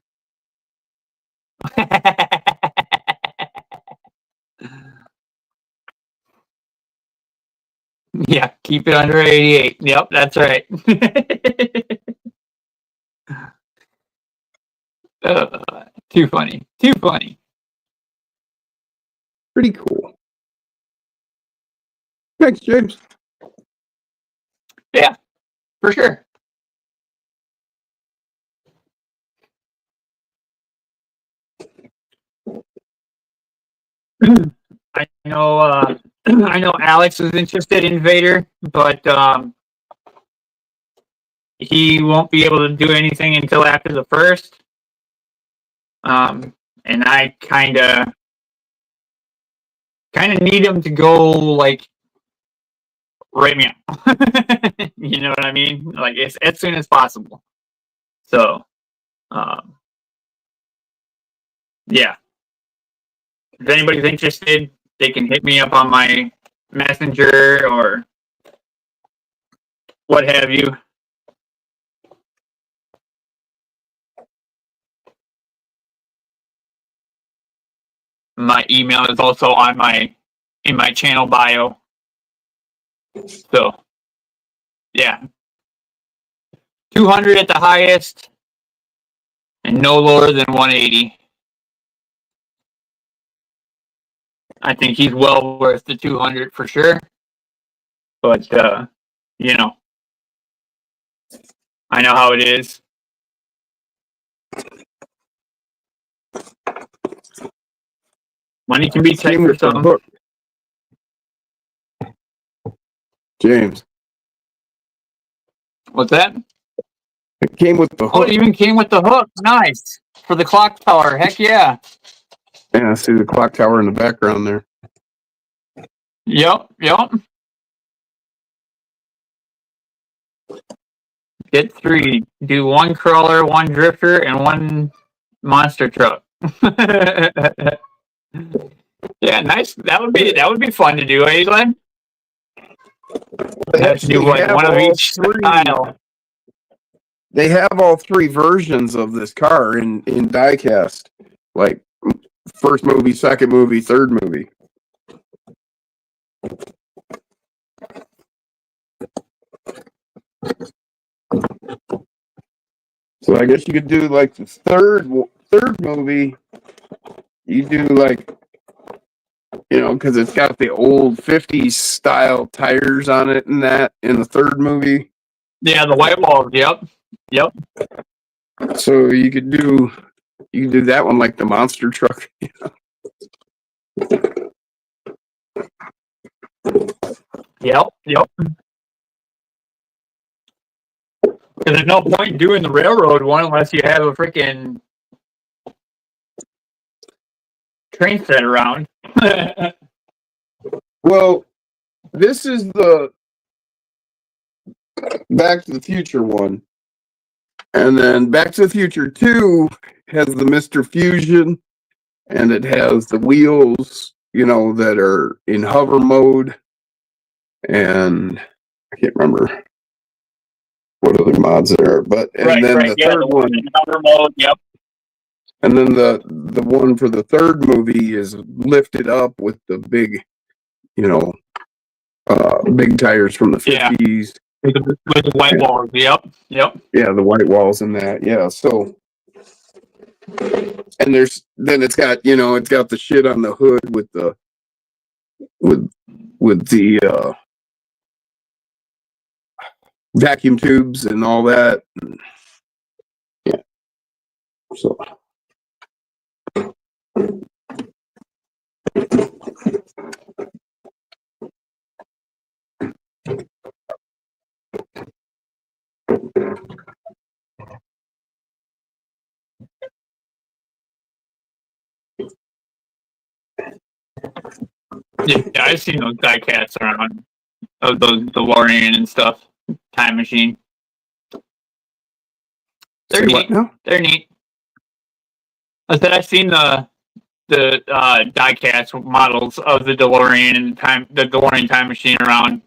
Yeah, keep it under 88. Yep, that's right. Too funny. Too funny. Pretty cool. Thanks, James. Yeah, for sure. I know I know Alex is interested in Vader, but he won't be able to do anything until after the first. And I kinda kind of need him to go like right now. You know what I mean? Like as soon as possible. So, yeah. If anybody's interested, they can hit me up on my messenger or what have you. My email is also on in my channel bio. So, yeah. 200 at the highest and no lower than 180. I think he's well worth the 200 for sure. But, you know, I know how it is. Money can be tight for some. James. What's that? It came with the hook. Oh, it even came with the hook. Nice. For the clock tower. Heck yeah. Yeah, I see the clock tower in the background there. Yep. Get 3. Do 1 crawler, 1 drifter, and 1 monster truck. Yeah, nice. That would be fun to do, eh, Glenn? Have to do like one of each style. They have all 3 versions of this car in diecast, like first movie, second movie, third movie. So I guess you could do like the third movie. You do like, you know, because it's got the old 50s style tires on it and that in the third movie. Yeah, the white walls. Yep. So you could do that one like the monster truck. Yep. Because there's no point doing the railroad one unless you have a freaking train set around. Well, this is the Back to the Future one. And then Back to the Future 2 has the Mr. Fusion, and it has the wheels, you know, that are in hover mode. And I can't remember what other mods there are, but and then the third one in hover mode. Yep. And then the one for the third movie is lifted up with the big, you know, big tires from the 50s. With the white walls. Yep. Yeah, the white walls and that. Yeah, so and it's got, you know, it's got the shit on the hood with the vacuum tubes and all that. Yeah. So yeah, I've seen those die cats around. Those DeLorean and stuff. Time machine. They're neat. They're neat. I said I've seen the die-cast models of the DeLorean and the DeLorean time machine around.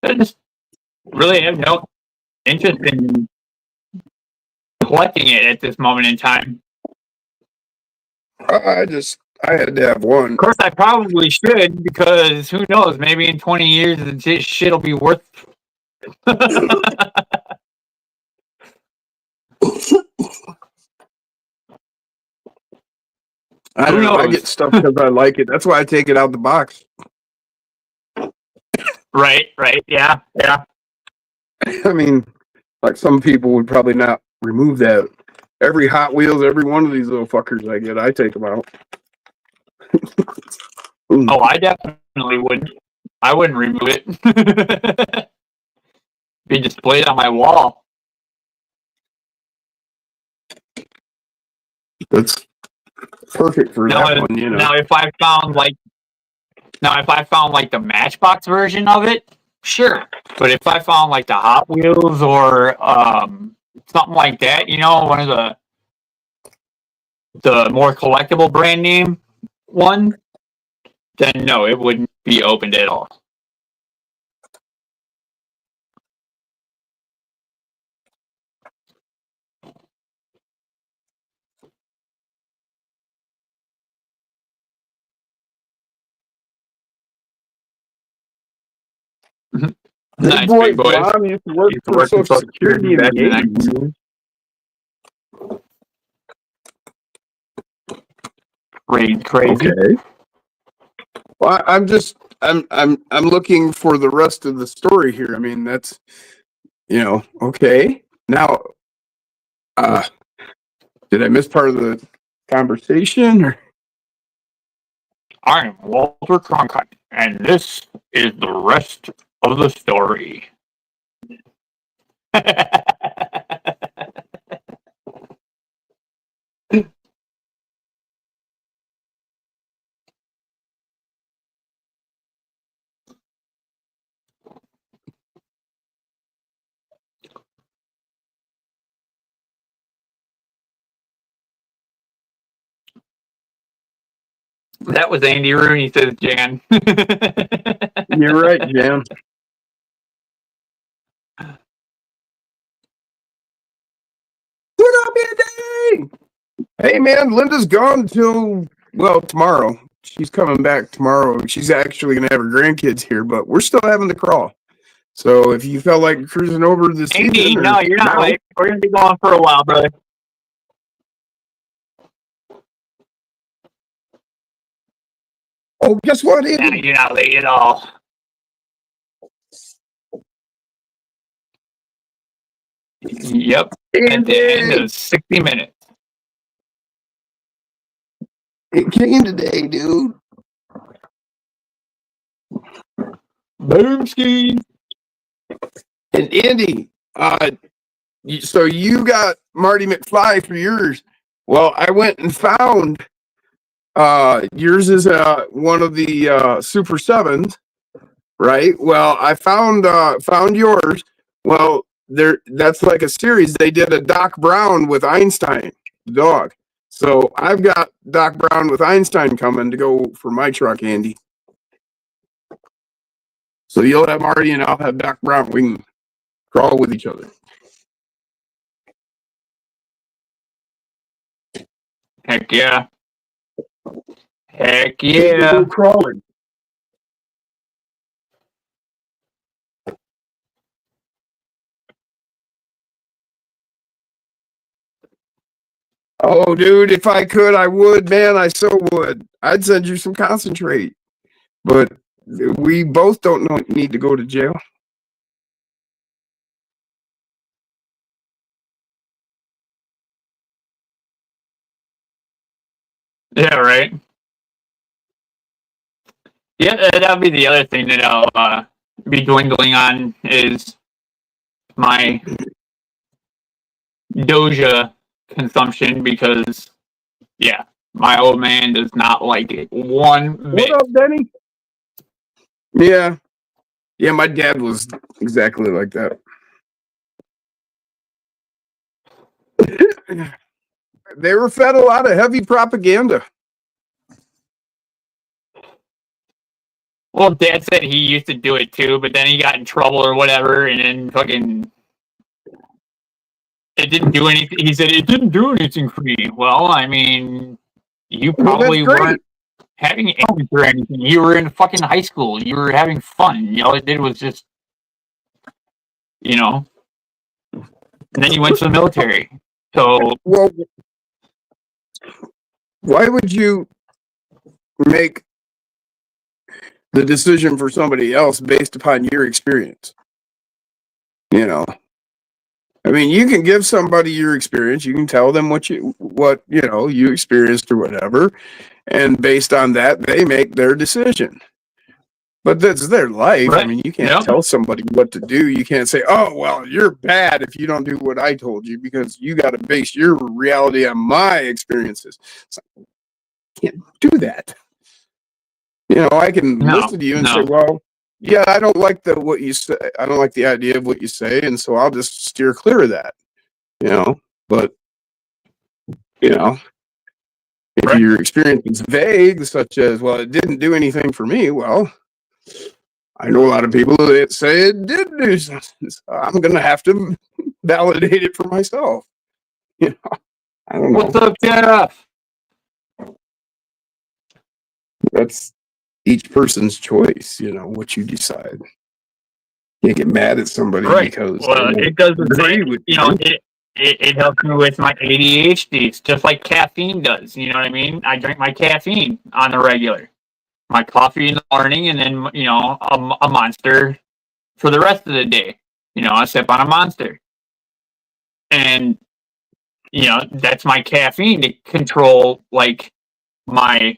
I just really have no interest in collecting it at this moment in time. I had to have one. Of course, I probably should, because who knows? Maybe in 20 years, the shit'll be worth. I don't know. I get stuff because I like it. That's why I take it out the box. Right. Yeah. I mean, like some people would probably not remove that. Every Hot Wheels, every one of these little fuckers I get, I take them out. Oh, I definitely wouldn't. I wouldn't remove it. Be displayed on my wall. That's perfect for that one, you know. Now, if I found like Now, if I found like the Matchbox version of it, sure. But if I found like the Hot Wheels or something like that, one of the more collectible brand name one, then no, it wouldn't be opened at all. Nice, big boys. Mom used to work for Social Security back in the in the 90s. Crazy. Okay. Well, I'm looking for the rest of the story here. I mean, that's, okay. Now, did I miss part of the conversation or? I'm Walter Cronkite, and this is the rest of the story. That was Andy Rooney, says Jan. You're right, Jan. What up, Andy? Hey, man, Linda's gone till, tomorrow. She's coming back tomorrow. She's actually going to have her grandkids here, but we're still having the crawl. So if you felt like cruising over this Andy, evening, no, you're not late. We're going to be going for a while, brother. Oh, guess what, Andy? No, you're not late at all. Yep. At the end of 60 minutes. It came today, dude. Boom ski. And Andy, so you got Marty McFly for yours. Well, I went and found yours is one of the Super Sevens, right? Well, I found yours. Well, that's like a series. They did a Doc Brown with Einstein, the dog. So I've got Doc Brown with Einstein coming to go for my truck, Andy. So you'll have Marty and I'll have Doc Brown. We can crawl with each other. Heck yeah. Heck yeah. We're crawling. Oh, dude, if I could, I would, man. I so would. I'd send you some concentrate. But we both don't need to go to jail. Yeah, right. Yeah, that'll be the other thing that I'll be dwindling on is my Doja consumption because, yeah, my old man does not like it one bit. What up, Denny? Yeah. Yeah, my dad was exactly like that. They were fed a lot of heavy propaganda. Well, Dad said he used to do it too, but then he got in trouble or whatever, and then fucking it didn't do anything. He said it didn't do anything for me. Well, I mean, you probably weren't having aims or anything. You were in fucking high school. You were having fun. All it did was just, and then you went to the military. So, well, why would you make the decision for somebody else based upon your experience? I mean, you can give somebody your experience. You can tell them what you experienced or whatever, and based on that, they make their decision. But that's their life. Right. I mean, you can't tell somebody what to do. You can't say, "Oh, well, you're bad if you don't do what I told you," because you got to base your reality on my experiences. So, can't do that. I can No, listen to you and say, no. well, yeah, I don't like what you say. I don't like the idea of what you say, and so I'll just steer clear of that. But you know, if Right. your experience is vague, such as, well, it didn't do anything for me, well, I know a lot of people that say it did do something. So I'm going to have to validate it for myself. I don't What's know. up, Jeff? That's each person's choice, what you decide. You get mad at somebody Right. because they Well, don't it does the agree same. with you. It helps me with my ADHD. It's just like caffeine does. You know what I mean? I drink my caffeine on the regular. My coffee in the morning, and then a monster for the rest of the day. I sip on a monster, and that's my caffeine to control like my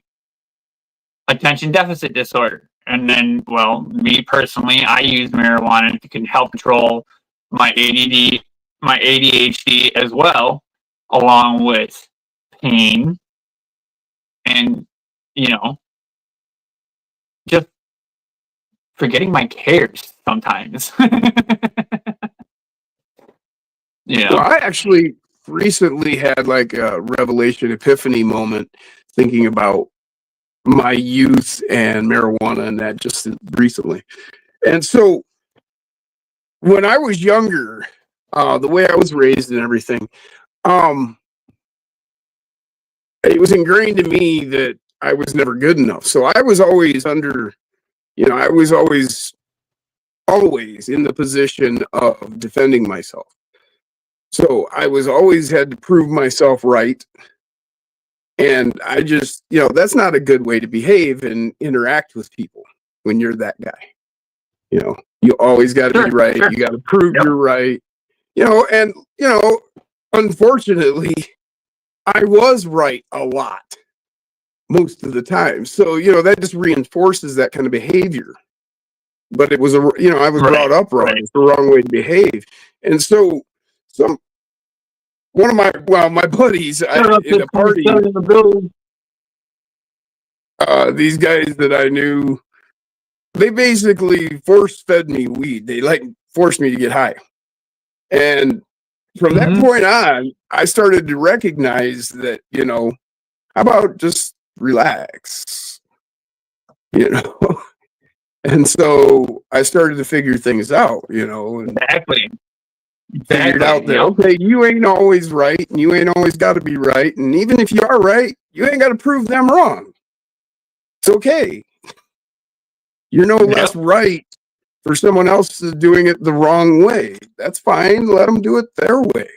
attention deficit disorder. And then, well, me personally, I use marijuana to can help control my ADD, my ADHD as well, along with pain and just forgetting my cares sometimes. Well, I actually recently had like a revelation epiphany moment thinking about my youth and marijuana and that just recently. And so when I was younger, the way I was raised and everything, um, it was ingrained in me that I was never good enough. So I was always I was always in the position of defending myself. So I was always had to prove myself right. And I just, that's not a good way to behave and interact with people when you're that guy. You always got to be right. Sure. You got to prove you're right. And unfortunately, I was right a lot most of the time. So, that just reinforces that kind of behavior. But it was I was brought up wrong. Right. It's the wrong way to behave. And so one of my buddies in a party, these guys that I knew, they basically force fed me weed. They forced me to get high. And from that point on, I started to recognize that, how about just relax, And so I started to figure things out, and Exactly. figured out that, okay, you ain't always right and you ain't always got to be right. And even if you are right, you ain't got to prove them wrong. It's okay. You're no less right for someone else doing it the wrong way. That's fine. Let them do it their way.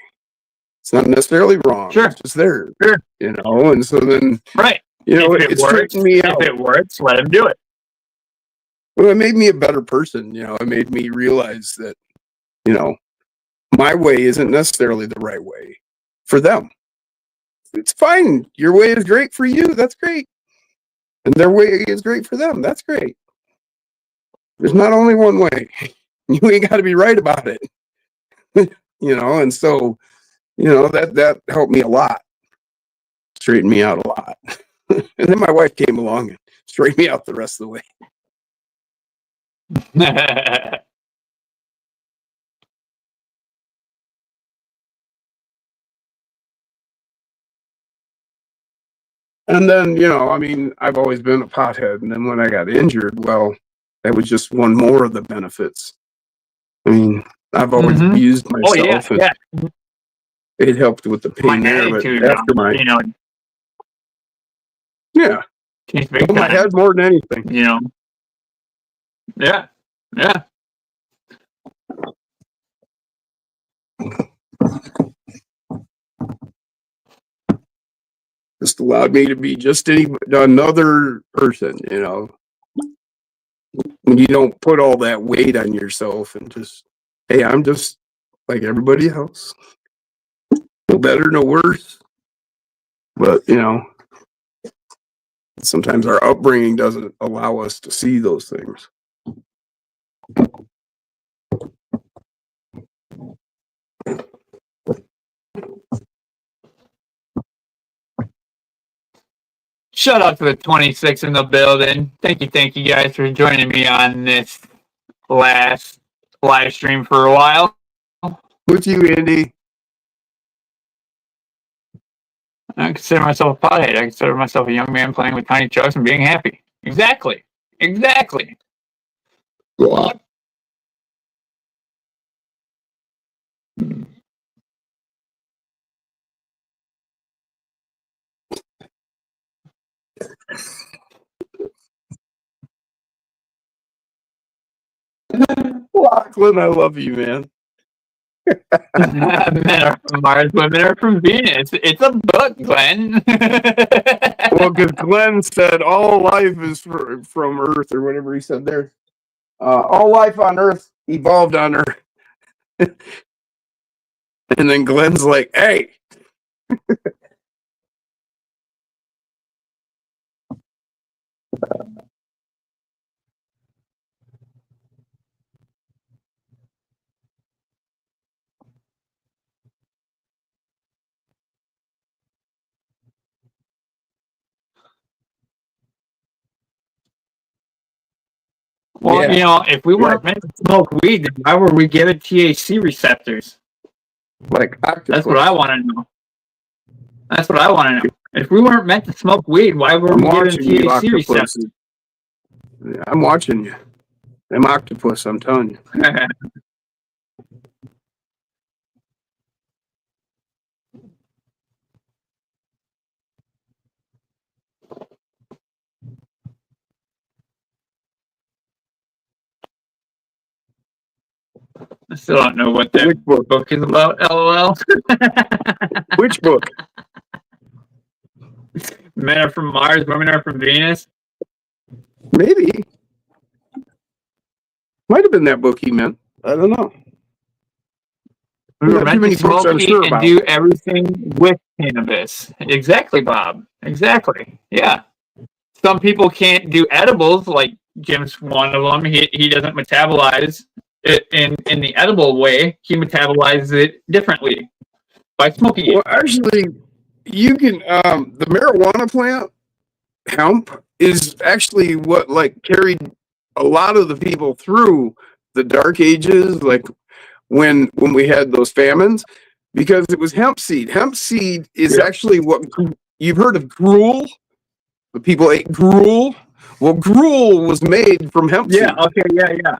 It's not necessarily wrong. Sure. It's just theirs. Sure. And so then, right. It straightened me out. If it works, let them do it. Well, it made me a better person. It made me realize that, my way isn't necessarily the right way for them. It's fine. Your way is great for you. That's great. And their way is great for them. That's great. There's not only one way. You ain't got to be right about it. And so, that helped me a lot. Straightened me out a lot. And then my wife came along and straightened me out the rest of the way. And then, I've always been a pothead. And then when I got injured, well, that was just one more of the benefits. I've always abused myself. Yeah. It helped with the pain there. But after yeah. My head more than anything. Yeah. Yeah. Just allowed me to be just another person, when you don't put all that weight on yourself and just, hey, I'm just like everybody else. No better, no worse. But, sometimes our upbringing doesn't allow us to see those things. Shout out to the 26 in the building. Thank you guys for joining me on this last live stream for a while. With you, Andy. I consider myself a pothead. I consider myself a young man playing with tiny chucks and being happy. Exactly. What? Lachlan, I love you, man. Men are from Mars, women are from Venus. It's a book, Glenn. Well, because Glenn said all life is from Earth, or whatever he said there. All life on Earth evolved on Earth. And then Glenn's like, hey. Well, Yeah. you know, if we weren't meant to smoke weed, then why were we given THC receptors? Like octopus. That's what I want to know. If we weren't meant to smoke weed, why were we given THC receptors? I'm watching you. I'm octopus, I'm telling you. I still don't know what that book is about, LOL. Which book? Men are from Mars, women are from Venus. Maybe. Might have been that book he meant. I don't know. We were meant to smoke, eat, and do everything with cannabis. Exactly, Bob. Exactly. Yeah. Some people can't do edibles, like Jim's one of them. He doesn't metabolize it in the edible way. He metabolizes it differently by smoking it. Well, actually, you can the marijuana plant, hemp, is actually what like carried a lot of the people through the dark ages, like when we had those famines, because it was hemp seed. Hemp seed is actually what you've heard of gruel. The people ate gruel. Well, gruel was made from hemp seed. Okay, yeah.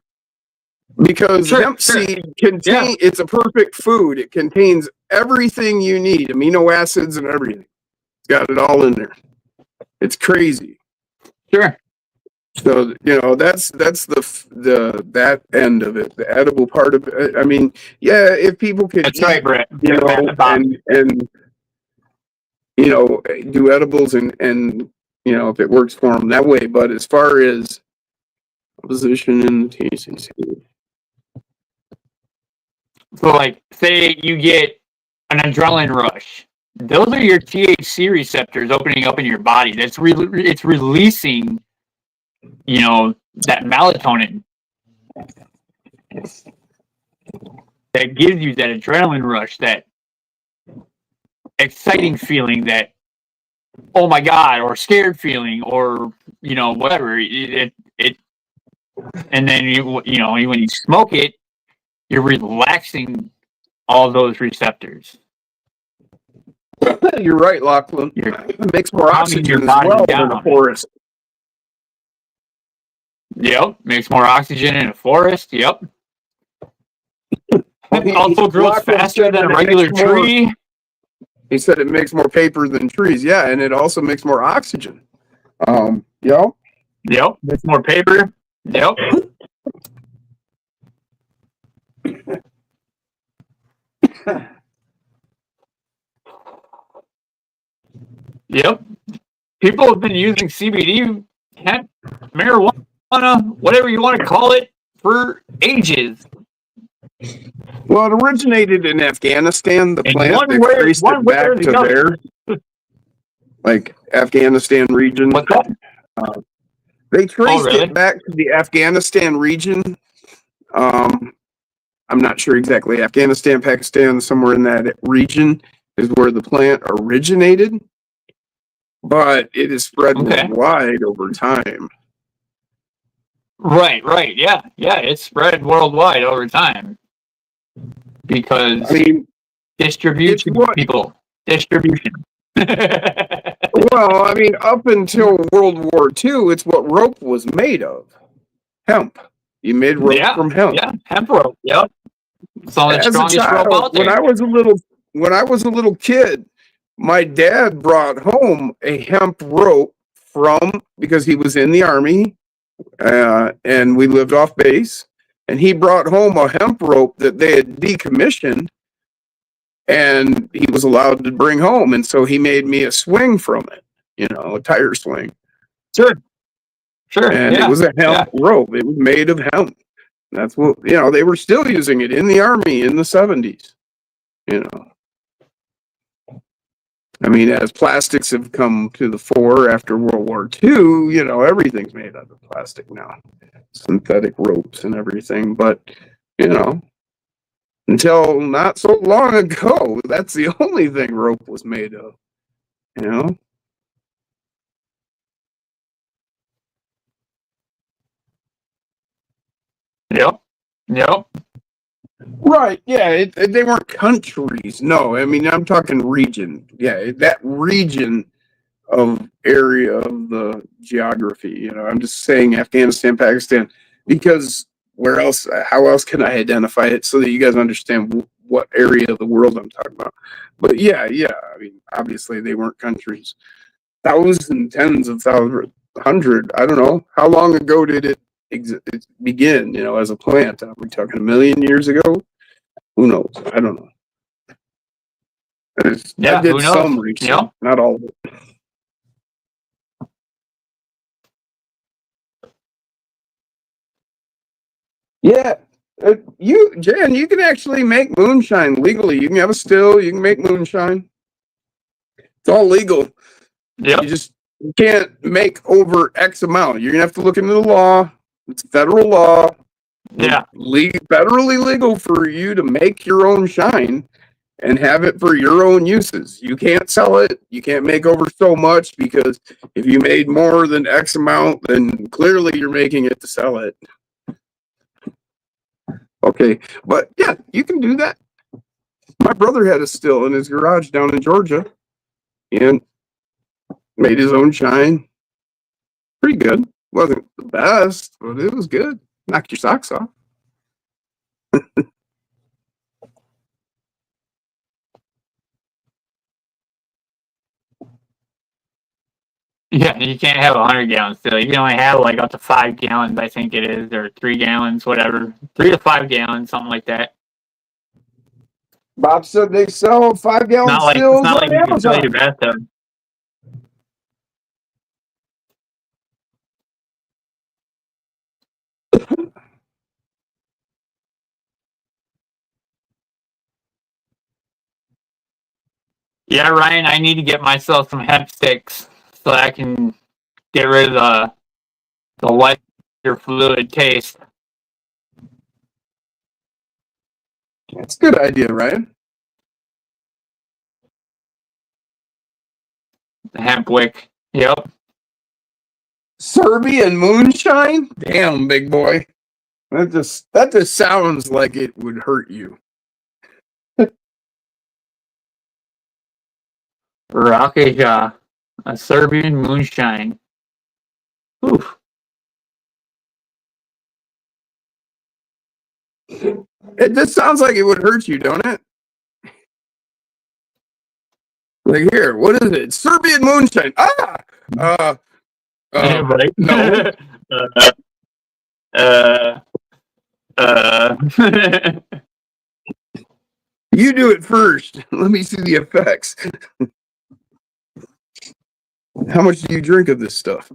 Because hemp seed it's a perfect food. It contains everything you need, amino acids and everything. It's got it all in there. It's crazy. Sure. So, you know, that's the that end of it, the edible part of it. I mean, yeah, if people could That's right, Brett. you know, and you know, do edibles and you know, if it works for them that way. But as far as position in the TCC. So, like, say you get an adrenaline rush. Those are your THC receptors opening up in your body. It's releasing, you know, that melatonin that gives you that adrenaline rush, that exciting feeling, that oh my god, or scared feeling, or you know, whatever. It and then you know, when you smoke it, you're relaxing all those receptors. You're right, Lachlan. It makes more oxygen as well in the forest. Yep, makes more oxygen in a forest. Yep. It also grows faster than a regular tree. He said it makes more paper than trees. Yeah, and it also makes more oxygen. Yep. Yep, makes more paper. Yep. Yep. People have been using CBD, hemp, marijuana, whatever you want to call it, for ages. Well, it originated in Afghanistan. The plant, they traced it back to there, like Afghanistan region. What's that? They traced it back to the Afghanistan region. I'm not sure exactly. Afghanistan, Pakistan, somewhere in that region is where the plant originated. but it is spread Okay. worldwide over time. Right. Yeah. It's spread worldwide over time because I mean, distribution, people. Distribution. well, I mean, up until World War II, it's what rope was made of. Hemp. You made rope from hemp. Yeah, hemp rope. Yep. It's all the As a strongest rope child, out there. when I was a little kid, my dad brought home a hemp rope because he was in the army, and we lived off base, and he brought home a hemp rope that they had decommissioned, and he was allowed to bring home, and so he made me a swing from it, a tire swing. Sure. And it was a hemp rope. It was made of hemp. That's what, they were still using it in the army in the 70s. I mean, as plastics have come to the fore after World War II, everything's made out of plastic now. Synthetic ropes and everything. But, until not so long ago, that's the only thing rope was made of. Yep. Right. Yeah. They weren't countries. No. I mean, I'm talking region. Yeah. That region of area of the geography. I'm just saying Afghanistan, Pakistan, because how else can I identify it so that you guys understand what area of the world I'm talking about? But yeah. I mean, obviously they weren't countries. Thousands, tens of thousands, 100. I don't know. How long ago did it begin, as a plant? Are we talking 1 million years ago? Who knows? I don't know. I did some research, not all of it. Yeah. Jan, you can actually make moonshine legally. You can have a still, you can make moonshine. It's all legal. Yep. You can't make over X amount. You're gonna have to look into the law. It's federal law. Yeah. Federally legal for you to make your own shine and have it for your own uses. You can't sell it. You can't make over so much, because if you made more than X amount, then clearly you're making it to sell it. Okay, but yeah, you can do that. My brother had a still in his garage down in Georgia and made his own shine. Pretty good. Wasn't the best, but it was good. Knocked your socks off. Yeah, you can't have 100-gallon still. You can only have like up to 5 gallons, I think it is, or 3 gallons, whatever. 3 to 5 gallons, something like that. Bob said they sell 5-gallon stills on you can fill Amazon. your bathtub. Yeah, Ryan, I need to get myself some hemp sticks so I can get rid of the lighter fluid taste. That's a good idea, Ryan. The hemp wick. Yep. Serbian moonshine? Damn, big boy. That just sounds like it would hurt you. Rakeja, a Serbian moonshine. Oof. It just sounds like it would hurt you, don't it? Like, here, what is it? Serbian moonshine. Right. No. You do it first. Let me see the effects. How much do you drink of this stuff?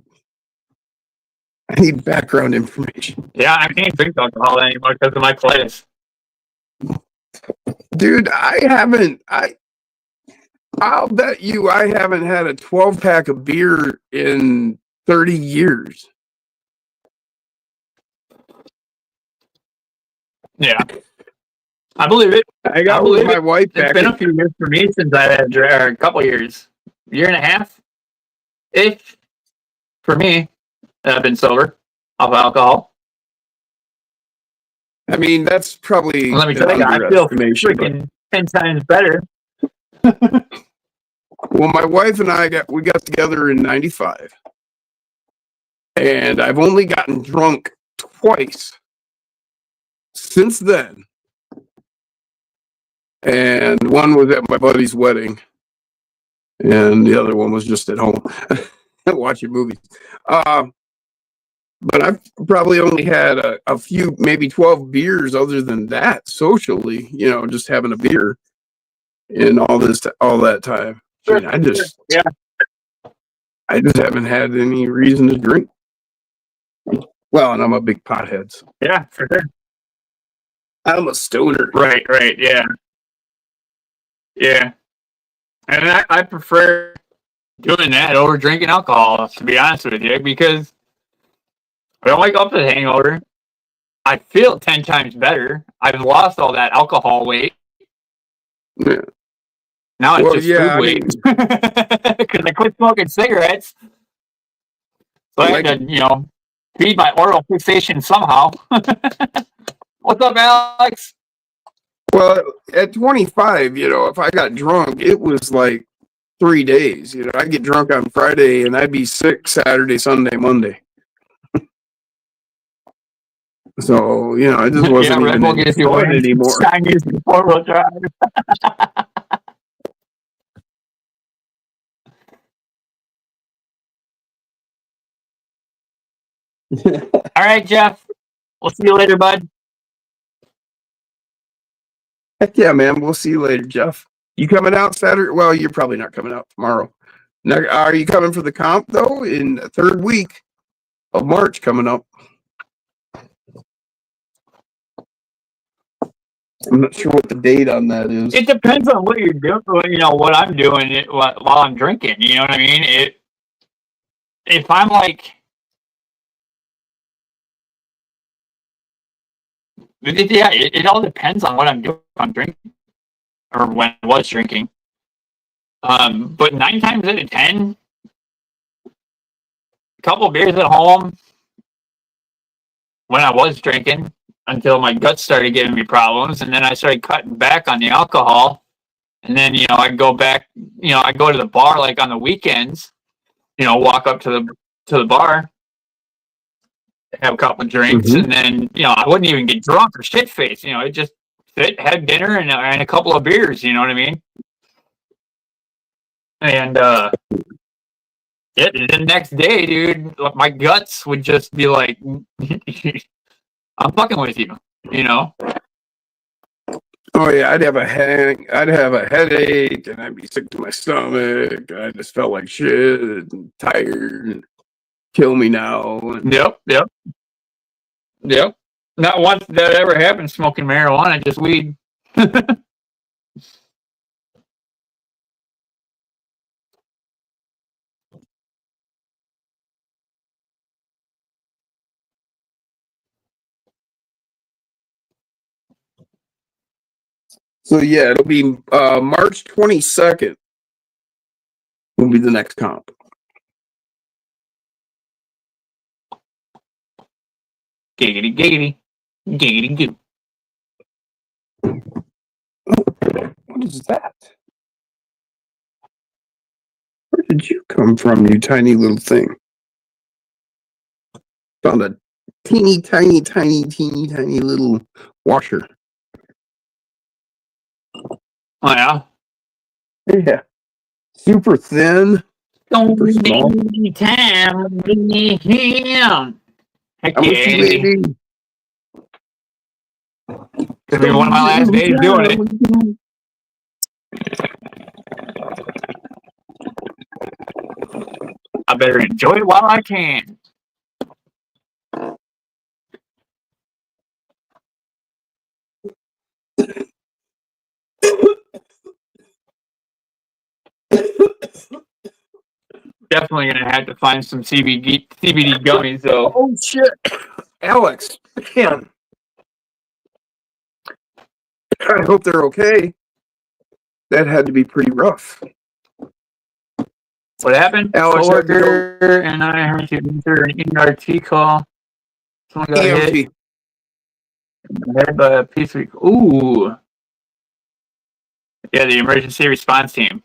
I need background information. Yeah, I can't drink alcohol anymore because of my colitis. Dude, I'll bet you I haven't had a 12-pack of beer in 30 years. Yeah. I believe it. I got with my wife back. It's been a few years for me since I had a couple years. Year and a half? if for me, I've been sober of alcohol. I mean, that's probably Let me an tell you, I feel underestimation. But, freaking 10 times better. well, my wife and I got together in '95, and I've only gotten drunk twice since then. And one was at my buddy's wedding, and the other one was just at home watching movies. But I've probably only had a few, maybe 12 beers other than that socially, just having a beer in all that time. I mean, I just haven't had any reason to drink. Well, and I'm a big pothead. So. Yeah, for sure. I'm a stoner. Right, yeah. Yeah. And I prefer doing that over drinking alcohol, to be honest with you, because I don't wake up with a hangover. I feel 10 times better. I've lost all that alcohol weight. Yeah. Now it's just food weight. Because I quit smoking cigarettes. So I had to, feed my oral fixation somehow. What's up, Alex? Well, at 25, if I got drunk, it was like 3 days. I'd get drunk on Friday and I'd be sick Saturday, Sunday, Monday. So, I just wasn't even fun anymore. Chinese four-wheel drive. All right, Jeff. We'll see you later, bud. Heck yeah, man. We'll see you later, Jeff. You coming out Saturday? Well, you're probably not coming out tomorrow. Now, are you coming for the comp, though, in the third week of March coming up? I'm not sure what the date on that is. It depends on what you're doing, what I'm doing while I'm drinking. You know what I mean? If I'm like... Yeah, it all depends on what I'm doing. If I'm drinking, or when I was drinking. But 9 times out of 10, a couple of beers at home when I was drinking until my guts started giving me problems, and then I started cutting back on the alcohol. And then I'd go back. I'd go to the bar like on the weekends. Walk up to the bar, have a couple of drinks, and then I wouldn't even get drunk or shit faced. I'd just sit, have dinner, and a couple of beers. You know what I mean? And the next day, dude, my guts would just be like, "I'm fucking with you," Oh yeah, I'd have a headache, and I'd be sick to my stomach. I just felt like shit, and tired. And kill me now. And... Yep. Not once that ever happened smoking marijuana, just weed. So yeah, it'll be March 22nd. Will be the next comp. Giggity goo. What is that? Where did you come from, you tiny little thing? Found a teeny tiny little washer. Oh yeah. Yeah. Super thin. Super small. Time with him. Heck yeah. Could be one of my last days doing it. I better enjoy it while I can. Definitely gonna have to find some CBD gummies though. Oh shit, Alex, man. I hope they're okay. That had to be pretty rough. What happened? Alex had to go Coworker and I had to enter an ERT call. Someone got hit. EMT. Hit by a piece of. Ooh. Yeah, the emergency response team.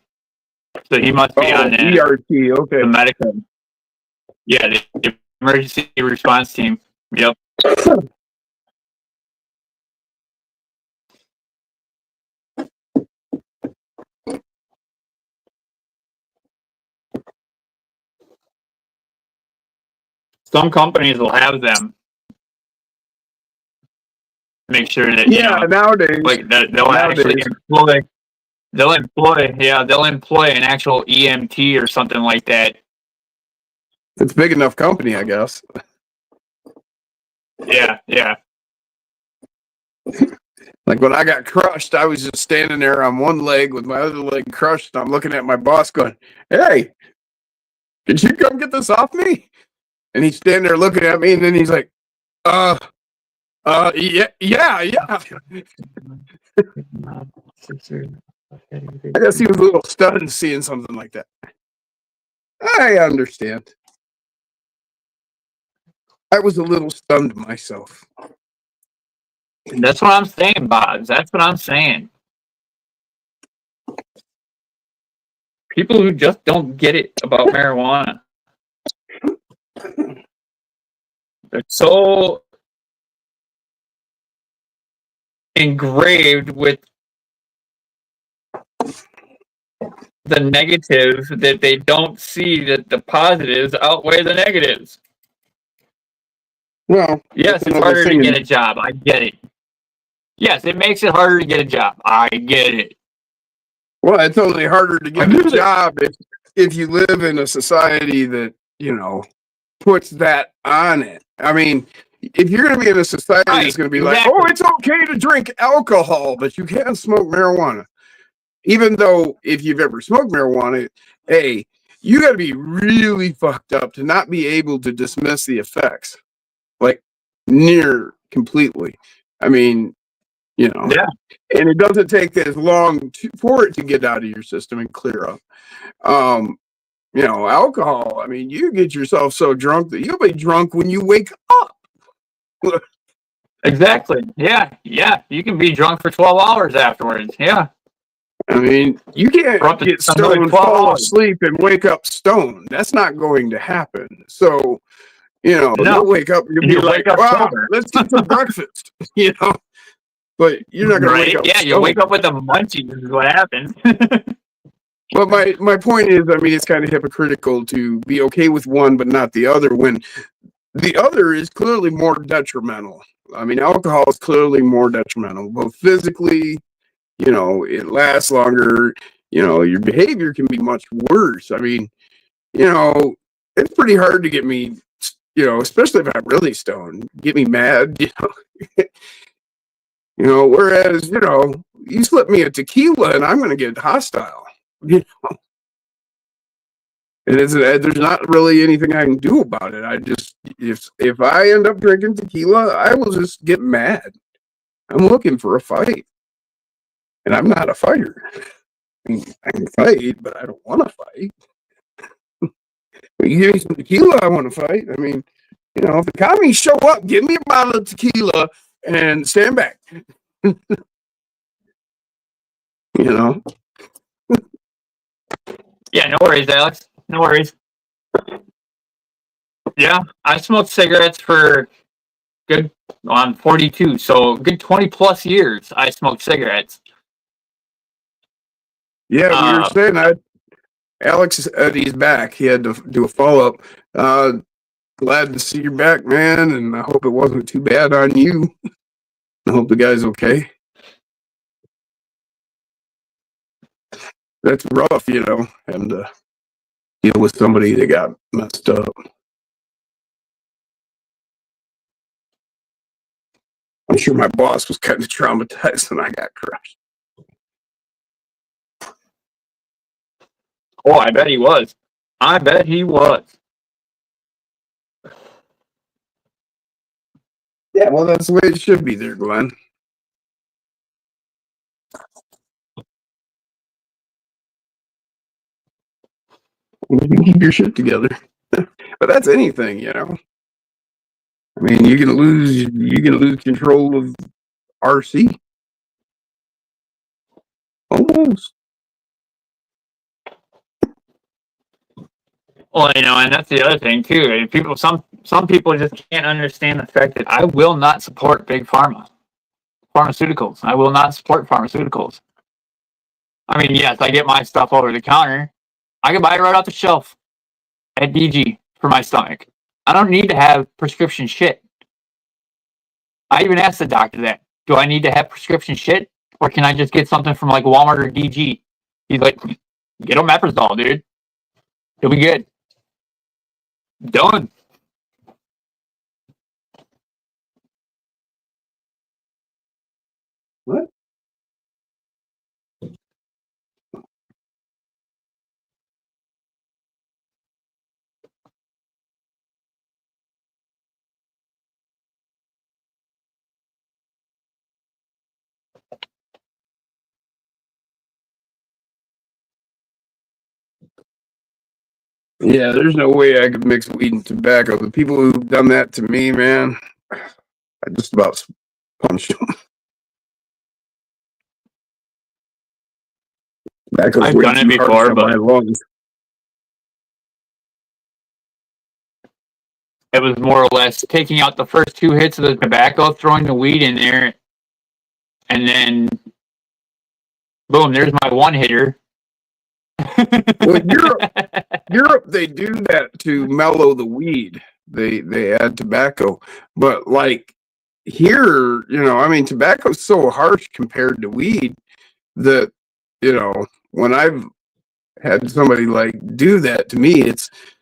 So he must be on ERT. Okay. the medical. Yeah, the emergency response team. Yep. Some companies will have them. Make sure that nowadays. like they'll actually employ. They'll employ an actual EMT or something like that. It's a big enough company, I guess. Yeah. Like when I got crushed, I was just standing there on one leg with my other leg crushed. And I'm looking at my boss going, "Hey, could you come get this off me?" And he's standing there looking at me, and then he's like, yeah. I guess he was a little stunned seeing something like that. I understand. I was a little stunned myself. That's what I'm saying, Bob. That's what I'm saying. People who just don't get it about marijuana. They're so engraved with the negatives that they don't see that the positives outweigh the negatives. Well, yes, it's harder to get a job. I get it. Yes, it makes it harder to get a job. I get it. Well, it's only harder to get a job if you live in a society that, puts that on it. I mean, if you're going to be in a society that's going to be like, oh, it's okay to drink alcohol, but you can't smoke marijuana. Even though if you've ever smoked marijuana, hey, you got to be really fucked up to not be able to dismiss the effects, like near completely. I mean, Yeah. And it doesn't take as long for it to get out of your system and clear up. Alcohol, I mean, you get yourself so drunk that you'll be drunk when you wake up. Exactly. Yeah. You can be drunk for 12 hours afterwards. Yeah. I mean, you can't get stoned, fall asleep, and wake up stoned. That's not going to happen. So, you'll wake up and you'll be like, wow, let's eat some breakfast, But you're not going to wake up. Yeah, you'll wake up with the munchies is what happens. But my point is, I mean, it's kind of hypocritical to be okay with one but not the other when the other is clearly more detrimental. I mean, alcohol is clearly more detrimental, both physically, it lasts longer, your behavior can be much worse. I mean, it's pretty hard to get me, especially if I'm really stoned, get me mad, whereas, you slip me a tequila and I'm going to get hostile, And there's not really anything I can do about it. I just, if I end up drinking tequila, I will just get mad. I'm looking for a fight. And I'm not a fighter. I can fight, but I don't want to fight. You give me some tequila, I want to fight. I mean, if the commies show up, give me a bottle of tequila and stand back. Yeah, no worries, Alex. No worries. Yeah, I smoked cigarettes for I'm 42, so good 20 plus years I smoked cigarettes. Yeah, we were saying Alex said he's back. He had to do a follow-up. Glad to see you're back, man, and I hope it wasn't too bad on you. I hope the guy's okay. That's rough, having to deal with somebody that got messed up. I'm sure my boss was kind of traumatized when I got crushed. Oh, I bet he was. Yeah, well, that's the way it should be there, Glenn. You can keep your shit together. But that's anything, you know. I mean, you can lose control of RC. Almost. Well, you know, and that's the other thing too. And some people just can't understand the fact that I will not support big pharmaceuticals. I will not support pharmaceuticals. I mean, yes, I get my stuff over the counter. I can buy it right off the shelf at DG for my stomach. I don't need to have prescription shit. I even asked the doctor that. Do I need to have prescription shit? Or can I just get something from like Walmart or DG? He's like, get omeprazole, dude. You'll be good. Done. What? Yeah, there's no way I could mix weed and tobacco. The people who've done that to me, man, I just about punched them. Tobacco's I've way done it too harsh before, on but my lungs. it was more or less taking out the first two hits of the tobacco, throwing the weed in there, and then boom, there's my one hitter. Well, Europe, they do that to mellow the weed. They add tobacco, but like here, you know, I mean, tobacco's so harsh compared to weed that, you know, when I've had somebody like do that to me,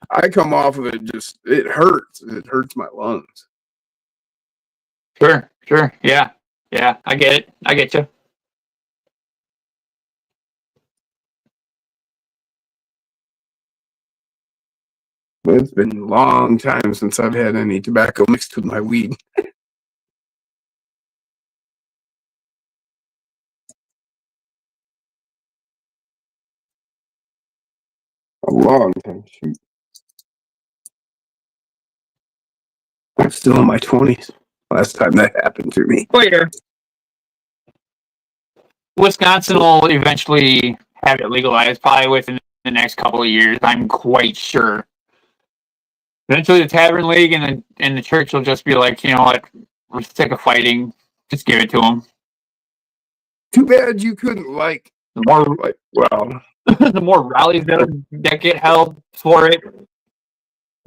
I come off of it just it hurts. It hurts my lungs. Sure, yeah, I get it. I get you. But it's been a long time since I've had any tobacco mixed with my weed. A long time. Shoot. I'm still in my 20s. Last time that happened to me. Later. Wisconsin will eventually have it legalized, probably within the next couple of years. I'm quite sure. Eventually, the Tavern League and the church will just be like, you know what, we're sick of fighting. Just give it to them. Too bad you couldn't The more well, the more rallies that get held for it,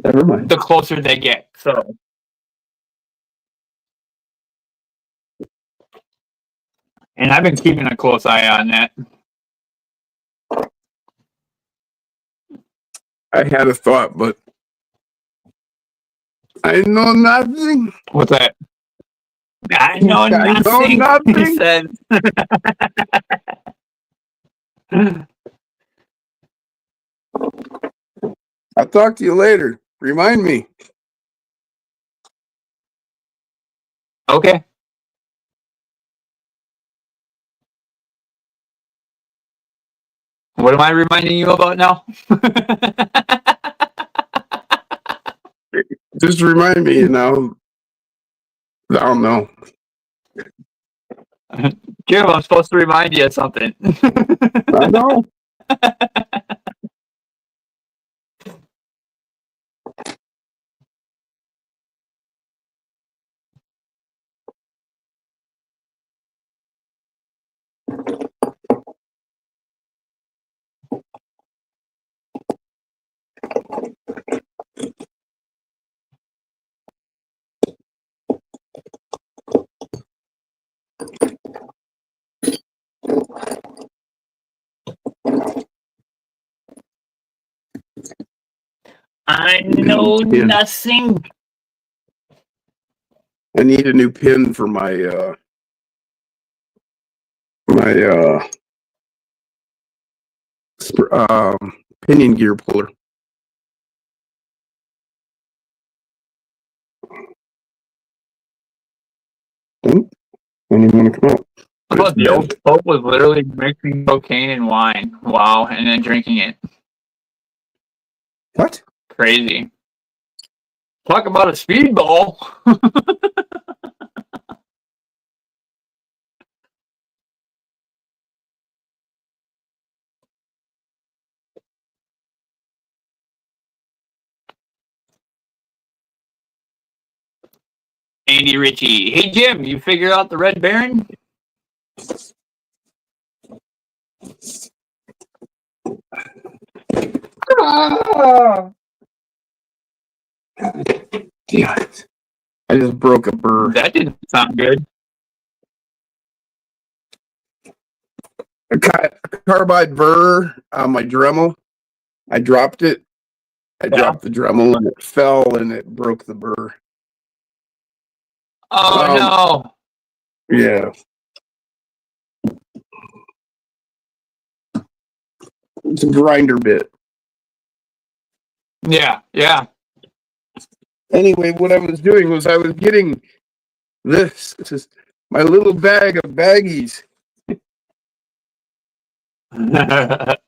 never mind. the closer they get. So, and I've been keeping a close eye on that. I had a thought, but I know nothing. What's that? I know nothing. He says. I'll talk to you later. Remind me. Okay. What am I reminding you about now? Just remind me, you know. I don't know. Jim, I'm supposed to remind you of something. I know. I know nothing. I need a new pin for my pinion gear puller. Don't even want to come out. I thought the old Pope was literally mixing cocaine and wine. Wow, and then drinking it. What? Crazy. Talk about a speedball. Andy Ritchie. Hey, Jim, you figure out the Red Baron? Yeah. I just broke a burr. That didn't sound good. A carbide burr on my Dremel. I dropped it. I dropped the Dremel and it fell and it broke the burr. Oh, no. Yeah. It's a grinder bit. Yeah, yeah. Anyway, what I was doing was I was getting this. This is my little bag of baggies. Did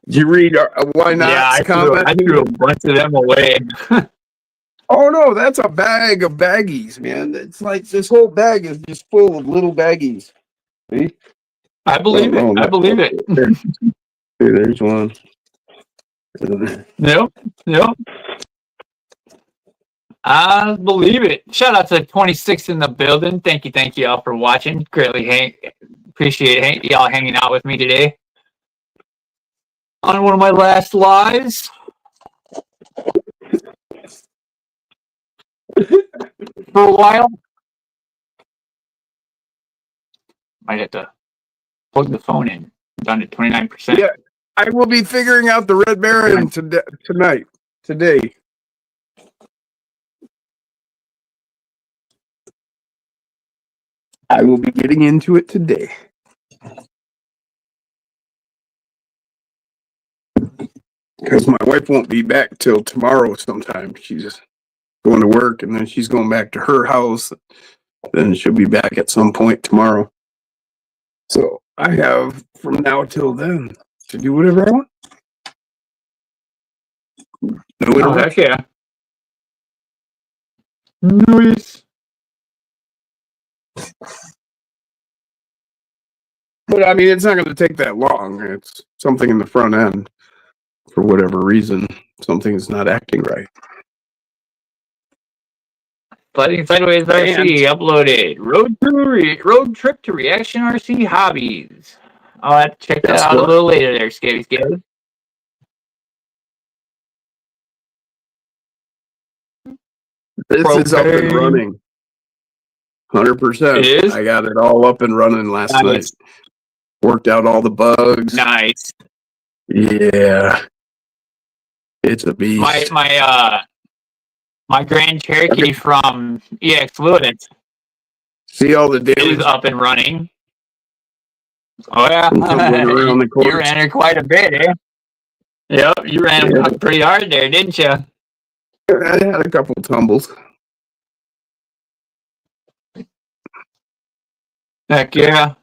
you read Why Not? Yeah, I threw a bunch of them away. Oh no, that's a bag of baggies, man. It's like this whole bag is just full of little baggies. See? I believe it. I believe it. There's one. Nope. I believe it. Shout out to 26 in the building. Thank you all for watching. Greatly appreciate y'all hanging out with me today on one of my last lives. For a while. Might have to plug the phone in. Down to 29%. Yeah, I will be figuring out the Red Baron today. I will be getting into it today. Because my wife won't be back till tomorrow sometime. She's going to work and then she's going back to her house. Then she'll be back at some point tomorrow. So I have from now till then to do whatever I want. No Oh, heck yeah. Nice. But I mean, it's not going to take that long. It's something in the front end. For whatever reason, something's not acting right. Sliding Sideways RC uploaded. Road trip to Reaction RC Hobbies. I'll have to check that out a little later there, Scary. This is up and running. 100%. It is? I got it all up and running last night. Worked out all the bugs. Nice. Yeah. It's a beast. My Grand Cherokee from EX Fluidance. See all the damage? Is up and running. Oh yeah. You ran her quite a bit, eh? Yep, you ran him pretty hard there, didn't you? I had a couple tumbles. Heck yeah.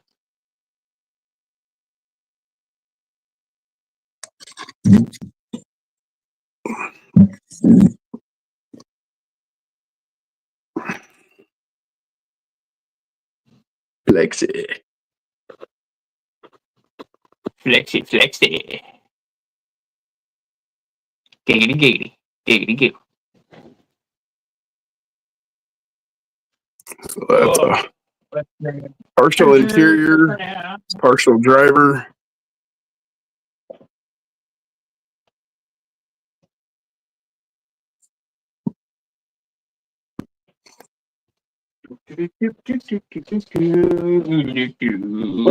Flexy. Giggity. So that's a partial interior, partial driver. What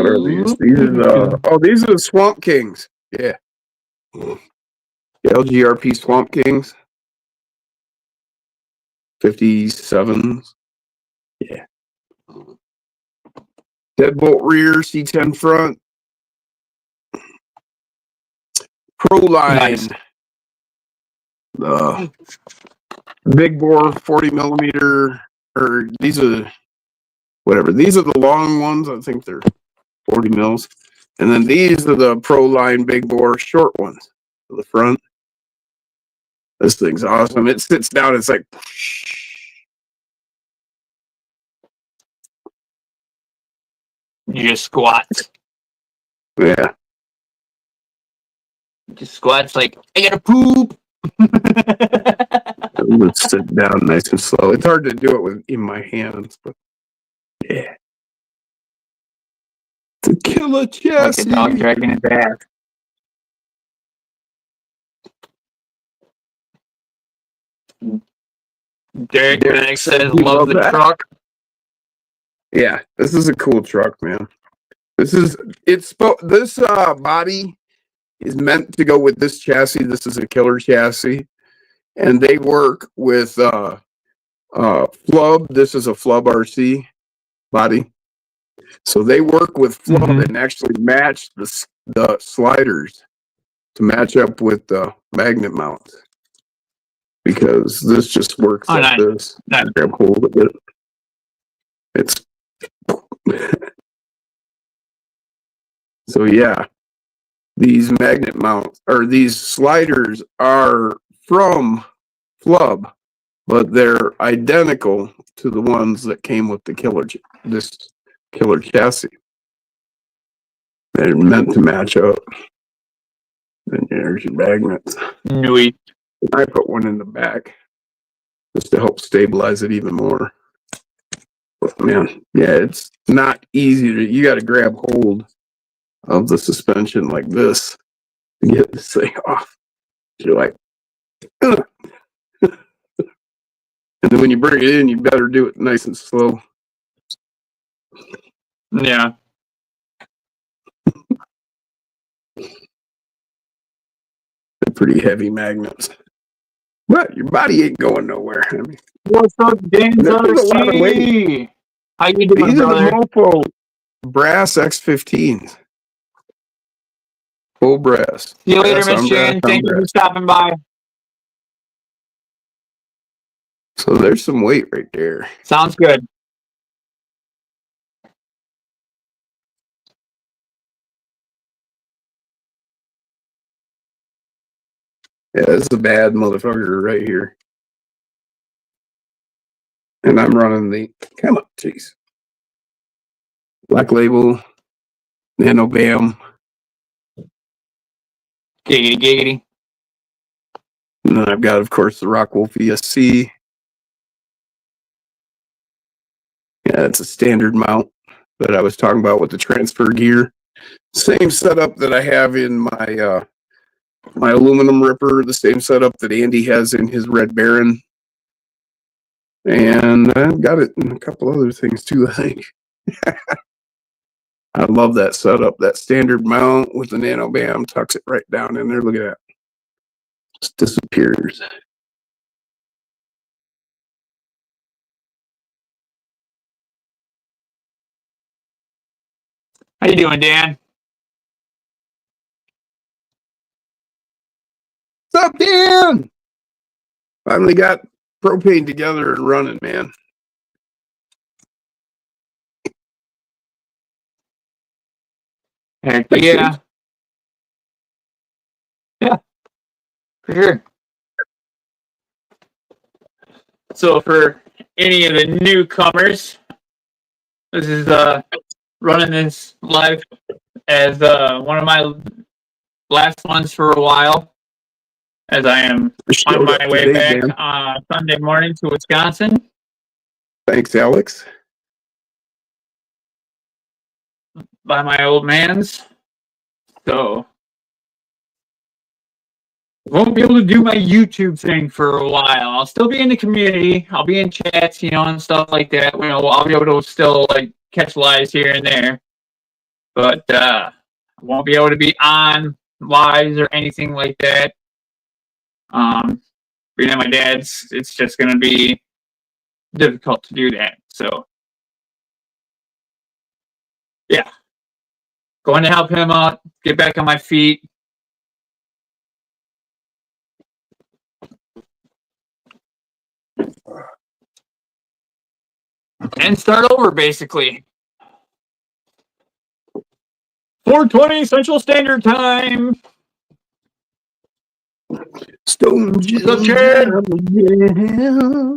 are these? These are the Swamp Kings. Yeah. The LGRP Swamp Kings. 57s. Yeah. Deadbolt rear, C10 front. Proline. Nice. Big bore 40 millimeter, or these are whatever. These are the long ones. I think they're 40 mils. And then these are the Proline big bore short ones to the front. This thing's awesome. It sits down. It's like, You just squat. yeah. Just squats like, I gotta poop. Let's sit down nice and slow. It's hard to do it with in my hands, but yeah. To kill a Like chassis. a dog dragging his ass. Derek Derek says, he love loved the that. truck. Yeah, this is a cool truck, man. This body is meant to go with this chassis. This is a killer chassis, and they work with Flub. This is a Flub RC body, so they work with Flub and actually match the sliders to match up with the magnet mounts, because this just works like this. Nice. Grab hold of it. It's so yeah. These magnet mounts or these sliders are from Flub, but they're identical to the ones that came with this killer chassis. They're meant to match up. And there's your magnets. Nui. I put one in the back just to help stabilize it even more. But man, yeah, it's not easy to. You got to grab hold of the suspension like this to get this thing off. You're like, ugh. And then when you bring it in, you better do it nice and slow. Yeah. They're pretty heavy magnets. But your body ain't going nowhere. I mean, What's up, James there's a lot of weight. RC? How you doing, These brother? are the Mofo brass X15s. Full brass. See you later, Brass Miss on brass Jen. on Thank you for brass. stopping by. So there's some weight right there. Sounds good. Yeah, this is a bad motherfucker right here. And I'm running the, come on, jeez. Black Label, Nano Bam. Giggity, giggity. And then I've got, of course, the Rockwolf ESC. Yeah, it's a standard mount that I was talking about with the transfer gear. Same setup that I have in my my aluminum ripper, the same setup that Andy has in his Red Baron. And I've got it in a couple other things too, I think. I love that setup. That standard mount with the Nano Bam tucks it right down in there. Look at that. Just disappears. How you doing, Dan? What's up, Dan? Finally got propane together and running, man. Heck yeah. Yeah, for sure. So for any of the newcomers, this is running this live as one of my last ones for a while, as I am on my way back Sunday morning to Wisconsin. Thanks, Alex. By my old man's. So won't be able to do my YouTube thing for a while. I'll still be in the community. I'll be in chats, and stuff like that. I'll be able to still catch lives here and there. But I won't be able to be on lives or anything like that. Being at my dad's, it's just gonna be difficult to do that. So yeah. Going to help him out, get back on my feet. And start over, basically. 4:20 Central Standard Time. Stone What's up, Chad? Yeah.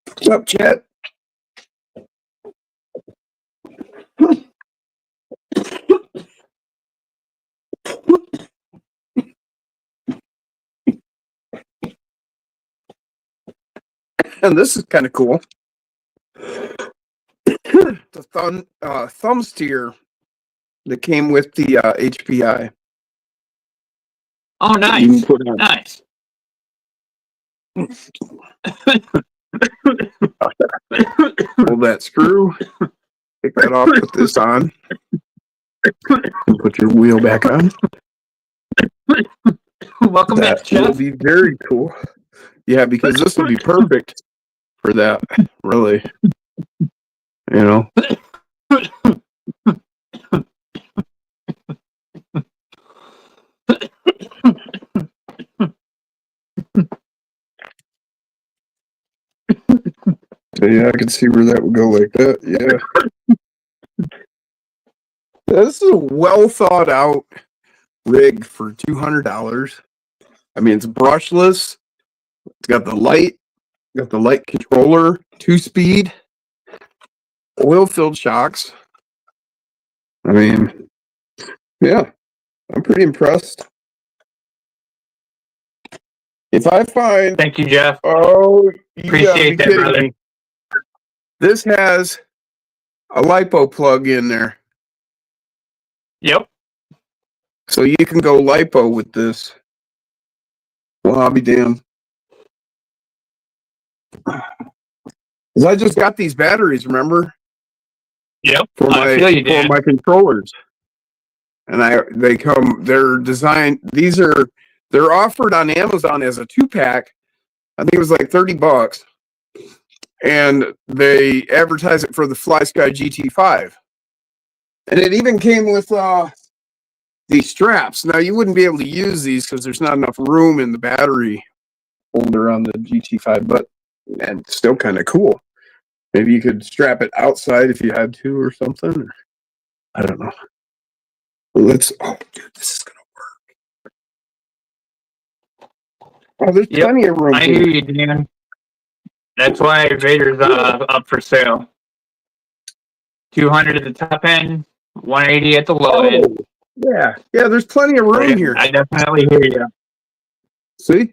What's up, Chad? And this is kind of cool. The thumb steer that came with the HPI. Oh, You nice. can put on. Nice. Pull that screw. Take that off. Put this on. And put your wheel back on. Welcome back, That will Jeff. be very cool. Yeah, because this will be perfect for that. Really, you know. So yeah, I can see where that would go like that. Yeah. This is a well thought out rig for $200. I mean, it's brushless. It's got the light controller, 2-speed, oil filled shocks. I mean, yeah, I'm pretty impressed. If I find, Thank you, Jeff. oh, you gotta be Appreciate that, kidding brother. me. This has a lipo plug in there. Yep. So you can go lipo with this. Well, I'll be damned. 'Cause I just got these batteries, remember? Yep. For I feel you, Dan. my controllers. And they're designed, they're offered on Amazon as a 2-pack. I think it was like $30. And they advertise it for the FlySky GT5. And it even came with these straps. Now you wouldn't be able to use these because there's not enough room in the battery holder on the GT5, but and still kind of cool. Maybe you could strap it outside if you had to or something. Or, I don't know. Oh, dude, this is gonna work. Oh, there's plenty of room. I hear you, Dan. That's why Vader's up for sale. 200 at the top end, 180 at the low end. Yeah, there's plenty of room here. I definitely hear you. See?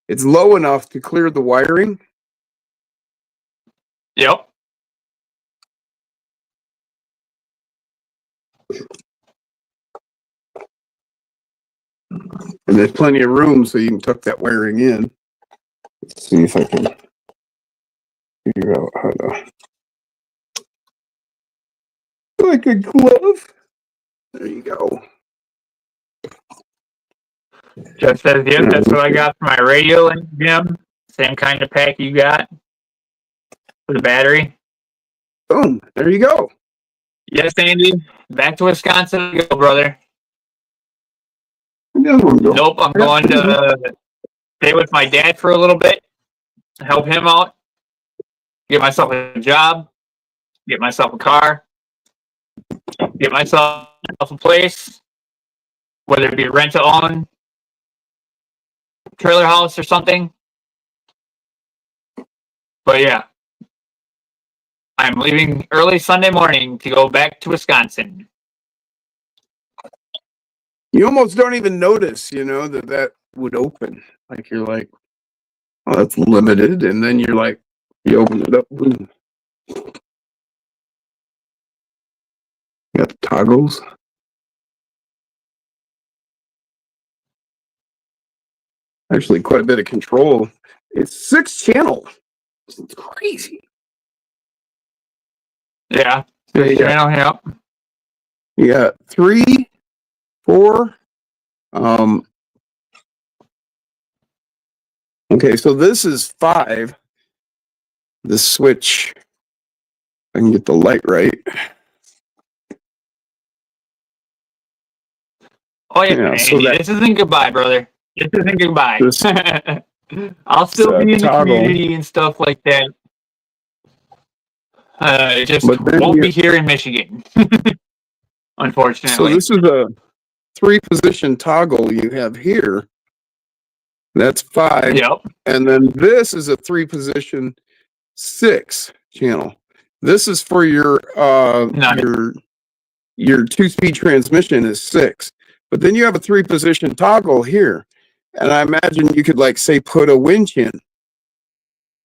It's low enough to clear the wiring. Yep. And there's plenty of room so you can tuck that wiring in. Let's see if I can figure out how to. Like a glove. There you go. Jeff says, yep, that's what I got for my radio and Jim. Same kind of pack you got for the battery. Boom. There you go. Yes, Andy. Back to Wisconsin to go, brother. Nope, I'm going to stay with my dad for a little bit, help him out, get myself a job, get myself a car, get myself a place, whether it be rent to own, trailer house or something. But yeah, I'm leaving early Sunday morning to go back to Wisconsin. You almost don't even notice, that would open. Like you're like, oh, that's limited. And then you're like, you open it up. Boom. Got the toggles. Actually, quite a bit of control. It's 6-channel. It's crazy. Yeah. Yeah. You got 3, 4. Okay, so this is 5. The switch. I can get the light right. Oh yeah, so this isn't goodbye, brother. This isn't goodbye. I'll still be in the toggle. community and stuff like that. It just But then won't be here in Michigan, unfortunately. So this is a 3-position toggle you have here. That's 5. Yep. And then this is a 3-position 6 channel. This is for your Nice. your 2-speed transmission is 6. But then you have a 3-position toggle here. And I imagine you could, like, say, put a winch in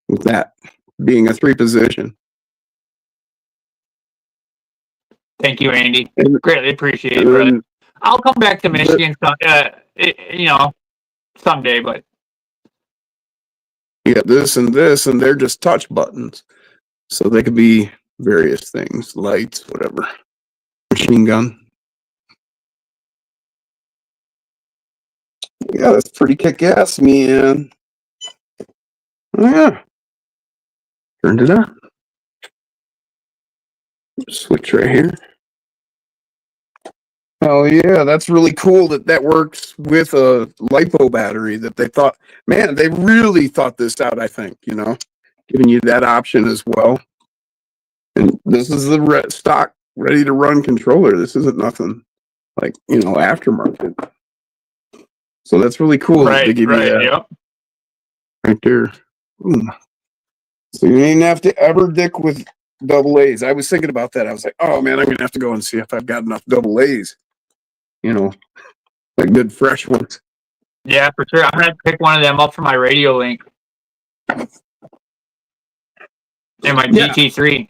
with that being a 3-position. Thank you, Andy. And, Greatly appreciate it, brother. I'll come back to Michigan, someday. But you got this, and they're just touch buttons, so they could be various things, lights, whatever. Machine gun. Yeah, that's pretty kick-ass, man. Oh, yeah. Turned it on. Switch right here. Oh yeah, that's really cool that works with a LiPo battery. That they thought, man, they really thought this out. I think, giving you that option as well. And this is the stock ready to run controller. This isn't nothing like aftermarket. So that's really cool that they give you that yep. right there. So you ain't have to ever dick with double A's. I was thinking about that. I was like, oh man, I'm gonna have to go and see if I've got enough double A's. Like good fresh ones. Yeah, for sure. I'm gonna pick one of them up for my radio link and my GT3.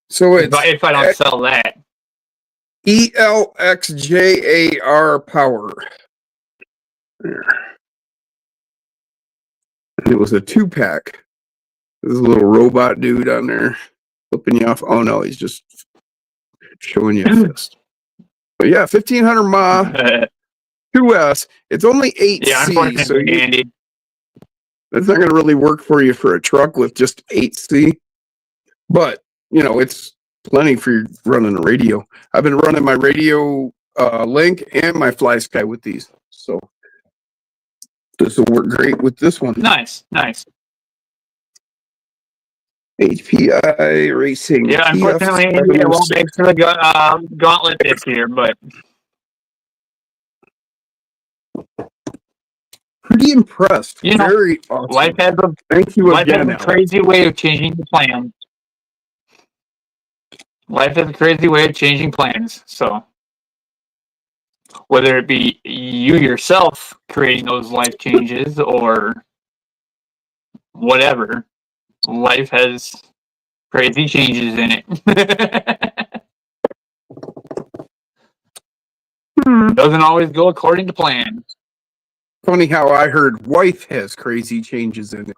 So it's if I don't sell that. ELXJAR power. There. And it was a 2-pack. There's a little robot dude on there flipping you off. Oh no, he's just showing you a fist. But yeah, 1500 mAh, 2S. It's only 8C. Yeah, unfortunately, Andy. That's not going to really work for you for a truck with just 8C. But, it's plenty for you running a radio. I've been running my radio link and my Fly Sky with these. So this will work great with this one. Nice. HPI Racing. Yeah, unfortunately, Andy, I won't make to the gauntlet this year, but pretty impressed. Very awesome. Life has a crazy way of changing the plans. Life has a crazy way of changing plans. So whether it be you yourself creating those life changes or whatever, life has crazy changes in it. Doesn't always go according to plan. Funny how I heard wife has crazy changes in it.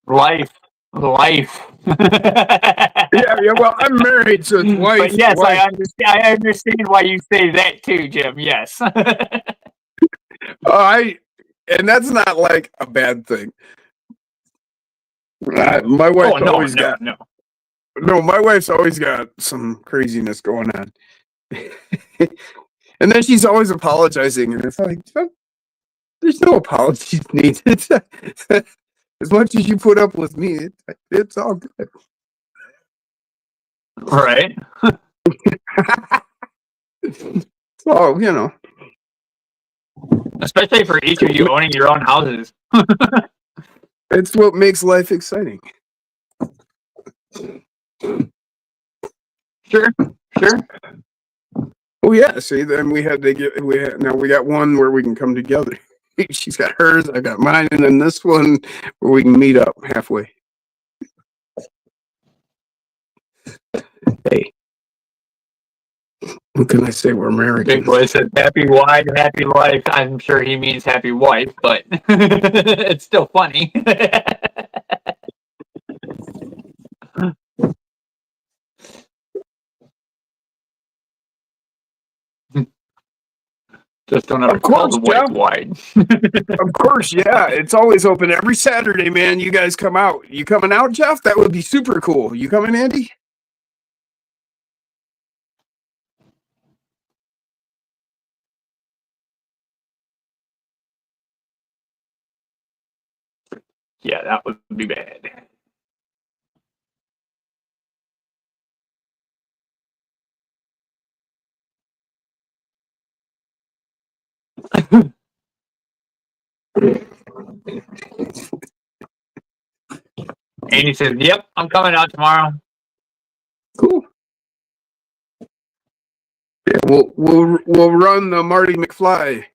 Life. yeah. Well, I'm married, so it's wife. But yes, wife. I understand why you say that too, Jim. Yes. And that's not like a bad thing. My wife always got. No, my wife's always got some craziness going on. And then she's always apologizing, and it's like, there's no apologies needed. As much as you put up with me, it's all good. Right. So, especially for each of you owning your own houses. It's what makes life exciting. Sure. Oh yeah, see, then we got one where we can come together. She's got hers, I got mine, and then this one where we can meet up halfway. Hey, what can I say? We're Americans. Big boy says happy wife, happy life. I'm sure he means happy wife, but it's still funny. Just don't ever call the wife wide. Of course, yeah. It's always open every Saturday, man. You guys come out. You coming out, Jeff? That would be super cool. You coming, Andy? Yeah, that would be bad. And he says, "Yep, I'm coming out tomorrow." Cool. Yeah, we'll run the Marty McFly,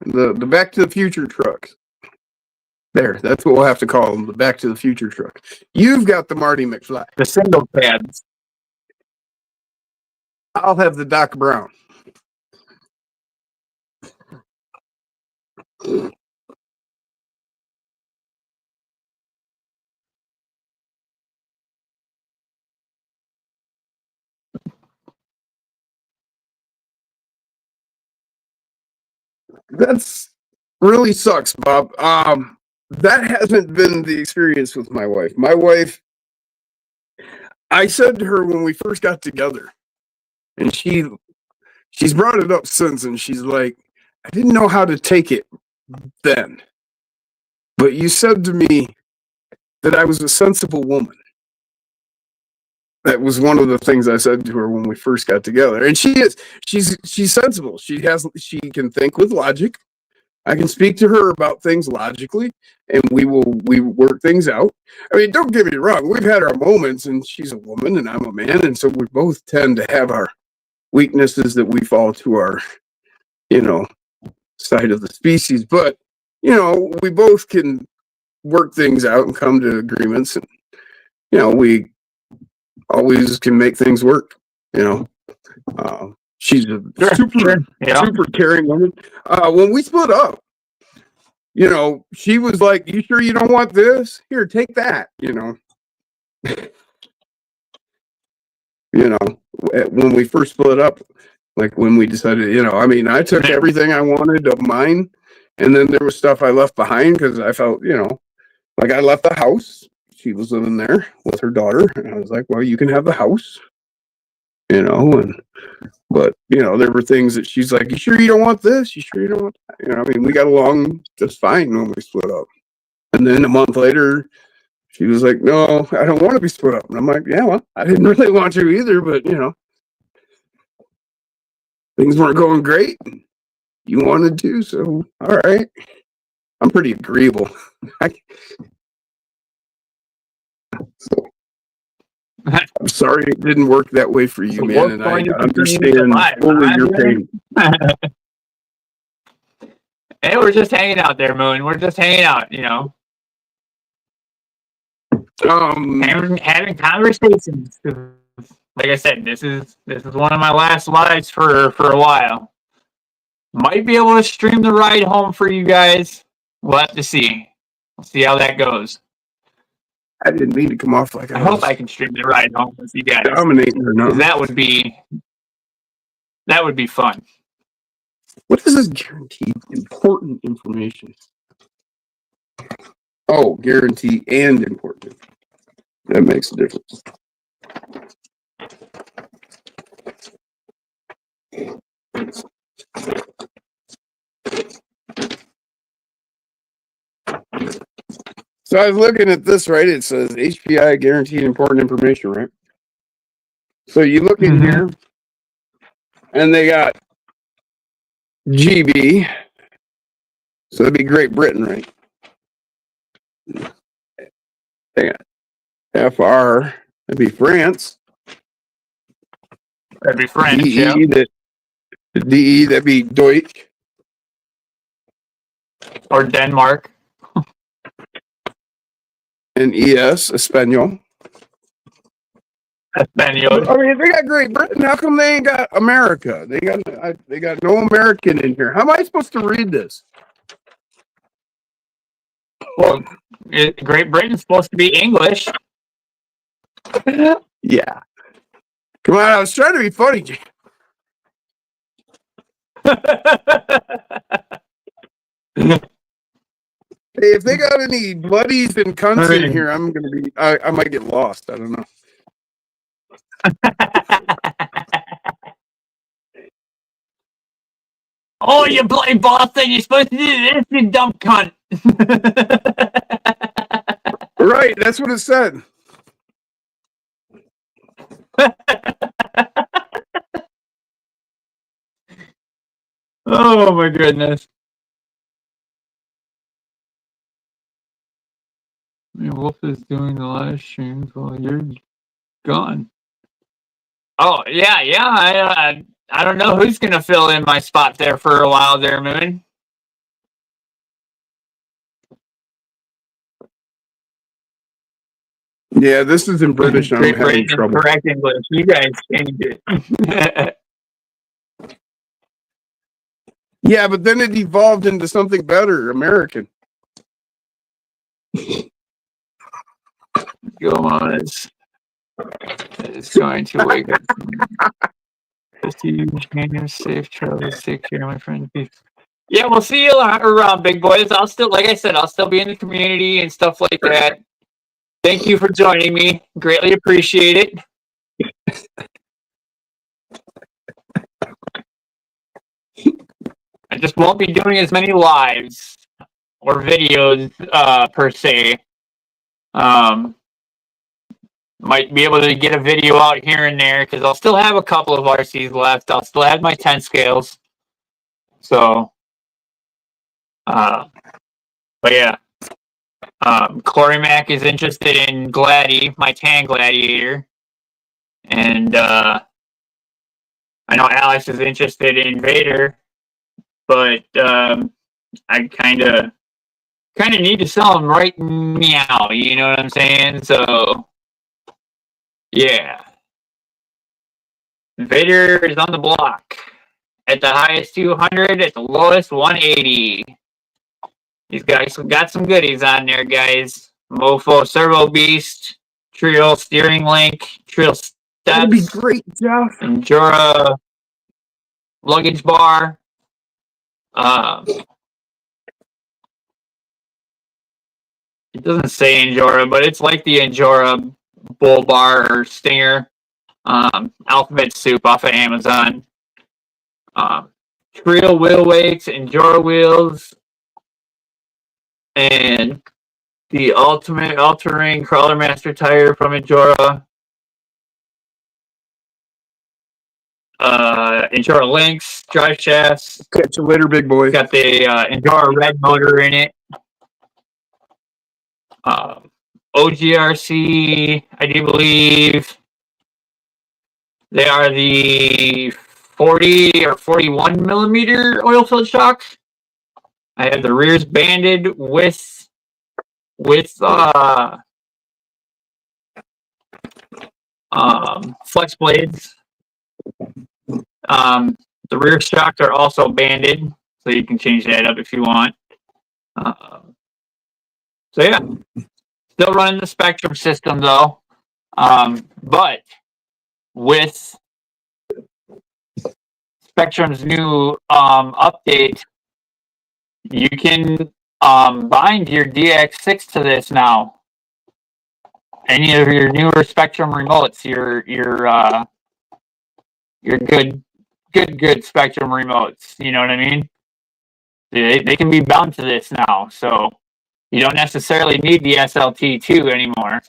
the Back to the Future trucks. There, that's what we'll have to call them, the Back to the Future truck. You've got the Marty McFly. The single pads. I'll have the Doc Brown. That's really sucks, Bob. That hasn't been the experience with my wife. My wife, I said to her when we first got together, and she's brought it up since, and she's like, I didn't know how to take it then. But you said to me that I was a sensible woman. That was one of the things I said to her when we first got together. And she's sensible. She can think with logic. I can speak to her about things logically, and we work things out. I mean, don't get me wrong. We've had our moments, and she's a woman and I'm a man. And so we both tend to have our weaknesses that we fall to our, side of the species. But, we both can work things out and come to agreements. And, we always can make things work, she's a super caring woman. When we split up, she was like, "You sure you don't want this? Here, take that." When we first split up, like when we decided, I took everything I wanted of mine, and then there was stuff I left behind because I felt, like I left the house. She was living there with her daughter, and I was like, "Well, you can have the house," But there were things that she's like, "You sure you don't want this? You sure you don't want that?" We got along just fine when we split up. And then a month later, she was like, "No, I don't want to be split up." And I'm like, "Yeah, well, I didn't really want to either, but things weren't going great. You wanted to, so all right." I'm pretty agreeable. I'm sorry it didn't work that way for you, man, and I understand fully your pain. Hey, we're just hanging out there, Moon. We're just hanging out, having conversations. Like I said, this is one of my last lives for a while. Might be able to stream the ride home for you guys. We'll have to see. We'll see how that goes. I didn't mean to come off like I hope I can stream the ride home with you guys. Dominating or not. That would be fun. What is this guaranteed important information? Oh, guarantee and important. That makes a difference. So I was looking at this, right? It says HPI guaranteed important information, right? So you look in here, and they got GB. So that'd be Great Britain, right? They got FR. That'd be France. That'd be French. DE, DE, that'd be Deutsch. Or Denmark. And ES, Espanol. Espanol. I mean, if they got Great Britain, how come they ain't got America? They got no American in here. How am I supposed to read this? Well, Great Britain's supposed to be English. Yeah. Come on, I was trying to be funny. Hey, if they got any buddies and cunts in here, I'm gonna be. I might get lost. I don't know. Oh, you bloody Boston! You're supposed to do this, you dumb cunt. Right, that's what it said. Oh my goodness. Wolf is doing the live streams while you're gone. Oh yeah. I don't know who's gonna fill in my spot there for a while there, Moon. Yeah, this is in British. I'm Great having Britain and trouble. correct English. You guys changed it. Yeah, but then it evolved into something better, American. Go on, it's going to wake up. Just huge hands, safe travels. Take care, my friend. Peace. Yeah, we'll see you around, big boys. I'll still, like I said, I'll still be in the community and stuff like that. Thank you for joining me. Greatly appreciate it. I just won't be doing as many lives or videos per se. Might be able to get a video out here and there because I'll still have a couple of RCs left. I'll still have my 10 scales. So, but yeah. Corey Mack is interested in Gladdy, my tan gladiator. And I know Alex is interested in Vader, but I kind of need to sell him right now. You know what I'm saying? So, yeah. Vader is on the block. At the highest 200, at the lowest 180. He's got some goodies on there, guys. Mofo Servo Beast, Trio Steering Link, Trio Steps. That'd be great, Jeff. Endura Luggage Bar. It doesn't say Endura, but it's like the Endura Bull Bar or Stinger. Alphabet Soup off of Amazon. Trio wheel weights, Endura wheels, and the ultimate all-terrain crawler master tire from Endura. Endura links, drive shafts. Catch you later, big boy. Got the Endura red motor in it. OGRC, I do believe they are the 40 or 41 millimeter oil filled shocks. I have the rears banded with flex blades. The rear shocks are also banded, so you can change that up if you want. So yeah, still running the Spectrum system though, but with Spectrum's new update, you can bind your DX6 to this now. Any of your newer Spectrum remotes, your good Spectrum remotes. You know what I mean? They can be bound to this now, so you don't necessarily need the SLT2 anymore.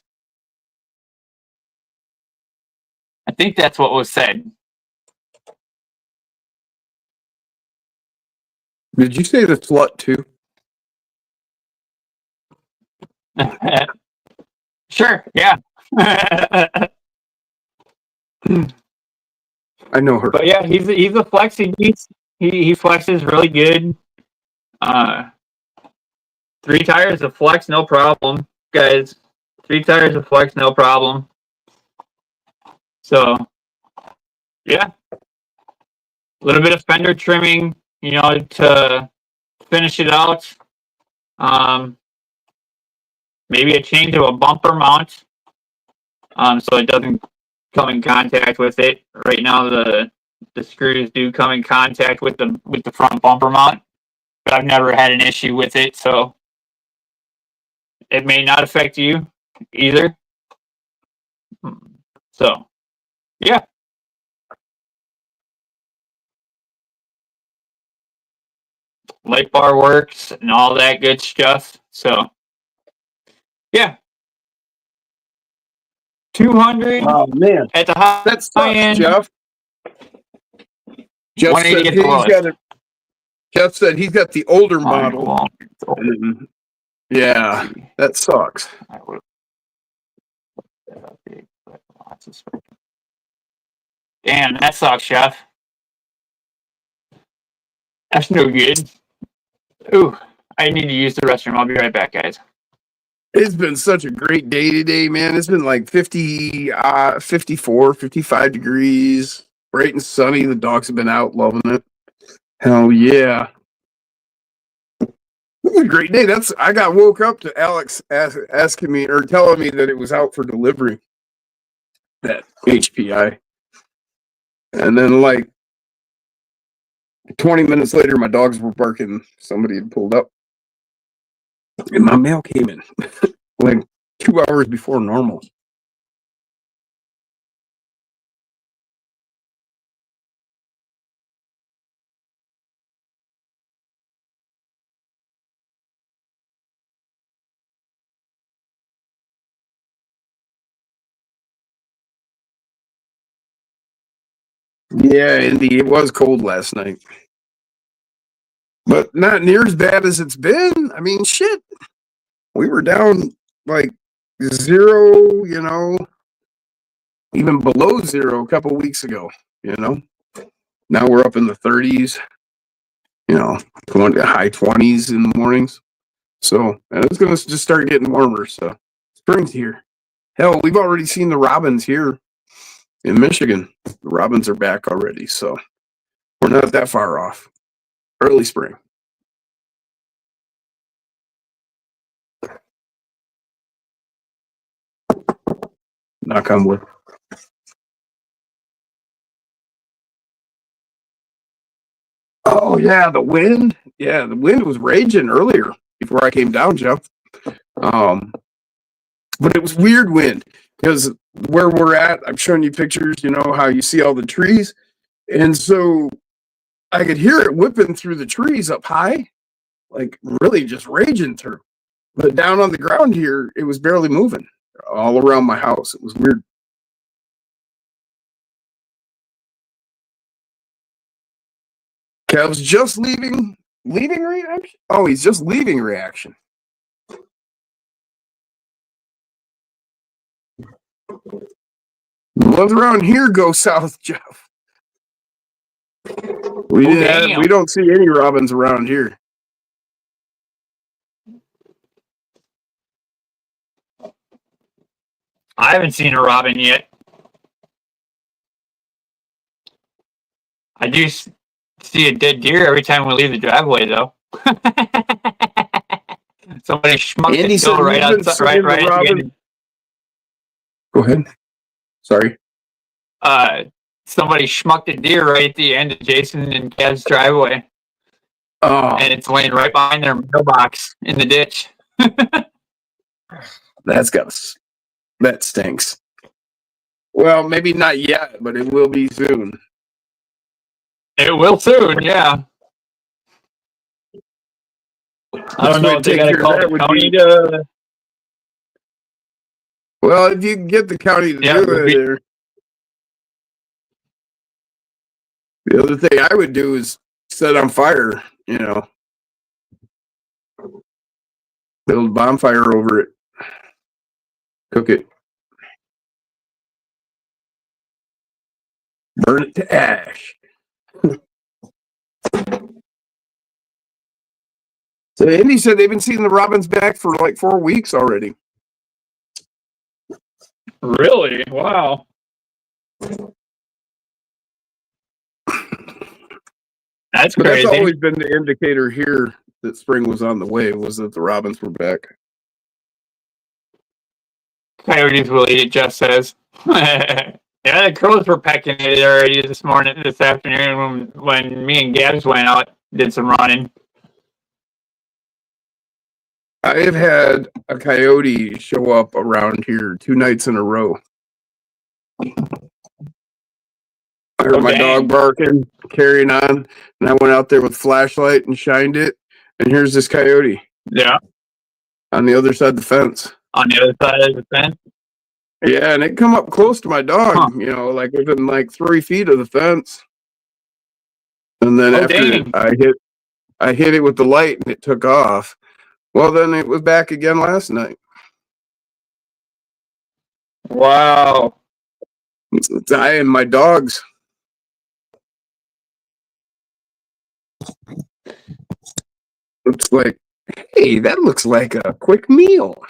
I think that's what was said. Did you say the slut too? Sure, yeah. I know her. But yeah, he's a flexing beast. He flexes really good. 3 tires of flex, no problem, guys. 3 tires of flex, no problem. So, yeah, a little bit of fender trimming, you know, to finish it out. Maybe a change of a bumper mount, so it doesn't come in contact with it. Right now, the screws do come in contact with the front bumper mount, but I've never had an issue with it, so it may not affect you either. So, yeah. Light bar works and all that good stuff. So, yeah. 200 Oh man, at the high that sucks, end. Jeff. Jeff 180 said at the lowest. Jeff said he's got the older model. Well, Yeah, that sucks. Damn, that sucks, Chef. That's no good. Ooh, I need to use the restroom. I'll be right back, guys. It's been such a great day today, man. It's been like 50, 54, 55 degrees, bright and sunny. The dogs have been out loving it. Hell yeah. It was a great day. I got woke up to Alex asking me or telling me that it was out for delivery. That HPI. And then like 20 minutes later, my dogs were barking. Somebody had pulled up. And my mail came in like 2 hours before normal. Yeah, Indy, it was cold last night. But not near as bad as it's been. I mean, shit. We were down like 0, even below 0 a couple weeks ago, Now we're up in the 30s, going to high 20s in the mornings. So and it's going to just start getting warmer. So spring's here. Hell, we've already seen the robins here in Michigan. The robins are back already. So we're not that far off. Early spring. Knock on wood. Oh yeah, the wind. Yeah, the wind was raging earlier before I came down, Jeff. But it was weird wind because where we're at, I'm showing you pictures. You know how you see all the trees, and so I could hear it whipping through the trees up high, like really just raging through. But down on the ground here, it was barely moving. All around my house, it was weird. Kev's just leaving reaction. Oh, he's just leaving reaction. Ones around here go south, Jeff. We don't see any robins around here. I haven't seen a robin yet. I do see a dead deer every time we leave the driveway, though. Somebody schmucked Andy it right outside, right at the end. Go ahead. Sorry. Somebody schmucked a deer right at the end of Jason and Kev's driveway. Oh. And it's laying right behind their mailbox in the ditch. That stinks. Well, maybe not yet, but it will be soon. It will soon, yeah. I don't know if they got to call the county to... Well, if you can get the county to do it, the other thing I would do is set on fire, build a bonfire over it, cook it, burn it to ash. So Andy said they've been seeing the robins back for like 4 weeks already. Really? Wow. That's crazy. That's always been the indicator here that spring was on the way, was that the robins were back. Coyotes will eat it, Jeff says. Yeah, the crows were pecking at it already this afternoon when me and Gabs went out, did some running. I have had a coyote show up around here 2 nights in a row. I heard my dog barking, carrying on, and I went out there with flashlight and shined it, and here's this coyote. Yeah. On the other side of the fence. On the other side of the fence? Yeah, and it come up close to my dog, Huh. like within like 3 feet of the fence. And then Oh, after dang. I hit it with the light and it took off. Well, then it was back again last night. Wow. I and my dogs. It's like, hey, that looks like a quick meal.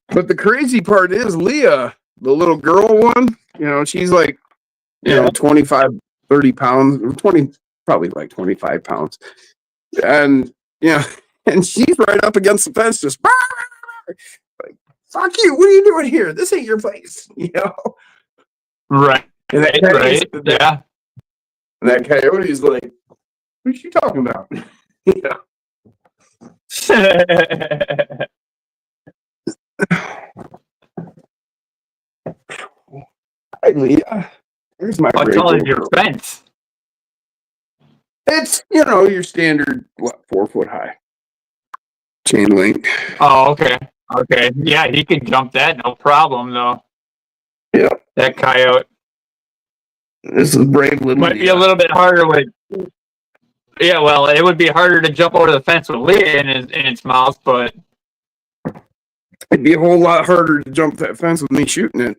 But the crazy part is Leah, the little girl one, she's like, Yeah. 25, 30 pounds, 20, probably like 25 pounds. And, and she's right up against the fence, just like, fuck you. What are you doing here? This ain't your place, Right. And Right. Yeah. And that coyote's like, what are you talking about? Hi, Leah. There's my How great tall is little your girl. fence? It's, your standard, 4 foot high chain link. Oh, okay. Okay. Yeah, he can jump that, no problem, though. Yeah. That coyote. This is brave little Might be a Leah. little bit harder with. Yeah, well, it would be harder to jump over the fence with Leah in its mouth, but It'd be a whole lot harder to jump that fence with me shooting it.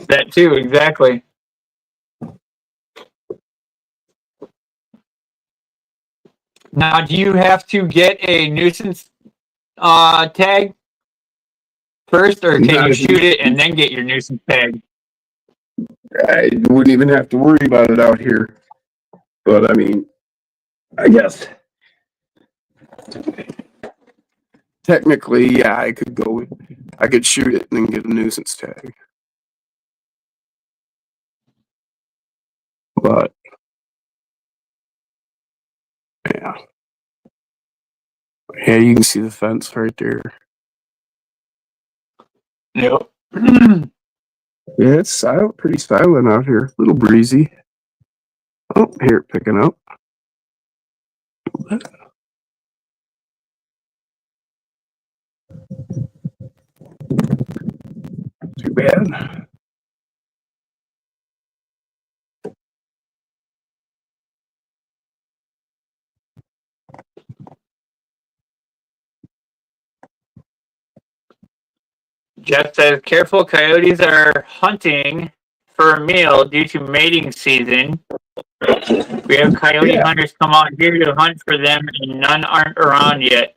that too, exactly. Now, do you have to get a nuisance tag first, or can you shoot it and then get your nuisance tag? I wouldn't even have to worry about it out here. But I mean, I guess technically, yeah, I could shoot it and then get a nuisance tag. But yeah. Yeah, you can see the fence right there. Yep. Yeah, it's silent, pretty silent out here. A little breezy. Oh, here, picking up. Too bad. Jeff says, careful, coyotes are hunting for a meal due to mating season. We have coyote hunters come out here to hunt for them, and none aren't around yet.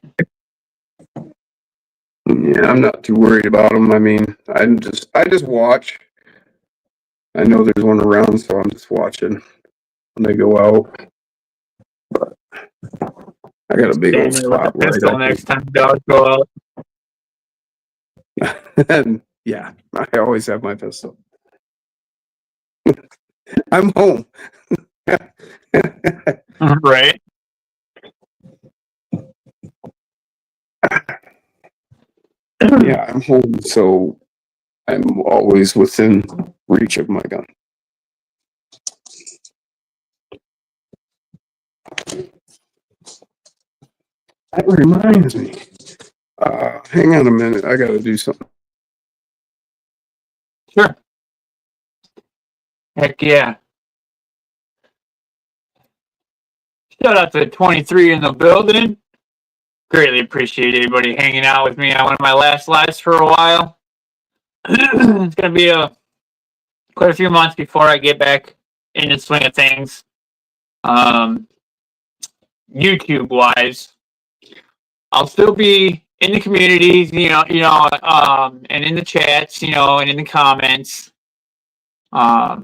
Yeah, I'm not too worried about them. I mean, I just watch. I know there's one around, so I'm just watching when they go out. But I got a big old Stand there with a spotlight. pistol next time dogs go out. And yeah, I always have my pistol. I'm home. Right. Yeah, I'm home, so I'm always within reach of my gun. That reminds me. Hang on a minute. I got to do something. Sure. Heck yeah. Shout out to 23 in the building. Greatly appreciate everybody hanging out with me on one of my last lives for a while. It's going to be quite a few months before I get back in the swing of things. YouTube wise, I'll still be in the communities, and in the chats, and in the comments.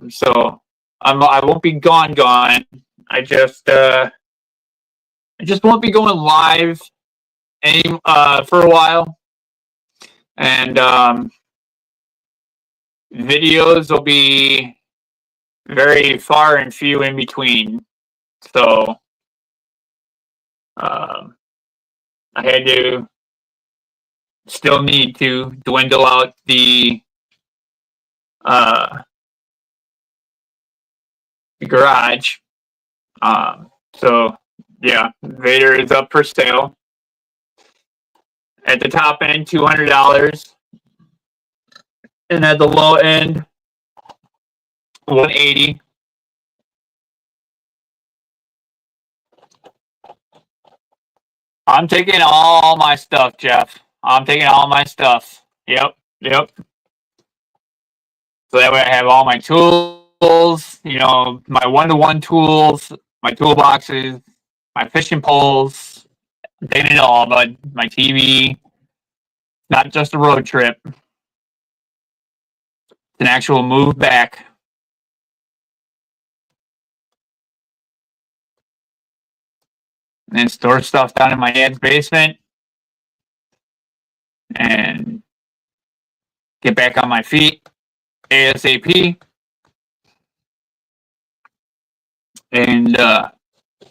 So I won't be gone. I just won't be going live for a while, and videos will be very far and few in between. So I had to still need to dwindle out the garage. So yeah, Vader is up for sale. At the top end, $200, and at the low end, $180. I'm taking all my stuff, Jeff. I'm taking all my stuff. Yep. So that way I have all my tools, my one-to-one tools, my toolboxes, my fishing poles. I'm taking it all, bud. My TV. Not just a road trip. It's an actual move back. And then store stuff down in my dad's basement. And get back on my feet ASAP. And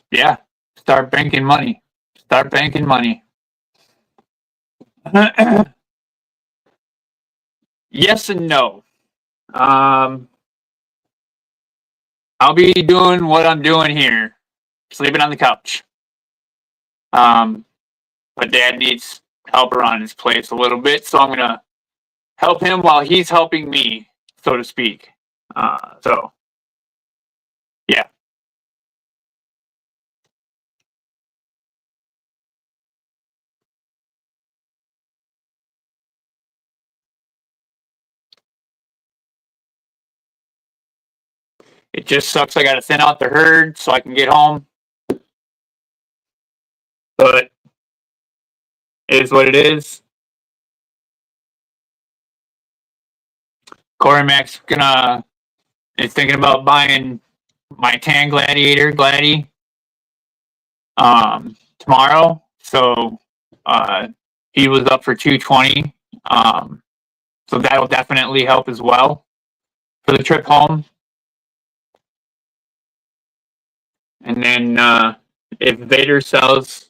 yeah, start banking money. Yes and no. I'll be doing what I'm doing here, sleeping on the couch. But Dad needs help around his place a little bit, so I'm gonna help him while he's helping me, so to speak. So yeah. It just sucks I gotta thin out the herd so I can get home. But it is what it is. Corey Mac's is thinking about buying my tan gladiator Gladdy tomorrow. So he was up for 220. So that'll definitely help as well for the trip home. And then if Vader sells,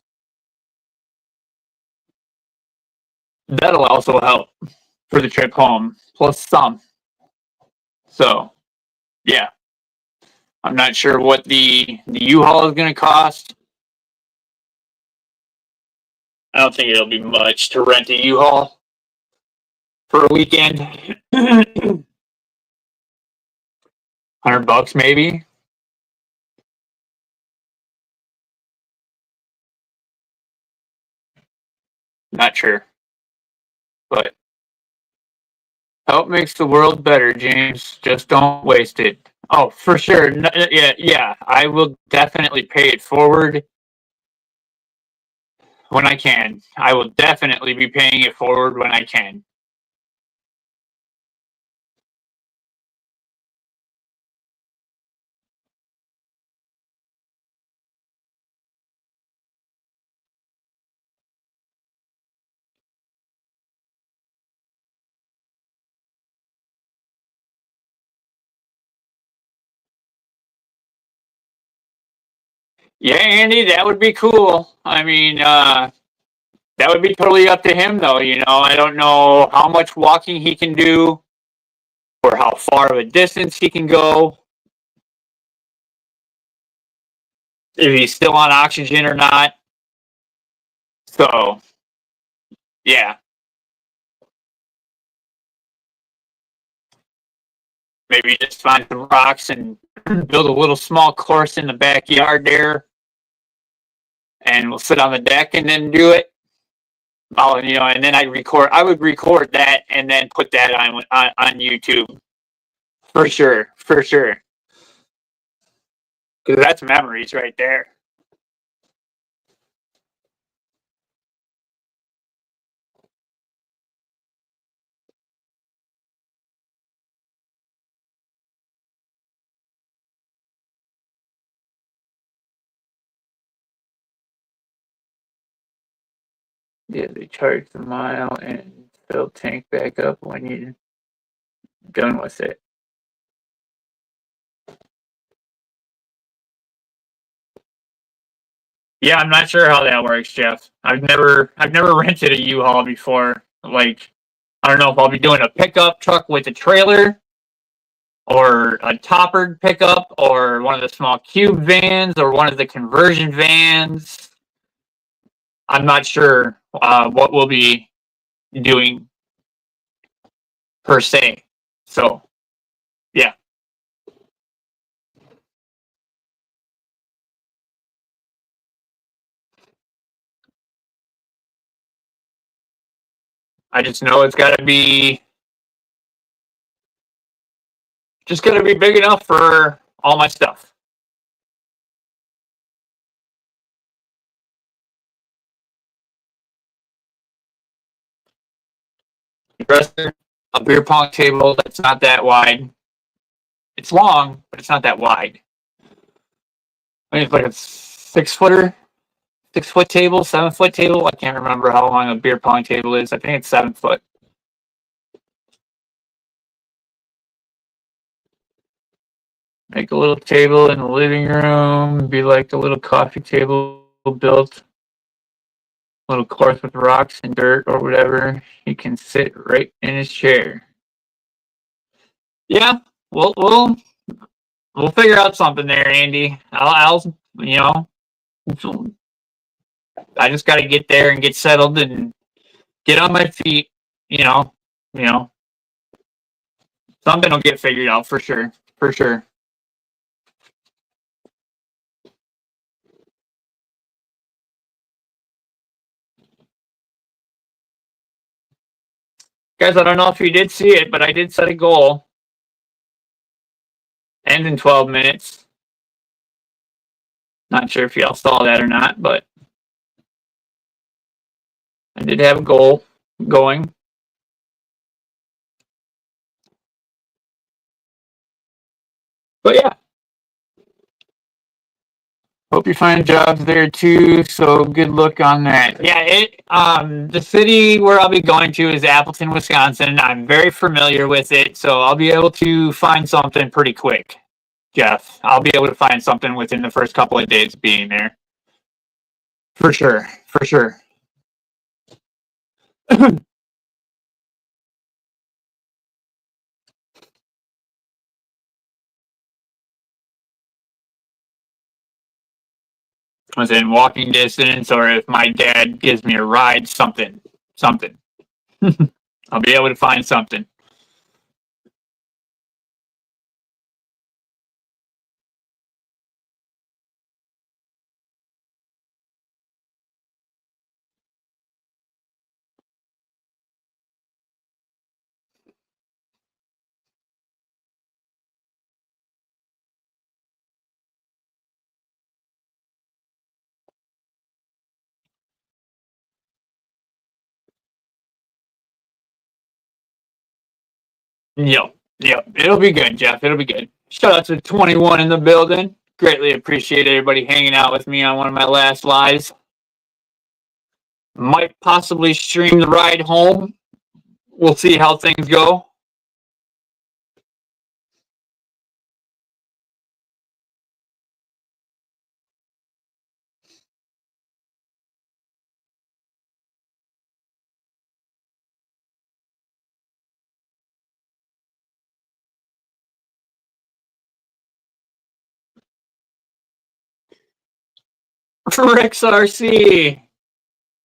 that'll also help for the trip home, plus some. So, yeah. I'm not sure what the U-Haul is going to cost. I don't think it'll be much to rent a U-Haul for a weekend. $100 maybe. Not sure. But help makes the world better, James. Just don't waste it. Oh, for sure. Yeah. I will definitely pay it forward when I can. I will definitely be paying it forward when I can. Yeah, Andy, that would be cool. I mean, that would be totally up to him, though. I don't know how much walking he can do or how far of a distance he can go. If he's still on oxygen or not. So, yeah. Maybe just find some rocks and build a little small course in the backyard there. And we'll sit on the deck and then do it. And then I would record that and then put that on YouTube. For sure. Because that's memories right there. Yeah, they charge the mile and fill tank back up when you're done with it. Yeah, I'm not sure how that works, Jeff. I've never rented a U-Haul before. Like, I don't know if I'll be doing a pickup truck with a trailer, or a toppered pickup, or one of the small cube vans, or one of the conversion vans. I'm not sure what we'll be doing per se. So, yeah. I just know it's got to be big enough for all my stuff. Dresser, a beer pong table that's not that wide. It's long, but it's not that wide. I mean, it's like a 6-footer, 6-foot table, 7-foot table. I can't remember how long a beer pong table is. I think it's 7 foot. Make a little table in the living room. Be like a little coffee table built. A little course with rocks and dirt or whatever. He can sit right in his chair. Yeah, we'll figure out something there, Andy. I'll you know, I just got to get there and get settled and get on my feet. You know, you know, something will get figured out for sure, for sure. Guys, I don't know if you did see it, but I did set a goal. End in 12 minutes. Not sure if y'all saw that or not, but I did have a goal going. But yeah. Hope you find jobs there too. So good luck on that. Yeah, the city where I'll be going to is Appleton, Wisconsin. I'm very familiar with it, so I'll be able to find something pretty quick. Jeff, I'll be able to find something within the first couple of days of being there. For sure, for sure. Within walking distance, or if my dad gives me a ride, something. I'll be able to find something. Yep. It'll be good, Jeff. It'll be good. Shout out to 21 in the building. Greatly appreciate everybody hanging out with me on one of my last lives. Might possibly stream the ride home. We'll see how things go. Rex RC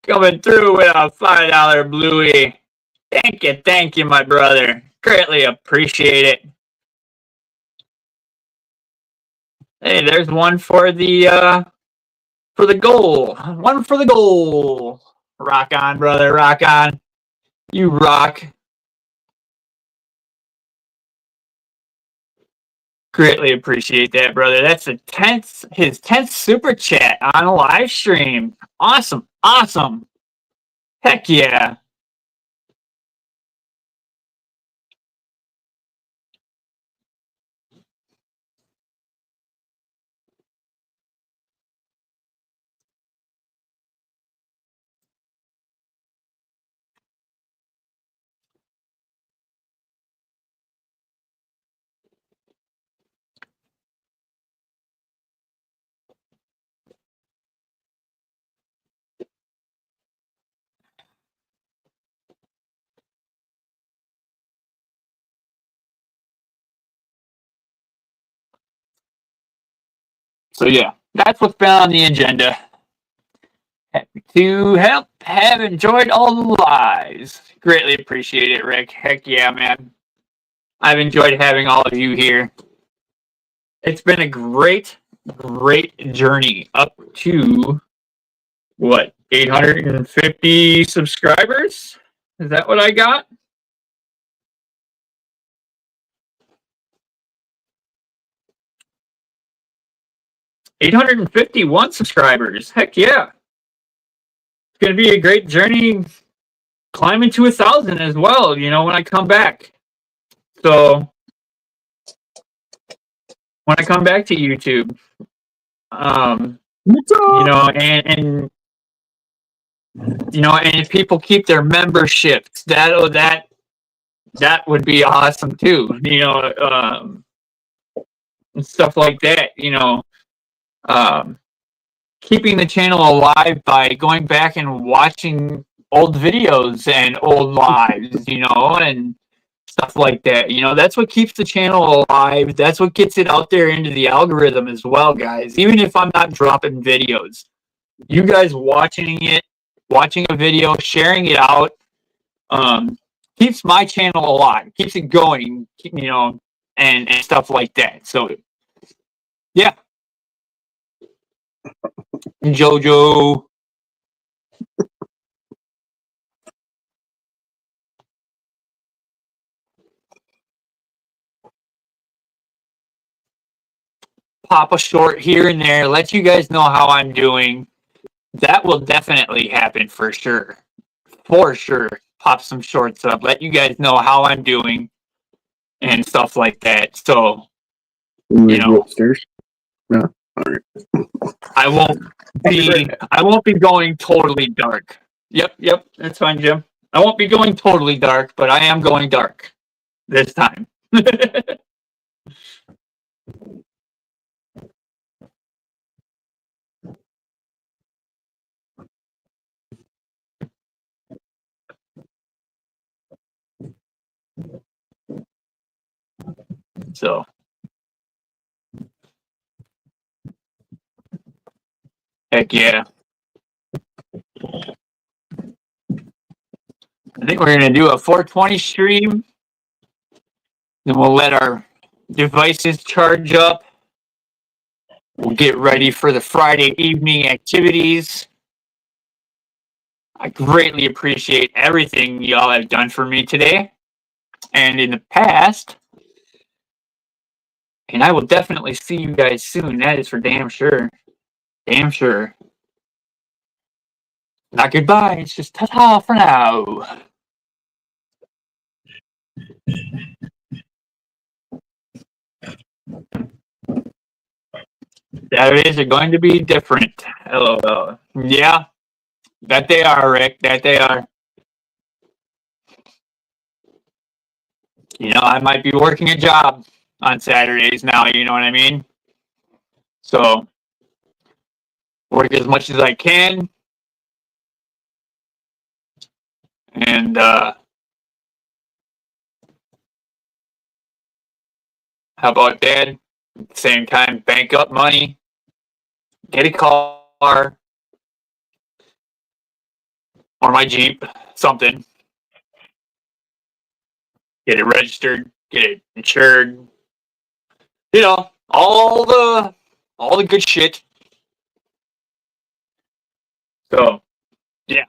coming through with a $5 bluey. Thank you, my brother. Greatly appreciate it. Hey, there's one for the goal. One for the goal. Rock on, brother. Rock on. You rock. Greatly appreciate that, brother. That's his 10th super chat on a live stream. Awesome. Heck yeah. So yeah, that's what's been on the agenda. Happy to help. Have enjoyed all the lives. Greatly appreciate it, Rick. Heck yeah, man. I've enjoyed having all of you here. It's been a great journey up to what, 850 subscribers? Is that what I got? $851 subscribers. Heck yeah. It's going to be a great journey climbing to 1,000 as well, you know, when I come back. So when I come back to YouTube, you know, and you know, and if people keep their memberships, that would be awesome too, you know, and stuff like that, you know, keeping the channel alive by going back and watching old videos and old lives, you know, and stuff like that. You know, that's what keeps the channel alive. That's what gets it out there into the algorithm as well, guys. Even if I'm not dropping videos, you guys watching a video, sharing it out, keeps my channel alive, keeps it going, you know, and stuff like that. So, yeah. Jojo. Pop a short here and there, let you guys know how I'm doing. That will definitely happen for sure. For sure. Pop some shorts up, let you guys know how I'm doing and stuff like that. So, you know, upstairs. Yeah. All right. I won't be going totally dark. Yep, that's fine, Jim. I won't be going totally dark, but I am going dark this time. So, heck yeah. I think we're going to do a 420 stream. Then we'll let our devices charge up. We'll get ready for the Friday evening activities. I greatly appreciate everything y'all have done for me today and in the past. And I will definitely see you guys soon. That is for damn sure. Damn sure. Not goodbye. It's just ta-ta for now. Saturdays are going to be different. LOL. Yeah, that they are, Rick. That they are. You know, I might be working a job on Saturdays now, you know what I mean? So, work as much as I can. And, how about that? At the same time, bank up money, get a car, or my Jeep, something. Get it registered, get it insured. You know, all the good shit. So, yeah.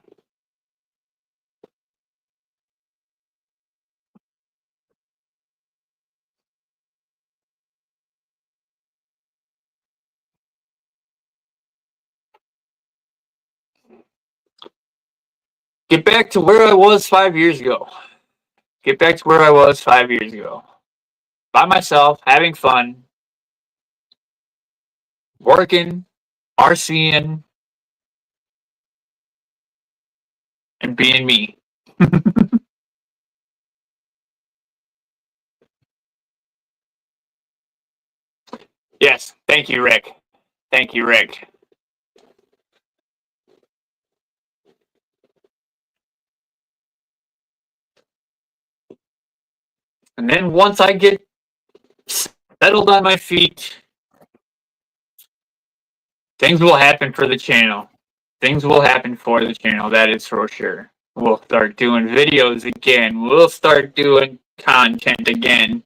Get back to where I was 5 years ago. Get back to where I was 5 years ago. By myself, having fun, working, RCing, and being me. Yes, thank you, Rick. Thank you, Rick. And then once I get settled on my feet, things will happen for the channel. things will happen for the channel. That is for sure. We'll start doing videos again. We'll start doing content again.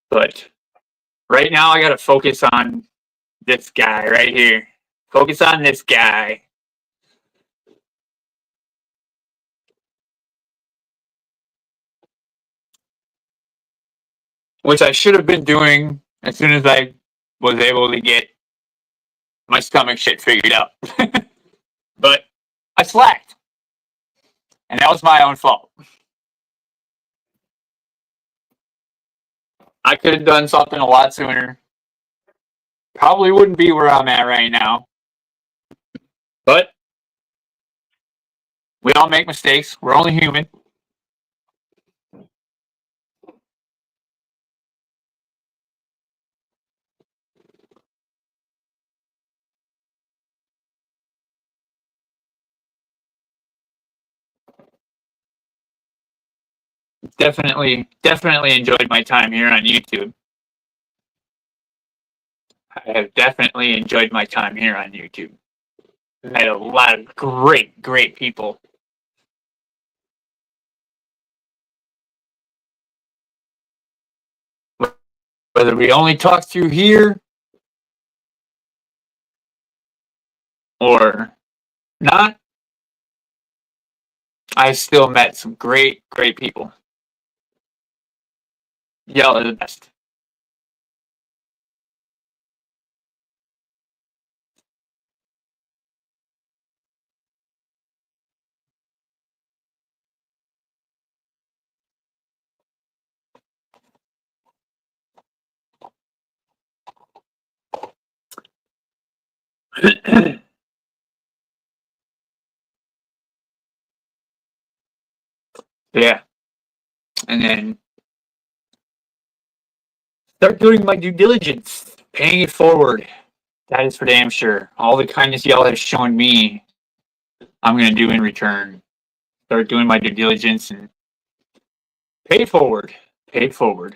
But right now, I got to focus on this guy right here. Focus on this guy. Which I should have been doing as soon as I was able to get my stomach shit figured out. But I slacked. And that was my own fault. I could have done something a lot sooner. Probably wouldn't be where I'm at right now. But we all make mistakes. We're only human. Definitely enjoyed my time here on YouTube. I have definitely enjoyed my time here on YouTube. I had a lot of great people. Whether we only talk through here or not, I still met some great people. Y'all are the best. Yeah. And then start doing my due diligence, paying it forward. That is for damn sure. All the kindness y'all have shown me, I'm going to do in return. Start doing my due diligence and pay it forward. Pay it forward.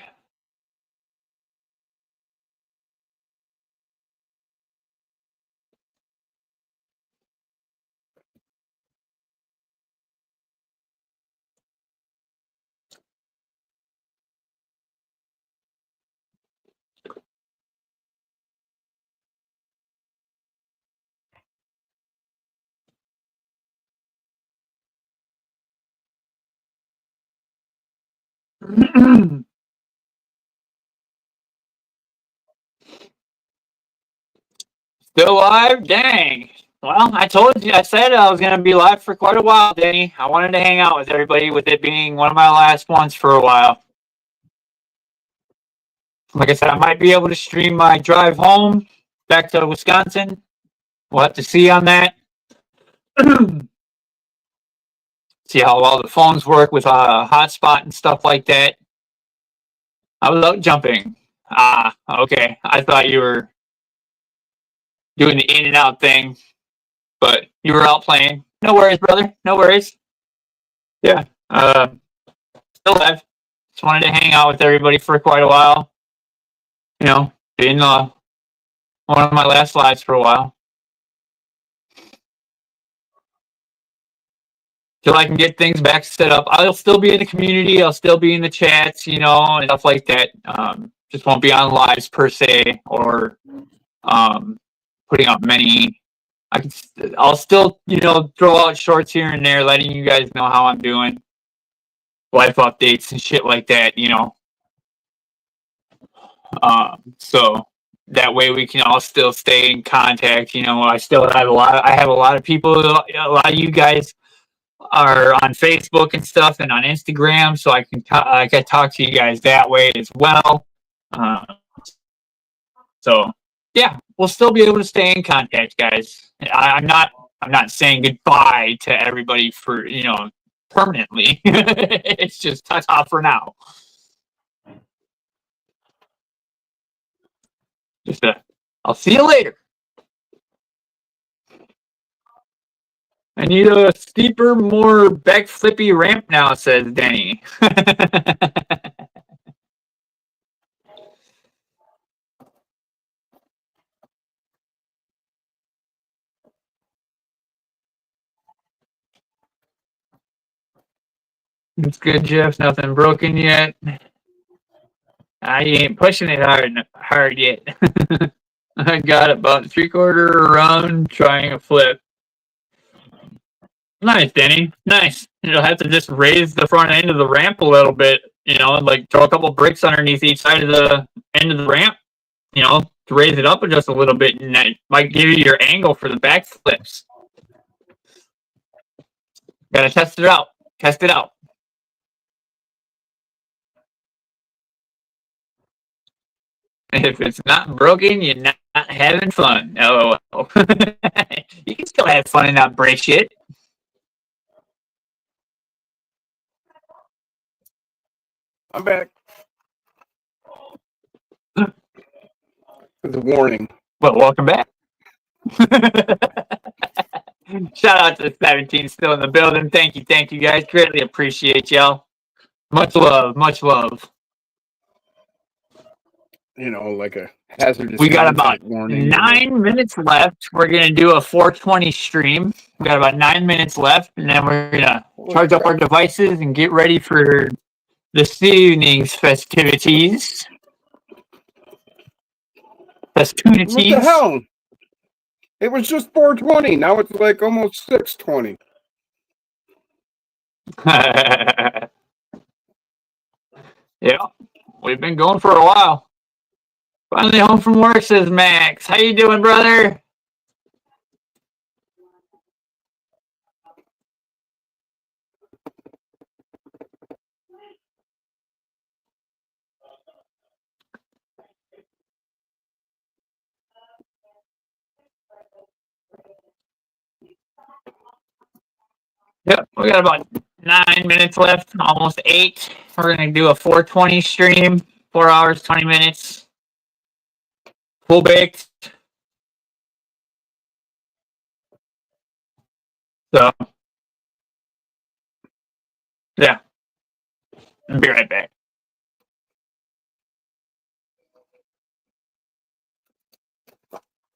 Still live? Dang. Well, I told you, I said I was going to be live for quite a while, Danny. I wanted to hang out with everybody, with it being one of my last ones for a while. Like I said, I might be able to stream my drive home back to Wisconsin. We'll have to see on that. See how well the phones work with a hotspot and stuff like that. I was out jumping. Ah, okay. I thought you were doing the in and out thing, but you were out playing. No worries, brother. No worries. Yeah. Still live. Just wanted to hang out with everybody for quite a while. You know, being one of my last lives for a while. Till I can get things back set up. I'll still be in the community. I'll still be in the chats, you know, and stuff like that. Just won't be on lives per se or putting up many. I'll still, you know, throw out shorts here and there, letting you guys know how I'm doing. Life updates and shit like that, you know. So that way we can all still stay in contact. You know, I have a lot of people. A lot of you guys are on Facebook and stuff, and on Instagram, so I can talk to you guys that way as well. So yeah, we'll still be able to stay in contact, guys. I'm not saying goodbye to everybody for, you know, permanently. It's just ta-ta for now. Just I'll see you later. I need a steeper, more backflippy ramp now, says Denny. It's good, Jeff. Nothing broken yet. I ain't pushing it hard yet. I got about 3/4 around trying a flip. Nice, Denny. Nice. You'll have to just raise the front end of the ramp a little bit, like throw a couple bricks underneath each side of the end of the ramp, to raise it up just a little bit, and that might give you your angle for the back flips. Gotta test it out. Test it out. If it's not broken, you're not having fun. LOL. You can still have fun and not break shit. I'm back. With a warning. Well, welcome back. Shout out to the 17 still in the building. Thank you guys. Greatly appreciate y'all. Much love, much love. Like a hazardous. We got about warning, 9 minutes left. We're gonna do a 420 stream. We got about 9 minutes left, and then we're gonna charge up our devices and get ready for this evening's festivities. What the hell? It was just 4:20. Now it's like almost 6:20. Yeah, we've been going for a while. Finally home from work, says Max. How you doing, brother? Yep, we got about 9 minutes left, almost 8. We're going to do a 420 stream, 4 hours, 20 minutes. Full baked. So, yeah. I'll be right back.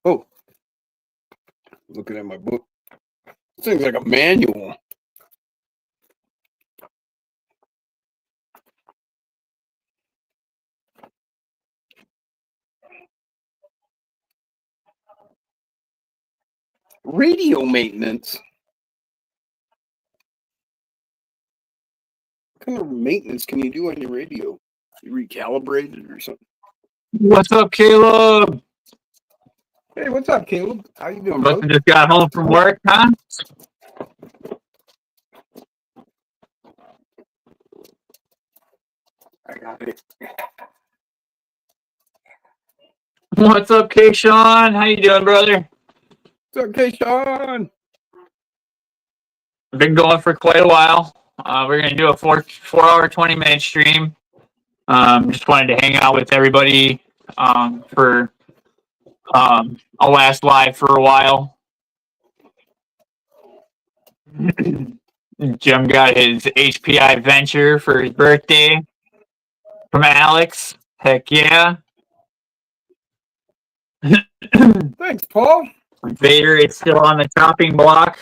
Oh, looking at my book. This thing's like a manual. Radio maintenance. What kind of maintenance can you do on your radio? You recalibrate it or something? What's up, Caleb? Hey, what's up, Caleb? How you doing, Must bro? have just got home from work, huh? I got it. What's up, K-Sean? How you doing, brother? What's up, K-Sean? I've been going for quite a while. We're going to do a 4-hour, 20-minute stream. Just wanted to hang out with everybody for a last live for a while. Jim got his HPI venture for his birthday from Alex. Heck yeah. Thanks, Paul. Vader is still on the chopping block.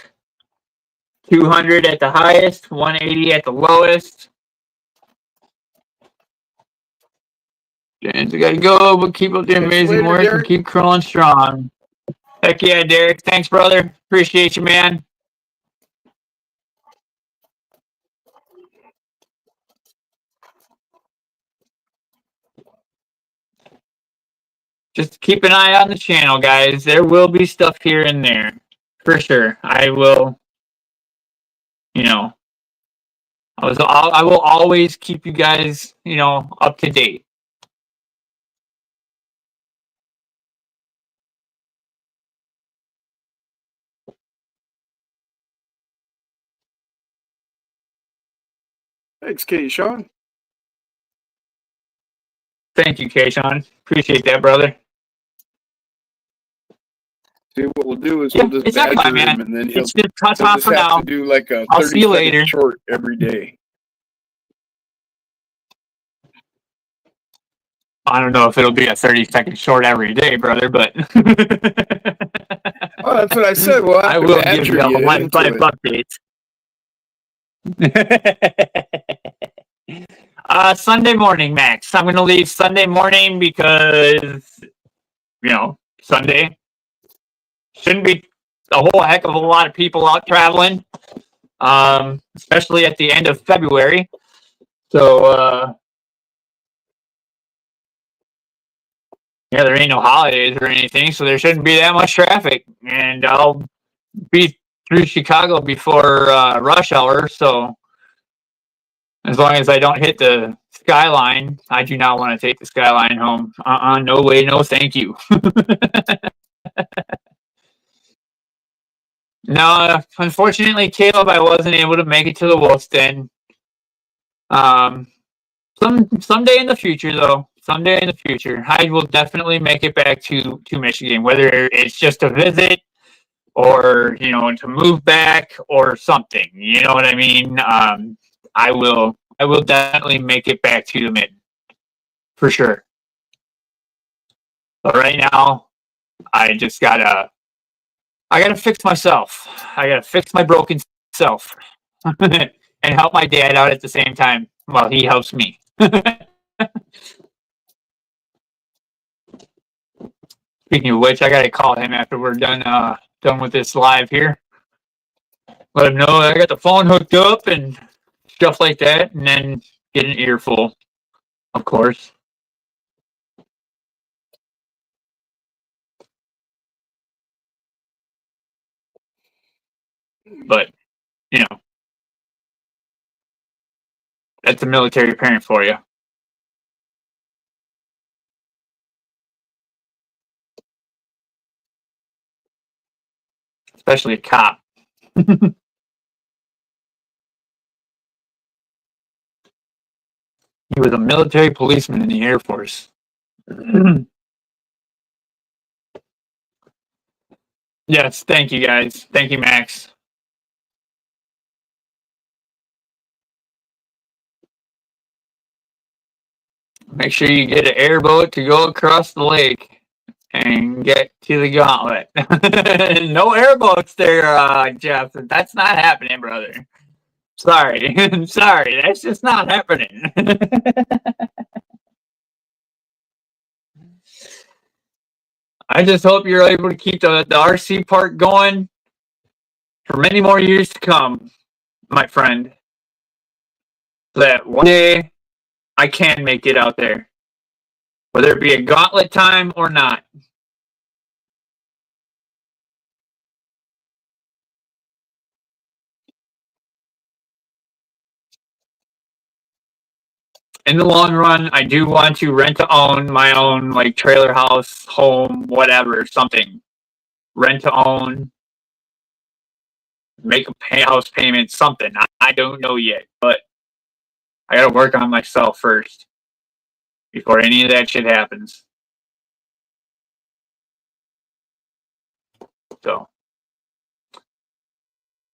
200 at the highest, 180 at the lowest. And we gotta go, but keep up the amazing work and keep crawling strong. Heck yeah, Derek. Thanks, brother. Appreciate you, man. Just keep an eye on the channel, guys. There will be stuff here and there. For sure. I will, I will always keep you guys, up to date. Thanks, K-Sean. Thank you, K-Sean. Appreciate that, brother. See, what we'll do is we'll just badger him, and then he'll just cut he'll off just for have now. to do like a I'll see you later. short every day. I don't know if it'll be a 30-second short every day, brother, but Oh, that's what I said. Well, I will give you a live updates. Sunday morning, Max. I'm going to leave Sunday morning because, Sunday shouldn't be a whole heck of a lot of people out traveling, especially at the end of February. So, there ain't no holidays or anything, so there shouldn't be that much traffic. And I'll be through Chicago before rush hour, so as long as I don't hit the skyline, I do not want to take the skyline home. No way, no thank you. No, unfortunately, Caleb, I wasn't able to make it to the Wolf's Den. Someday in the future, though. Someday in the future, I will definitely make it back to Michigan, whether it's just a visit or to move back or something. You know what I mean? I will definitely make it back to the Mid for sure. But right now, I gotta fix myself. I gotta fix my broken self and help my dad out at the same time while he helps me. Speaking of which, I gotta call him after we're done with this live here. Let him know I got the phone hooked up and stuff like that, and then get an earful, of course. But that's a military parent for you. Especially a cop. He was a military policeman in the Air Force. Yes, thank you guys. Thank you, Max. Make sure you get an airboat to go across the lake and get to the gauntlet. No airboats there, Jeff. That's not happening, brother. Sorry. Sorry. That's just not happening. I just hope you're able to keep the RC park going for many more years to come, my friend. That one day I can make it out there, whether it be a gauntlet time or not. In the long run, I do want to rent to own my own like trailer house, home, whatever, something. Rent to own, make a house payment, something. I don't know yet, but I gotta work on myself first before any of that shit happens. So,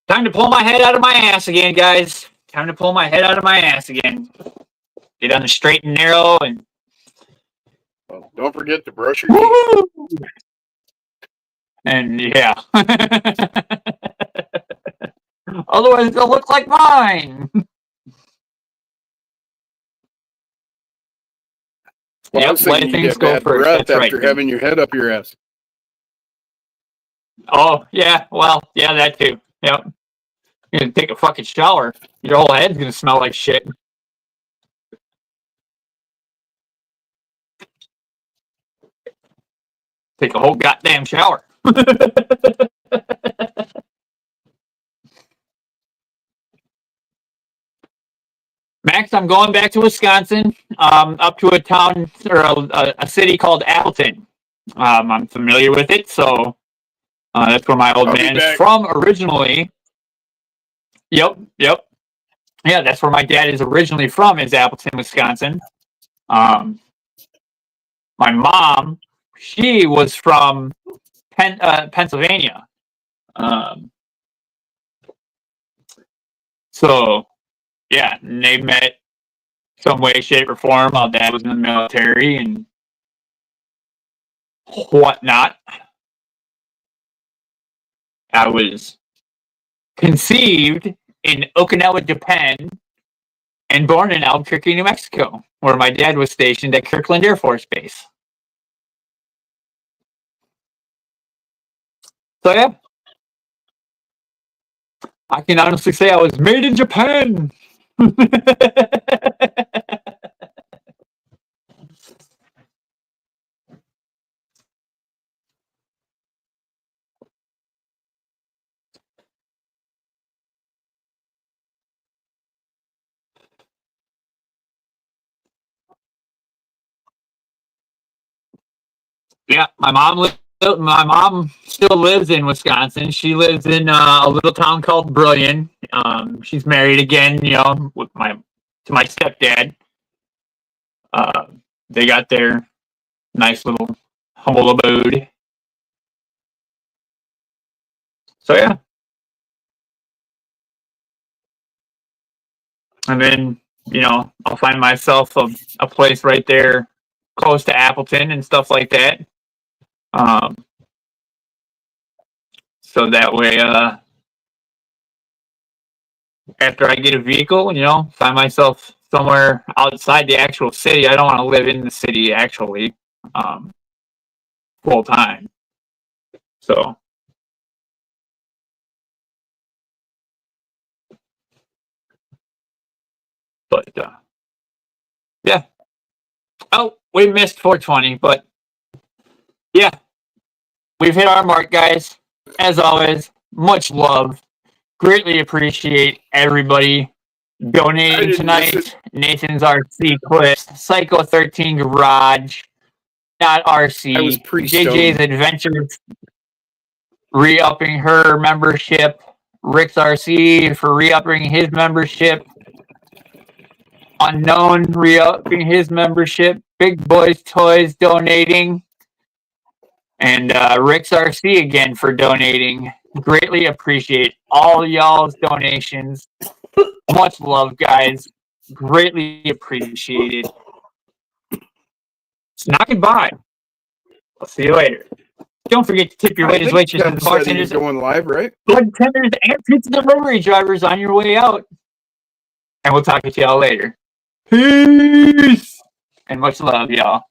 time to pull my head out of my ass again, guys. Time to pull my head out of my ass again. Get on the straight and narrow, and well, don't forget to brush your teeth. And yeah. Otherwise, they'll look like mine. Well, I was thinking you get bad breath after having your head up your ass. Oh, yeah. Well, yeah, that too. Yep. You're going to take a fucking shower. Your whole head's going to smell like shit. Take a whole goddamn shower. Max, I'm going back to Wisconsin, up to a town or a city called Appleton. I'm familiar with it, so that's where my old man is from originally. Yep. Yeah, that's where my dad is originally from, is Appleton, Wisconsin. My mom, she was from Pennsylvania. So, yeah, and they met some way, shape, or form while dad was in the military and whatnot. I was conceived in Okinawa, Japan, and born in Albuquerque, New Mexico, where my dad was stationed at Kirkland Air Force Base. So yeah, I can honestly say I was made in Japan. Yeah, my mom still lives in Wisconsin. She lives in a little town called Brillion. She's married again, with my stepdad. They got their nice little humble abode. So yeah, and then I'll find myself a place right there close to Appleton and stuff like that. So that way, after I get a vehicle, find myself somewhere outside the actual city. I don't want to live in the city actually, full time. So, but yeah. Oh, we missed 420, but yeah, we've hit our mark, guys. As always, much love. Greatly appreciate everybody donating tonight. Nathan's RC Clips, Psycho 13 Garage, Not RC, I was JJ's Adventures, re-upping her membership, Rick's RC for re-upping his membership, Unknown re-upping his membership, Big Boys Toys donating, and Rick's RC again for donating. Greatly appreciate all y'all's donations. Much love, guys. Greatly appreciated. Snacking by. I'll see you later. Don't forget to tip your waiters, waitresses, and bartenders, going live, right? bartenders, and pizza delivery drivers on your way out. And we'll talk to y'all later. Peace! And much love, y'all.